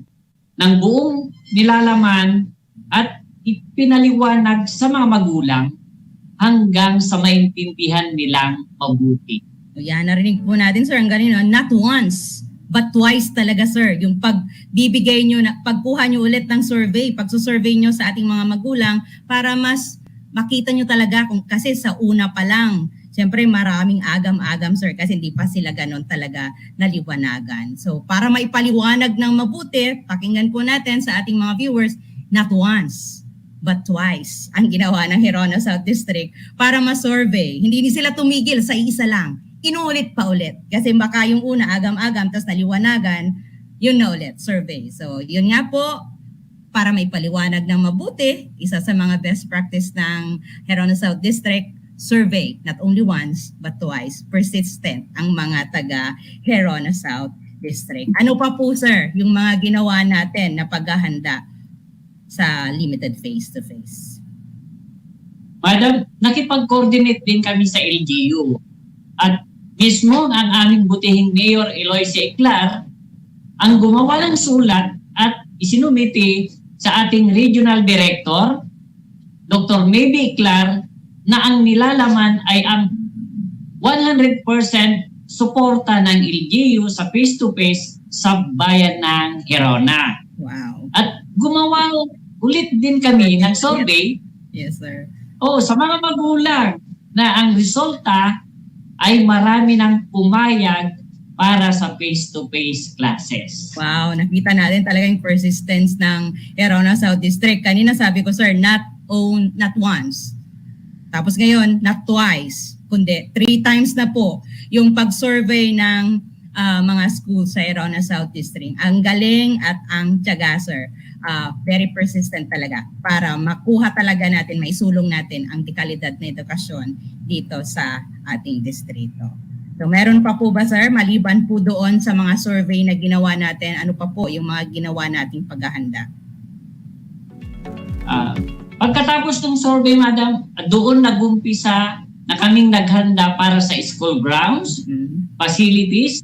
ng buong nilalaman at ipinaliwanag sa mga magulang hanggang sa maintindihan nilang mabuti. Yan, narinig po natin, sir, ang ganun, not once, but twice talaga, sir. Yung pagbibigay nyo, pagkuha nyo ulit ng survey, pagsusurvey nyo sa ating mga magulang para mas makita nyo talaga kung kasi sa una pa lang, siyempre maraming agam-agam, sir, kasi hindi pa sila ganon talaga naliwanagan. So para maipaliwanag ng mabuti, pakinggan po natin sa ating mga viewers, not once, but twice ang ginawa ng Hirona South District para ma-survey. Hindi sila tumigil sa isa lang. Inulit pa ulit. Kasi baka yung una agam-agam, tapos naliwanagan, yun na ulit, survey. So yun nga po, para maipaliwanag ng mabuti, isa sa mga best practice ng Hirona South District, survey, not only once, but twice, persistent ang mga taga Hirona South District. Ano pa po, sir, yung mga ginawa natin na paghahanda sa limited face-to-face? Madam, nakipag-coordinate din kami sa LGU. At mismo ang aming butihing Mayor Eloise Eclar ang gumawa ng sulat at isinumiti sa ating Regional Director, Dr. Maybe Eclar, na ang nilalaman ay ang 100% suporta ng LGU sa face-to-face sa bayan ng Hirona. Wow. At gumawa ulit din kami ng survey. Yes, sir. Sa mga magulang na ang resulta ay marami ng pumayag para sa face-to-face classes. Wow, nakita natin talaga yung persistence ng Hirona South District. Kanina sabi ko, sir, not once. Tapos ngayon, not twice, kundi 3 times na po yung pag-survey ng mga schools sa Hirona South District. Ang galing at ang tiyaga, sir. Very persistent talaga para makuha talaga natin, maisulong natin ang dekalidad na edukasyon dito sa ating distrito. So meron pa po ba, sir, maliban po doon sa mga survey na ginawa natin, ano pa po yung mga ginawa nating paghahanda? Pagkatapos ng survey, madam, doon nag-umpisa na kaming naghanda para sa school grounds, facilities.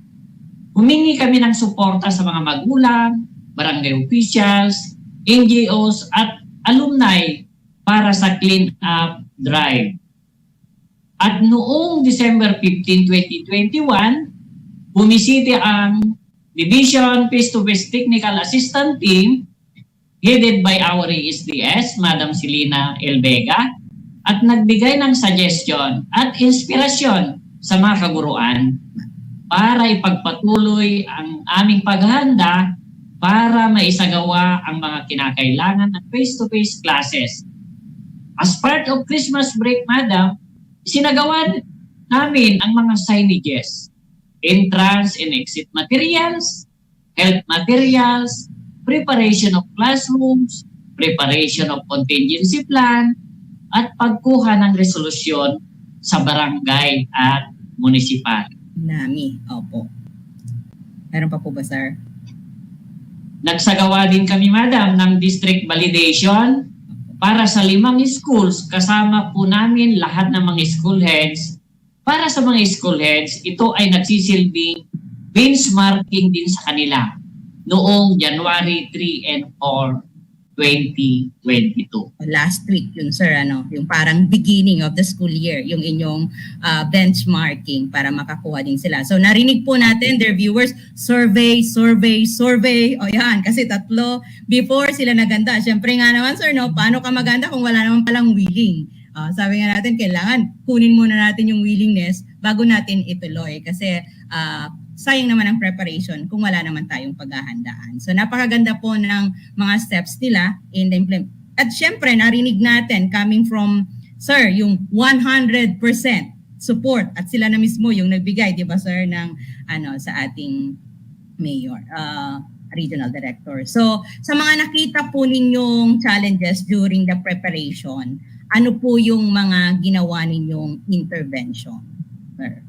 Humingi kami ng suporta sa mga magulang, barangay officials, NGOs at alumni para sa clean up drive. At noong December 15, 2021, bumisita ang Division Face-to-Face Technical Assistant Team headed by our ESDS, Madam Selena L. Vega, at nagbigay ng suggestion at inspirasyon sa mga kaguruan para ipagpatuloy ang aming paghahanda para maisagawa ang mga kinakailangan ng face-to-face classes. As part of Christmas break, Madam, isinagawa namin ang mga signages, entrance and exit materials, health materials, preparation of classrooms, preparation of contingency plan, at pagkuha ng resolusyon sa barangay at munisipal. Nami, opo. Meron pa po ba, sir? Nagsagawa din kami, madam, ng district validation para sa 5 schools. Kasama po namin lahat ng mga school heads Para sa mga school heads, ito ay nagsisilbing benchmarking din sa kanila noong January 3 and 4, 2022. Last week yun sir, yung parang beginning of the school year, yung inyong benchmarking para makakuha din sila. So narinig po natin, their viewers, survey. O yan, kasi tatlo before sila naganda. Siyempre nga naman sir, paano ka maganda kung wala naman palang willing? Sabi nga natin, kailangan kunin muna natin yung willingness bago natin ituloy. Kasi sayang naman ang preparation kung wala naman tayong paghahandaan. So napakaganda po ng mga steps nila in the implement. At syempre, narinig natin coming from sir, yung 100% support at sila na mismo yung nagbigay, di ba sir, ng sa ating mayor, regional director. So sa mga nakita po ninyong challenges during the preparation, ano po yung mga ginawa ninyong intervention? Sir?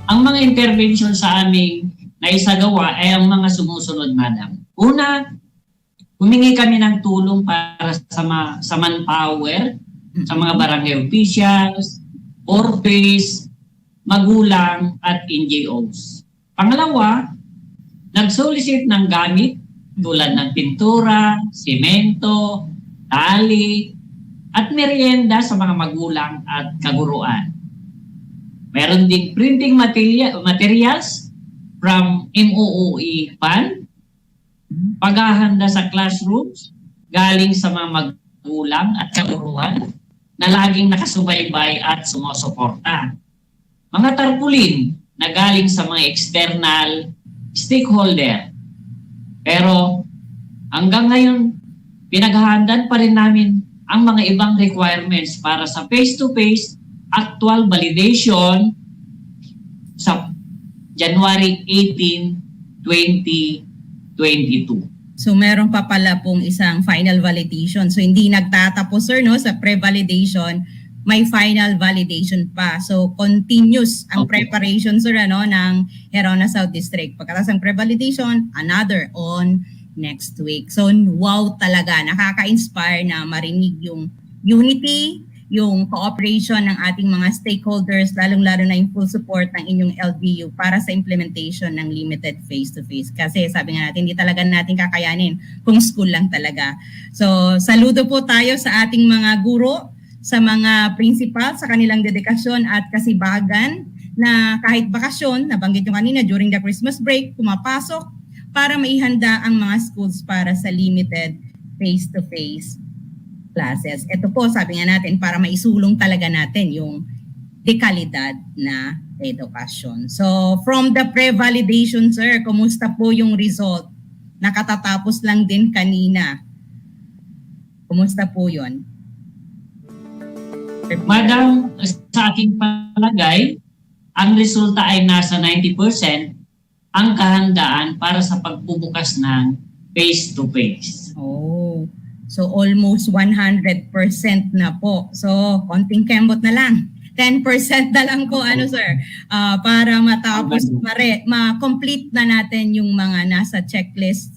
Ang mga intervention sa aming naisagawa ay ang mga sumusunod, madam. Una, humingi kami ng tulong para sa manpower, sa mga barangay officials, orphans, magulang, at NGOs. Pangalawa, nag-solicit ng gamit tulad ng pintura, simento, tali, at merienda sa mga magulang at kaguruan. Meron ding printing materials from MOOE Fund, paghahanda sa classrooms galing sa mga magulang at kaguruan na laging nakasubaybay at sumusuporta. Mga tarpaulin na galing sa mga external stakeholder. Pero hanggang ngayon, pinaghahandaan pa rin namin ang mga ibang requirements para sa face-to-face actual validation sa January 18, 2022. So meron pa pala pong isang final validation. So hindi nagtatapos sir sa pre-validation, may final validation pa. So continuous ang preparation sir ng Herona South District. Pagkatapos ng pre-validation, another on next week. So wow talaga, nakaka-inspire na marinig yung unity, yung cooperation ng ating mga stakeholders, lalong-lalo na yung full support ng inyong LGU para sa implementation ng limited face-to-face. Kasi sabi nga natin, hindi talaga natin kakayanin kung school lang talaga. So saludo po tayo sa ating mga guro, sa mga principal, sa kanilang dedikasyon at kasibagan na kahit bakasyon, nabanggit nyo kanina during the Christmas break, pumapasok para maihanda ang mga schools para sa limited face-to-face classes. Ito po, sabi nga natin, para maisulong talaga natin yung dekalidad na edukasyon. So, from the pre-validation, sir, kumusta po yung result? Nakatatapos lang din kanina. Kumusta po yun? Madam, sa aking palagay, ang resulta ay nasa 90% ang kahandaan para sa pagbubukas ng face-to-face. Oh. So almost 100% na po. So konting kembot na lang. 10% na lang po sir para matapos ma-complete na natin yung mga nasa checklist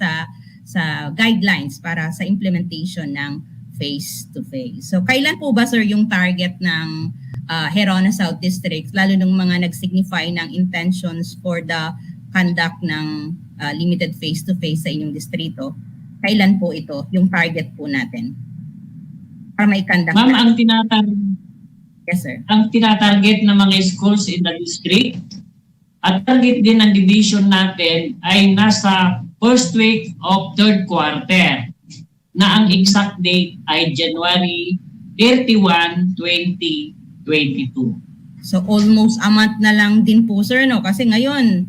sa guidelines para sa implementation ng face-to-face. So kailan po ba sir yung target ng Herona South District, lalo ng mga nag-signify ng intentions for the conduct ng limited face-to-face sa inyong distrito? Kailan po ito, yung target po natin? Para mai-conduct. Ma'am, yes, sir. Ang tinatarget ng mga schools in the district at target din ng division natin ay nasa first week of third quarter na ang exact date ay January 31, 2022. So almost a month na lang din po sir, kasi ngayon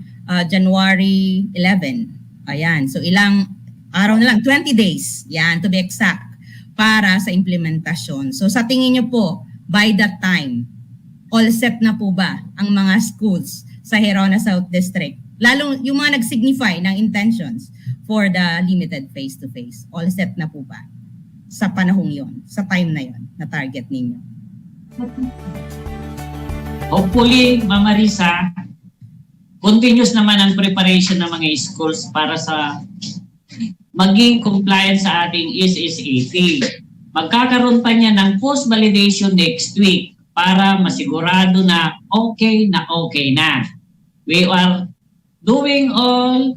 January 11. Ayan, so ilang araw na lang, 20 days, yan, to be exact, para sa implementasyon. So sa tingin nyo po, by that time, all set na po ba ang mga schools sa Herona South District? Lalo yung mga nag-signify ng intentions for the limited face-to-face. All set na po ba sa panahong yon, sa time na yon, na target ninyo? Hopefully, Mama Risa, continuous naman ang preparation ng mga schools para sa maging compliant sa ating SSAT. Magkakaroon pa niya ng post-validation next week para masigurado na okay na. We are doing all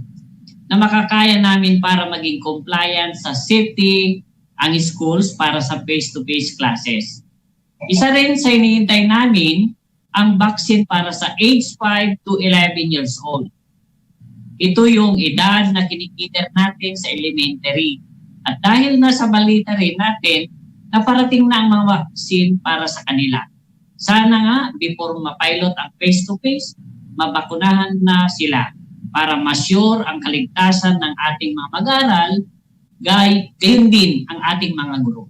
na makakaya namin para maging compliant sa safety ang schools para sa face-to-face classes. Isa rin sa hinihintay namin ang vaccine para sa age 5 to 11 years old. Ito yung edad na kinikiter natin sa elementary. At dahil nasa balita rin natin na parating na ang mga vaccine para sa kanila. Sana nga before mapilot ang face-to-face, mabakunahan na sila para ma-sure ang kaligtasan ng ating mga mag-aaral, gayon din ang ating mga guro.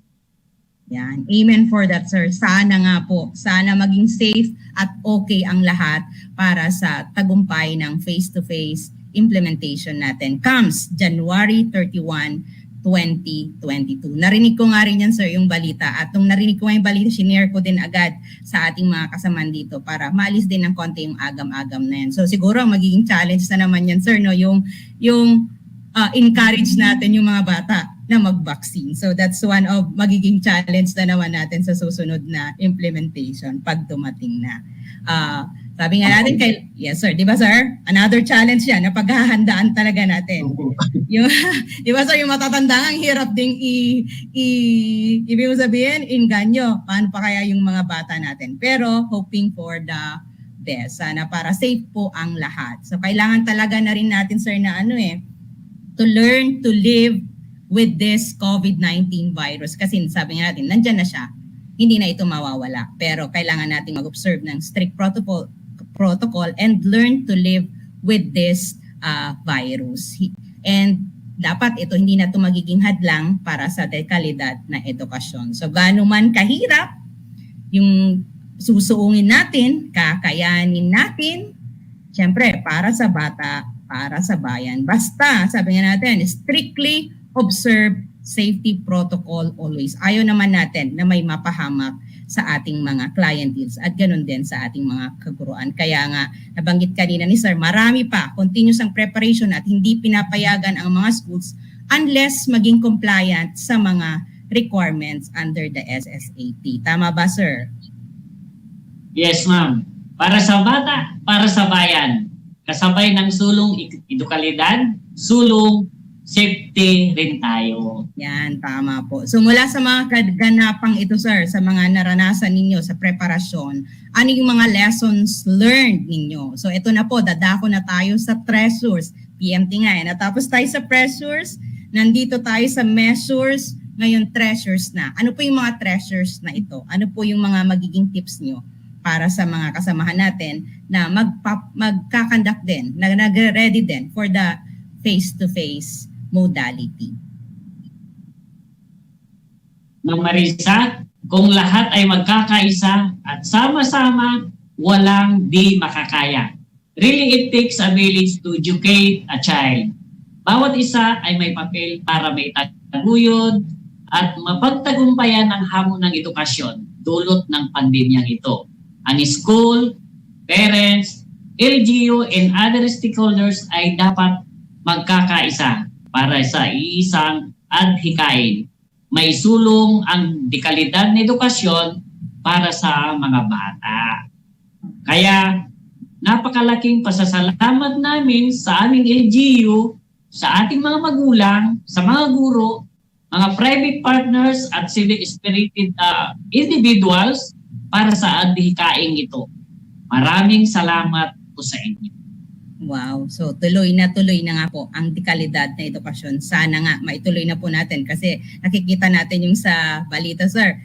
Yan. Amen for that, sir. Sana nga po, sana maging safe at okay ang lahat para sa tagumpay ng face-to-face implementation natin. Comes January 31, 2022. Narinig ko nga rin yan, sir, yung balita. At nung narinig ko nga yung balita, sinare ko din agad sa ating mga kasamaan dito para maalis din ng konti yung agam-agam na yan. So siguro ang magiging challenge na naman yan, sir, no? Yung encourage natin yung mga bata na mag-vaccine. So that's one of magiging challenge na naman natin sa susunod na implementation pag dumating na. Sabi nga natin kay, yes sir, di ba sir? Another challenge yan na paghahandaan talaga natin. Yung, di ba sir, yung matatanda ang hirap ding ibig mo sabihin, inganyo. Paano pa kaya yung mga bata natin? Pero hoping for the best. Sana para safe po ang lahat. So kailangan talaga na rin natin sir na to learn to live with this COVID-19 virus. Kasi sabi nga natin, nandyan na siya. Hindi na ito mawawala. Pero kailangan natin mag-observe ng strict protocol and learn to live with this virus. And dapat ito hindi na ito magiging hadlang para sa dekalidad na edukasyon. So gaano man kahirap yung susuungin natin, kakayanin natin, syempre para sa bata, para sa bayan. Basta, sabi nga natin, strictly observe safety protocol always. Ayaw naman natin na may mapahamak sa ating mga clienteles at ganun din sa ating mga kaguruan. Kaya nga, nabanggit kanina ni Sir, marami pa, continuous ang preparation at hindi pinapayagan ang mga schools unless maging compliant sa mga requirements under the SSAT. Tama ba, Sir? Yes, ma'am. Para sa bata, para sa bayan. Kasabay ng sulong edukalidad, sulong safety rin tayo. Yan, tama po. So mula sa mga kaganapang ito, sir, sa mga naranasan ninyo sa preparasyon, ano yung mga lessons learned ninyo? So ito na po, dadako na tayo sa treasures. PMT nga natapos tayo sa treasures, nandito tayo sa measures, ngayon treasures na. Ano po yung mga treasures na ito? Ano po yung mga magiging tips nyo para sa mga kasamahan natin na magkakandak din, na nag-ready din for the face-to-face modality? Ma'am Marisa, kung lahat ay magkakaisa at sama-sama, walang di makakaya. Really, it takes a village to educate a child. Bawat isa ay may papel para may taguyod at mapagtagumpayan ang hamon ng edukasyon dulot ng pandemyang ito. Ang school, parents, LGU, and other stakeholders ay dapat magkakaisa para sa iisang adhikain. May sulong ang dekalidad na edukasyon para sa mga bata. Kaya napakalaking pasasalamat namin sa aming LGU, sa ating mga magulang, sa mga guro, mga private partners at civic-spirited individuals para sa adhikain ito. Maraming salamat po sa inyo. Wow. So tuloy na nga po ang dekalidad na edukasyon. Sana nga maituloy na po natin kasi nakikita natin yung sa balita, sir.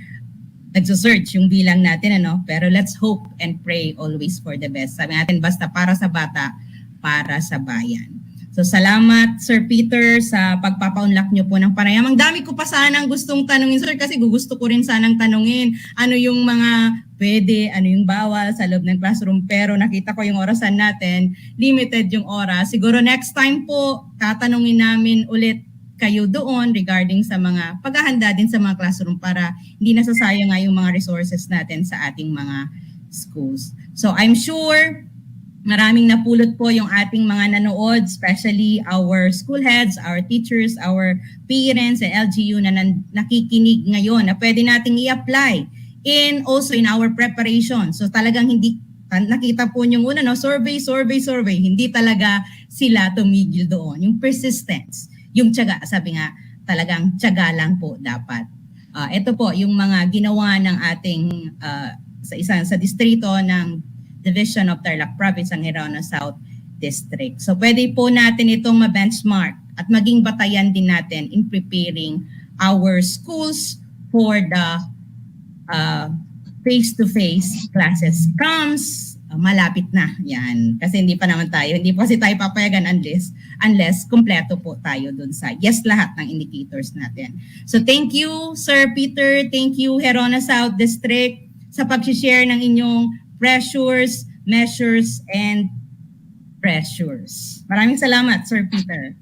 Nagsusearch yung bilang natin, pero let's hope and pray always for the best. Sabi natin, basta para sa bata, para sa bayan. So salamat Sir Peter sa pagpapaunlak nyo po ng panayam. Ang dami ko pa sanang gustong tanungin, sir, kasi gusto ko rin sanang tanungin ano yung mga pwede, ano yung bawal sa loob ng classroom. Pero nakita ko yung orasan natin, limited yung oras. Siguro next time po, tatanungin namin ulit kayo doon regarding sa mga paghahanda din sa mga classroom para hindi nasasayang nga yung mga resources natin sa ating mga schools. So I'm sure maraming napulot po yung ating mga nanood, especially our school heads, our teachers, our parents, and LGU na nakikinig ngayon na pwede nating i-apply also in our preparation. So talagang hindi nakita po yung una, no, survey, hindi talaga sila tumigil doon. Yung persistence, yung tiyaga, sabi nga, talagang tiyaga lang po dapat. Ito po yung mga ginawa ng ating sa distrito ng Division of Tarlac Province, ang Hirona South District. So pwede po natin itong ma-benchmark at maging batayan din natin in preparing our schools for the face-to-face classes comes malapit na yan. Kasi hindi pa kasi tayo papayagan unless kompleto po tayo dun sa lahat ng indicators natin. So thank you, Sir Peter. Thank you, Hirona South District, sa pag-share ng inyong pressures, measures, and pressures. Maraming salamat, Sir Peter.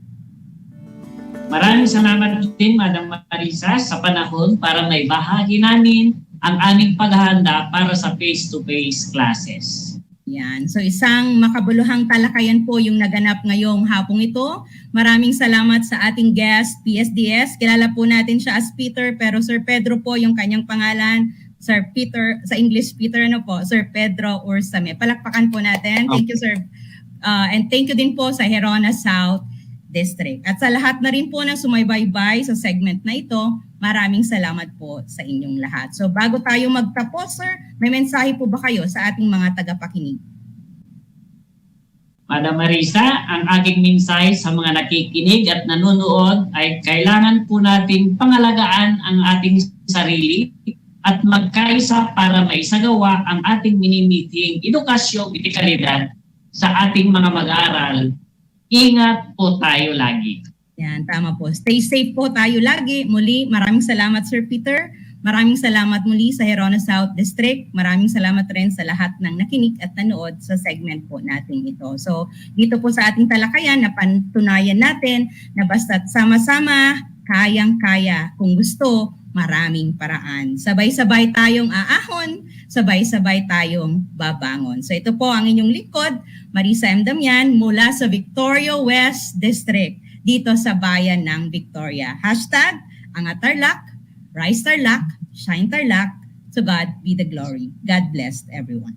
Maraming salamat din, Madam Marisa, sa panahon para may bahagi namin ang aming paghahanda para sa face-to-face classes. Yan. So isang makabuluhang talakayan po yung naganap ngayong hapong ito. Maraming salamat sa ating guest, PSDS. Kilala po natin siya as Peter, pero Sir Pedro po yung kanyang pangalan. Sir Peter, sa English Peter, Sir Pedro Ursame. Palakpakan po natin. Thank you, Sir. And thank you din po sa Hirona South District. At sa lahat na rin po na sumaybaybay sa segment na ito, maraming salamat po sa inyong lahat. So bago tayo magtapos, Sir, may mensahe po ba kayo sa ating mga tagapakinig? Madam Marisa, ang aking mensahe sa mga nakikinig at nanonood ay kailangan po nating pangalagaan ang ating sarili at magkaisa para maisagawa ang ating minimiting edukasyong itikalidad sa ating mga mag-aaral. Ingat po tayo lagi. Yan, tama po. Stay safe po tayo lagi. Muli, maraming salamat, Sir Peter. Maraming salamat muli sa Hirona South District. Maraming salamat rin sa lahat ng nakinig at nanood sa segment po natin ito. So, dito po sa ating talakayan, napatunayan natin na basta't sama-sama, kayang-kaya. Kung gusto, maraming paraan. Sabay-sabay tayong aahon, sabay-sabay tayong babangon. So ito po ang inyong lingkod, Marisa M. Damian, mula sa Victoria West District, dito sa bayan ng Victoria. Hashtag, Angat Tarlac, Rise Tarlac, Shine Tarlac, to God be the glory. God bless everyone.